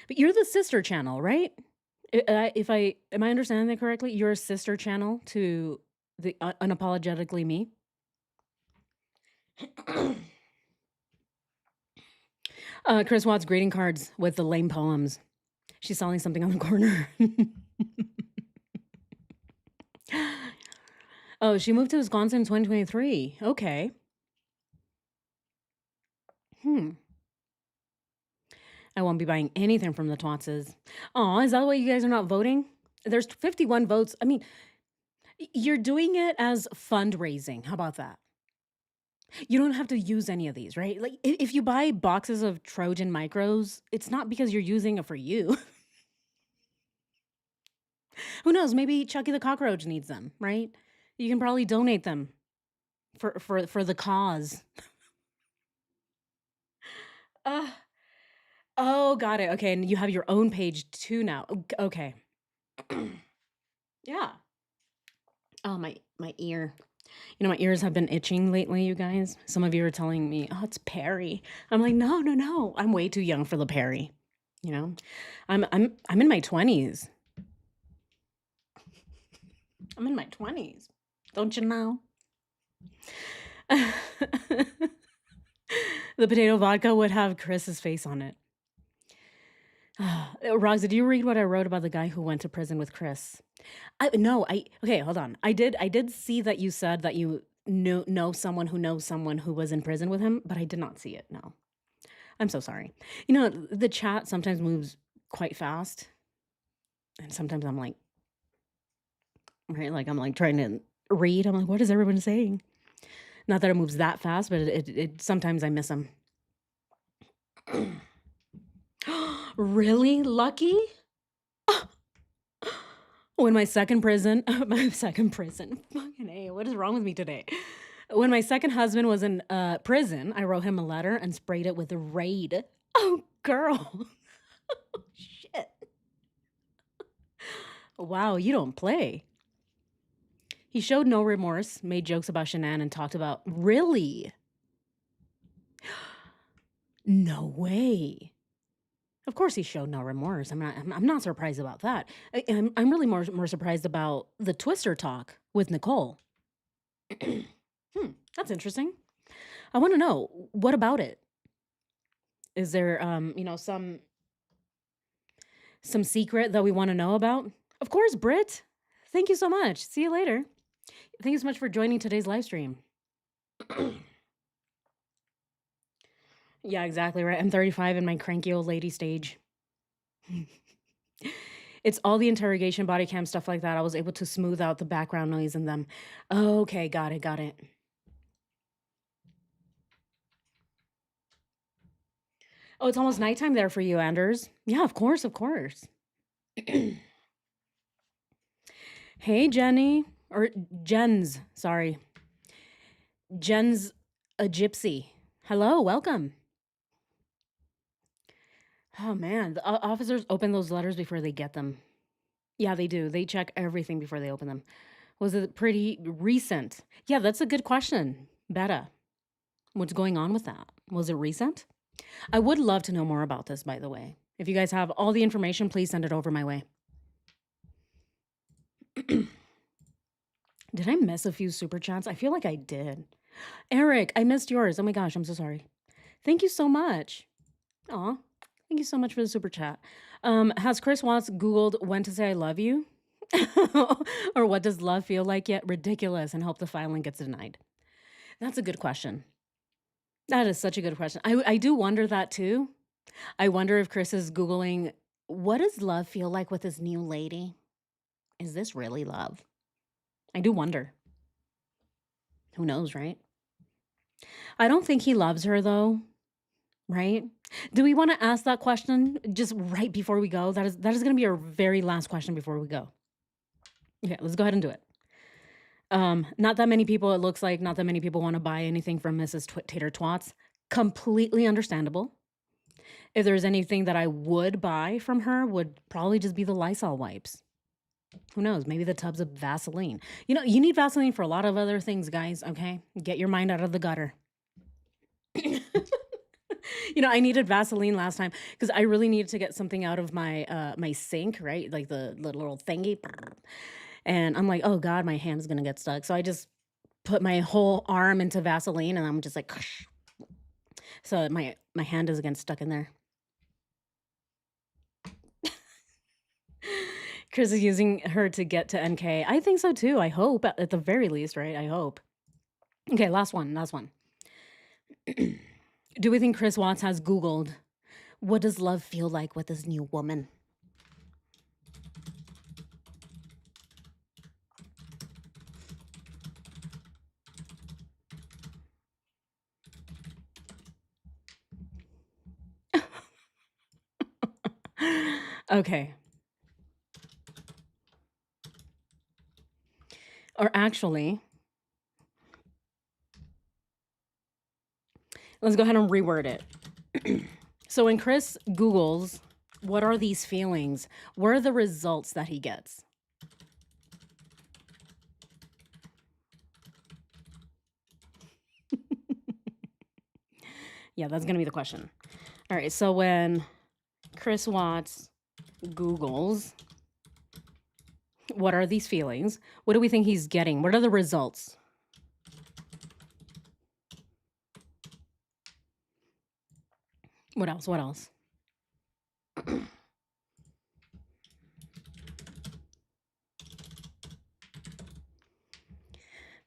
But you're the sister channel, right? Am I understanding that correctly? You're a sister channel to the Unapologetically Me. Chris Watts greeting cards with the lame poems. She's selling something on the corner. Oh, she moved to Wisconsin in 2023. Okay. I won't be buying anything from the Twatses. Oh, is that why you guys are not voting? There's 51 votes. I mean, you're doing it as fundraising. How about that? You don't have to use any of these, right? Like if you buy boxes of Trojan micros, it's not because you're using it for you. Who knows? Maybe Chucky the cockroach needs them, right? You can probably donate them for the cause. Uh, oh, got it. Okay, and you have your own page too now. Okay. Yeah. Oh, my ear. You know, my ears have been itching lately, you guys. Some of you are telling me, "Oh, it's Perry." I'm like, "No, no, no. I'm way too young for the Perry." You know? I'm in my 20s. I'm in my 20s. Don't you know? The potato vodka would have Chris's face on it. Rox, did you read what I wrote about the guy who went to prison with Chris? No, okay, hold on. I did see that you said that you know someone who knows someone who was in prison with him, but I did not see it. No. I'm so sorry. You know, the chat sometimes moves quite fast. And sometimes I'm like, right, like I'm like trying to read. I'm like, what is everyone saying? Not that it moves that fast, but it sometimes I miss them. Really? Lucky? When my second prison, fucking A, what is wrong with me today? When my second husband was in prison, I wrote him a letter and sprayed it with a Raid. Oh, girl. Shit. Wow, you don't play. He showed no remorse, made jokes about Shanann, and talked about, really? No way. Of course he showed no remorse. I'm not surprised about that. I'm really more surprised about the Twister talk with Nicole. That's interesting. I want to know, what about it? Is there you know, some secret that we want to know about? Of course, Britt. Thank you so much. See you later. Thank you so much for joining today's live stream. Yeah, exactly right. I'm 35 in my cranky old lady stage. It's all the interrogation body cam stuff like that. I was able to smooth out the background noise in them. Okay, got it. Oh, it's almost nighttime there for you, Anders. Yeah, of course. Hey, Jenny. Or Jens, sorry. Jen's a gypsy. Hello, welcome. Oh, man. The officers open those letters before they get them. Yeah, they do. They check everything before they open them. Was it pretty recent? Yeah, that's a good question. Beta. What's going on with that? Was it recent? I would love to know more about this, by the way. If you guys have all the information, please send it over my way. Did I miss a few super chats? I feel like I did. Eric, I missed yours. Oh my gosh, I'm so sorry. Thank you so much. Aw, thank you so much for the super chat. Has Chris Watts Googled when to say I love you? Or what does love feel like yet ridiculous and hope the filing gets denied? That's a good question. That is such a good question. I do wonder that too. I wonder if Chris is Googling, what does love feel like with this new lady? Is this really love? I do wonder. Who knows, right? I don't think he loves her though, right? Do we want to ask that question just right before we go? That is going to be our very last question before we go. Okay, let's go ahead and do it. Not that many people, it looks like, not that many people want to buy anything from Mrs. Tater Twats. Completely understandable. If there's anything that I would buy from her, would probably just be the Lysol wipes. Who knows? Maybe the tubs of Vaseline. You know, you need Vaseline for a lot of other things, guys, okay? Get your mind out of the gutter. You know, I needed Vaseline last time because I really needed to get something out of my my sink, right? Like the little thingy. And I'm like, oh God, my hand's gonna get stuck. So I just put my whole arm into Vaseline and I'm just like, so my hand doesn't get stuck in there. Chris is using her to get to NK. I think so too. I hope, at the very least, right? I hope. Okay, last one. Do we think Chris Watts has Googled, what does love feel like with this new woman? Okay. Or actually, let's go ahead and reword it. So when Chris Googles, what are these feelings? What are the results that he gets? Yeah, that's going to be the question. All right. So when Chris Watts Googles, what are these feelings? What do we think he's getting? What are the results? What else? What else?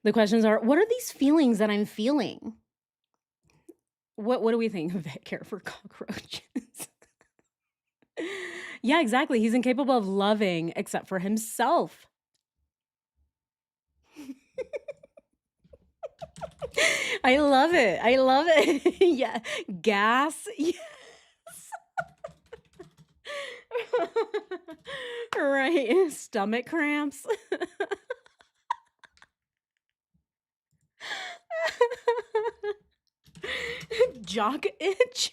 The questions are, what are these feelings that I'm feeling? What do we think? Vet care for cockroaches. Yeah, exactly. He's incapable of loving except for himself. I love it. I love it. Yeah. Gas. Yes. Right. Stomach cramps. Jock itch.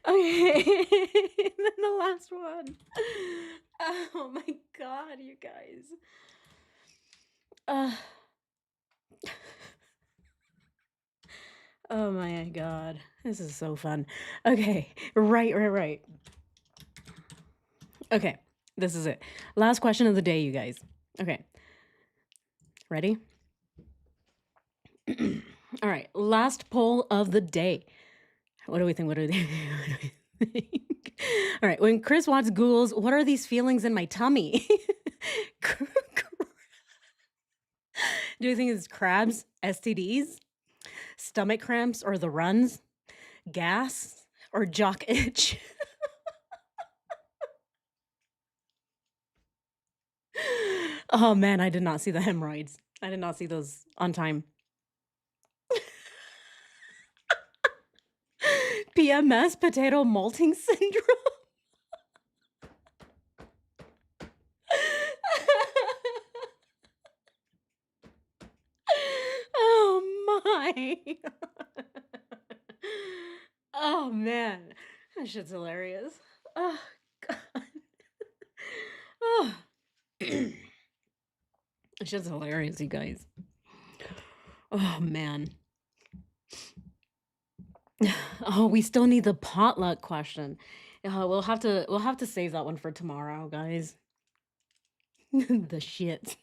Okay. Then the last one. Oh my god, you guys. Oh my god. This is so fun. Okay. Right. Okay. This is it. Last question of the day, you guys. Okay. Ready? All right. Last poll of the day. What do we think? What do we think? All right. When Chris Watts Googles, what are these feelings in my tummy? Do you think it's crabs, STDs, stomach cramps, or the runs, gas, or jock itch? Oh man, I did not see the hemorrhoids. I did not see those on time. PMS, potato molting syndrome. Oh my. Oh man. That shit's hilarious. Oh god. Oh. That shit's hilarious, you guys. Oh man. Oh, we still need the potluck question. We'll have to save that one for tomorrow, guys. The shit.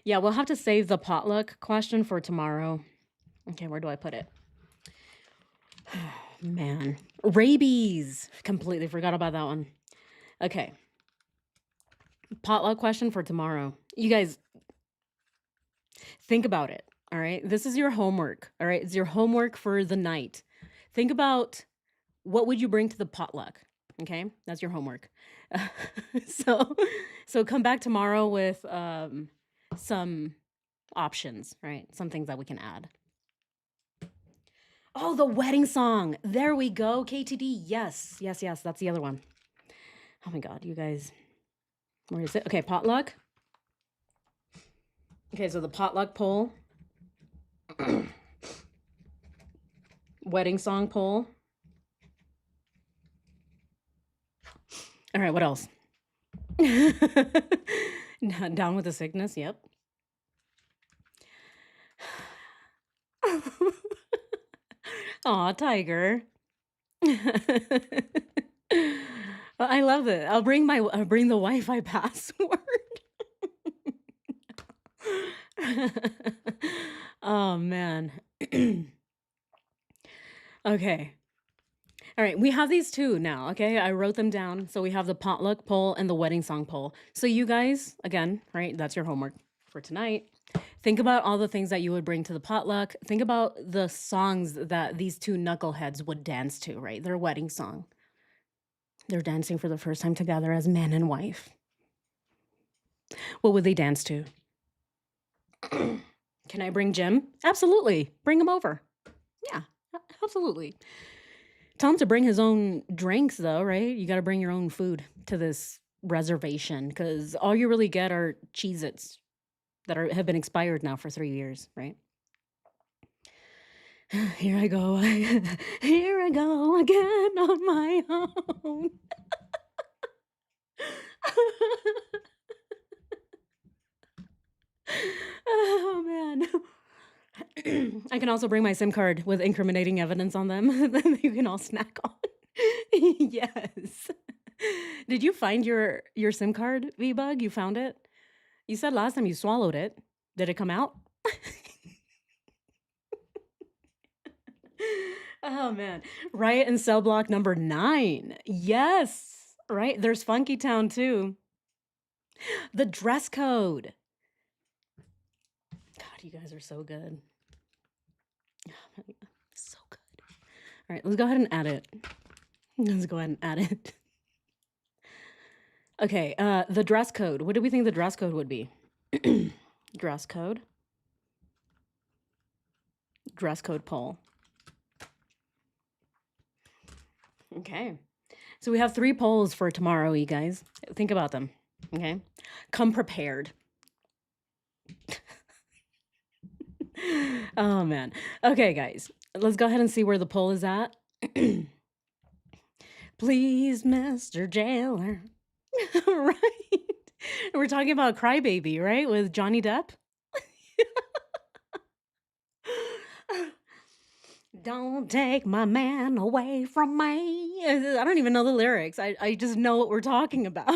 Yeah, we'll have to save the potluck question for tomorrow. Okay, where do I put it? Man. Rabies. Completely forgot about that one. Okay. Potluck question for tomorrow. You guys, think about it. All right. This is your homework. All right. It's your homework for the night. Think about what would you bring to the potluck. Okay. That's your homework. So come back tomorrow with some options, right? Some things that we can add. Oh, the wedding song. There we go. KTD. Yes. That's the other one. Oh my God, you guys. Where is it? Okay, potluck. Okay, so the potluck poll. Wedding song poll. All right, what else? Down with the sickness. Yep. Aw, tiger. I love it. I'll bring the Wi-Fi password. Oh man. Okay. All right, we have these two now, okay? I wrote them down. So we have the potluck poll and the wedding song poll. So you guys, again, right? That's your homework for tonight. Think about all the things that you would bring to the potluck. Think about the songs that these two knuckleheads would dance to, right? Their wedding song. They're dancing for the first time together as man and wife. What would they dance to? Can I bring Jim? Absolutely. Bring him over. Yeah, absolutely. Tell him to bring his own drinks, though, right? You got to bring your own food to this reservation because all you really get are Cheez-Its that have been expired now for 3 years, right? Here I go. Here I go again on my own. Oh, man. I can also bring my SIM card with incriminating evidence on them that you can all snack on. Yes. Did you find your SIM card, V-Bug? You found it? You said last time you swallowed it. Did it come out? Oh, man. Riot in cell block number 9. Yes. Right? There's Funky Town, too. The dress code. God, you guys are so good. So good. All right, let's go ahead and add it. Let's go ahead and add it. Okay, the dress code. What do we think the dress code would be? Dress code. Dress code poll. Okay. So we have 3 polls for tomorrow, you guys. Think about them. Okay. Come prepared. Oh, man. Okay, guys. Let's go ahead and see where the poll is at. Please, Mr. Jailer. Right. We're talking about Crybaby, right? With Johnny Depp. Don't take my man away from me. I don't even know the lyrics. I just know what we're talking about.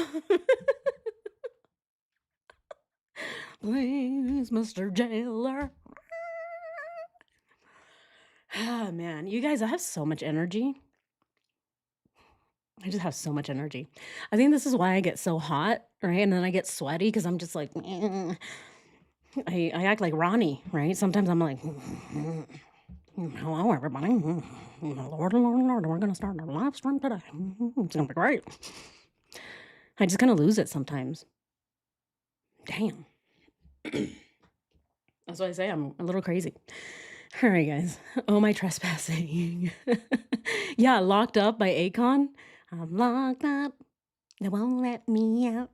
Please, Mr. Jailer. Ah, man. You guys, I have so much energy. I just have so much energy. I think this is why I get so hot, right? And then I get sweaty because I'm just like, I act like Ronnie, right? Sometimes I'm like, hello, everybody. Lord, we're going to start our live stream today. It's going to be great. I just kind of lose it sometimes. Damn. That's why I say I'm a little crazy. All right, guys. Oh, my trespassing. Yeah, Locked Up by Akon. I'm locked up. They won't let me out.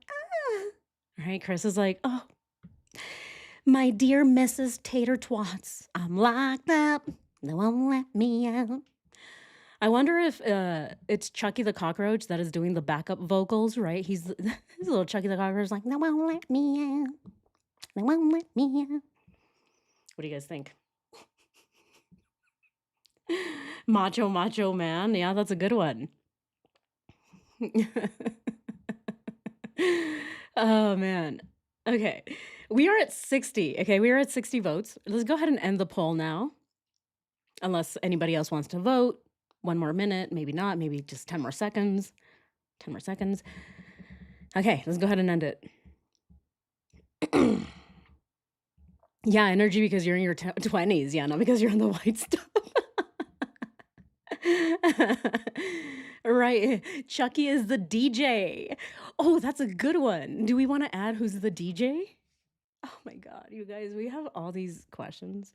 All right, Chris is like, oh, my dear Mrs. Tater Twats, I'm locked up. They won't let me out. I wonder if it's Chucky the Cockroach that is doing the backup vocals, right? He's a little Chucky the Cockroach, like, they won't let me out. They won't let me out. What do you guys think? Macho Man. Yeah, that's a good one. Oh, man. Okay. We are at 60. Okay, we are at 60 votes. Let's go ahead and end the poll now. Unless anybody else wants to vote. 1 more minute, maybe not, maybe just 10 more seconds. 10 more seconds. Okay, let's go ahead and end it. Yeah, energy because you're in your 20s. Yeah, not because you're on the white stuff. Right. Chucky is the DJ. Oh, that's a good one. Do we want to add who's the DJ? Oh my God, you guys, we have all these questions.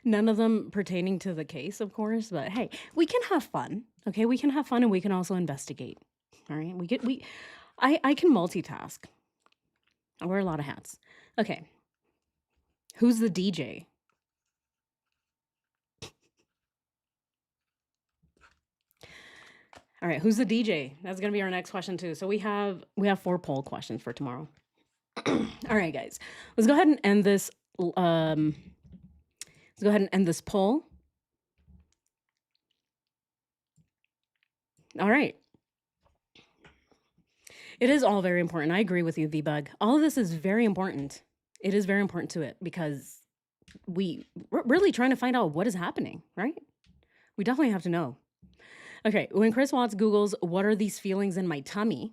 None of them pertaining to the case, of course, but hey, we can have fun. Okay, we can have fun and we can also investigate. All right, I can multitask. I wear a lot of hats. Okay, who's the DJ? All right, who's the DJ? That's gonna be our next question too. So we have 4 poll questions for tomorrow. All right, guys, let's go ahead and end this. Let's go ahead and end this poll. All right. It is all very important. I agree with you, V-Bug. All of this is very important. It is very important to it because we're really trying to find out what is happening, right? We definitely have to know. Okay, when Chris Watts Googles, what are these feelings in my tummy?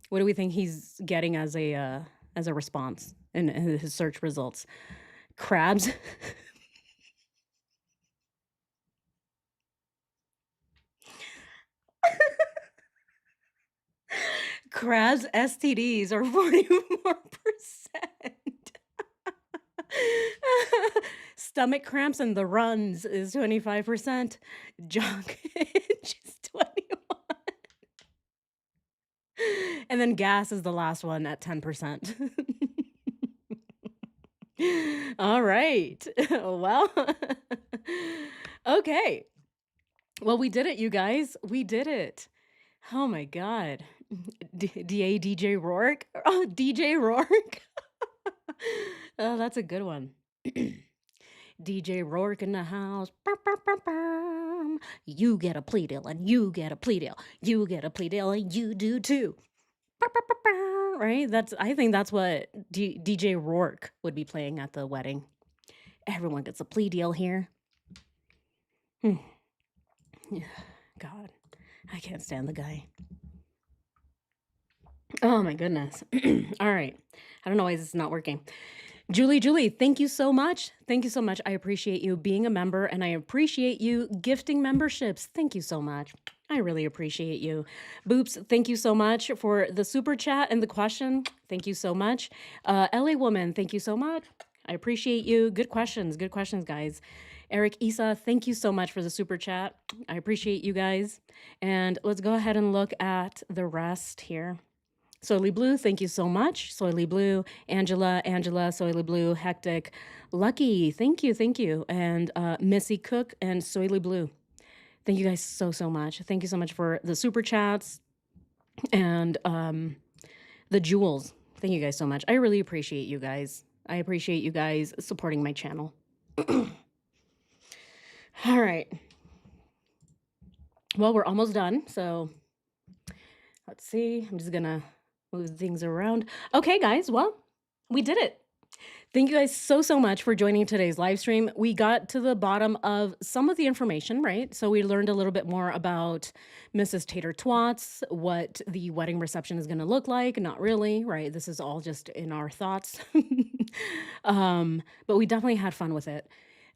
What do we think he's getting as a response in his search results? Crabs. Crabs STDs are 44%. Stomach cramps and the runs is 25%. Junk is 21. And then gas is the last one at 10%. All right. Well, okay. Well, we did it, you guys. We did it. Oh my God. DJ Rourke? Oh, DJ Rourke. Oh, that's a good one. DJ Rourke in the house. Bum, bum, bum, bum. You get a plea deal and you get a plea deal. You get a plea deal and you do too. Bum, bum, bum, bum. Right? I think that's what DJ Rourke would be playing at the wedding. Everyone gets a plea deal here. Hmm. Yeah, God, I can't stand the guy. Oh my goodness. All right. I don't know why this is not working. Julie, thank you so much. Thank you so much. I appreciate you being a member and I appreciate you gifting memberships. Thank you so much. I really appreciate you. Boops, thank you so much for the super chat and the question. Thank you so much. LA Woman, thank you so much. I appreciate you. Good questions, guys. Eric Isa, thank you so much for the super chat. I appreciate you guys. And let's go ahead and look at the rest here. Soily Blue, thank you so much. Soily Blue, Angela, Soily Blue, Hectic, Lucky, thank you. And Missy Cook and Soily Blue. Thank you guys so much. Thank you so much for the super chats and the jewels. Thank you guys so much. I really appreciate you guys. I appreciate you guys supporting my channel. All right. Well, we're almost done. So let's see. I'm just going to move things around. Okay, guys. Well, we did it. Thank you guys so much for joining today's live stream. We got to the bottom of some of the information, right? So we learned a little bit more about Mrs. Tater Twats, what the wedding reception is going to look like. Not really, right? This is all just in our thoughts. But we definitely had fun with it.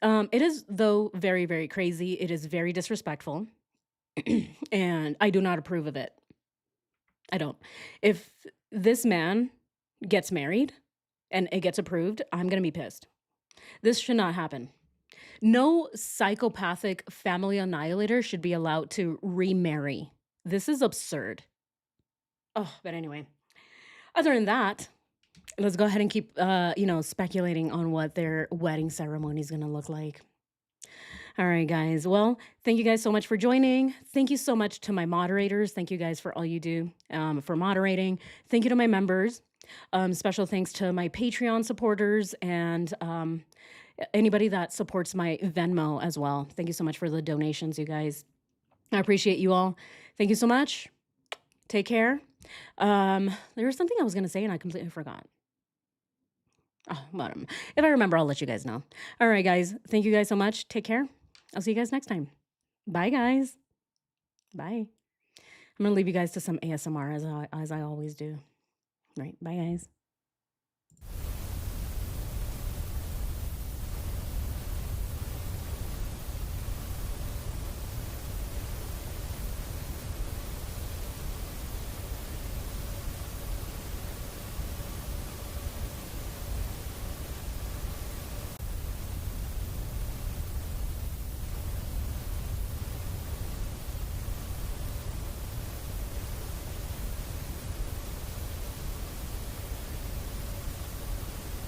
It is, though, very, very crazy. It is very disrespectful. And I do not approve of it. I don't. If this man gets married and it gets approved, I'm going to be pissed. This should not happen. No psychopathic family annihilator should be allowed to remarry. This is absurd. Oh, but anyway, other than that, let's go ahead and keep, speculating on what their wedding ceremony is going to look like. All right, guys. Well, thank you guys so much for joining. Thank you so much to my moderators. Thank you guys for all you do for moderating. Thank you to my members. Special thanks to my Patreon supporters and anybody that supports my Venmo as well. Thank you so much for the donations, you guys. I appreciate you all. Thank you so much. Take care. There was something I was going to say and I completely forgot. Oh, but if I remember, I'll let you guys know. All right, guys. Thank you guys so much. Take care. I'll see you guys next time. Bye, guys. Bye. I'm going to leave you guys to some ASMR as I always do. Right. Bye, guys.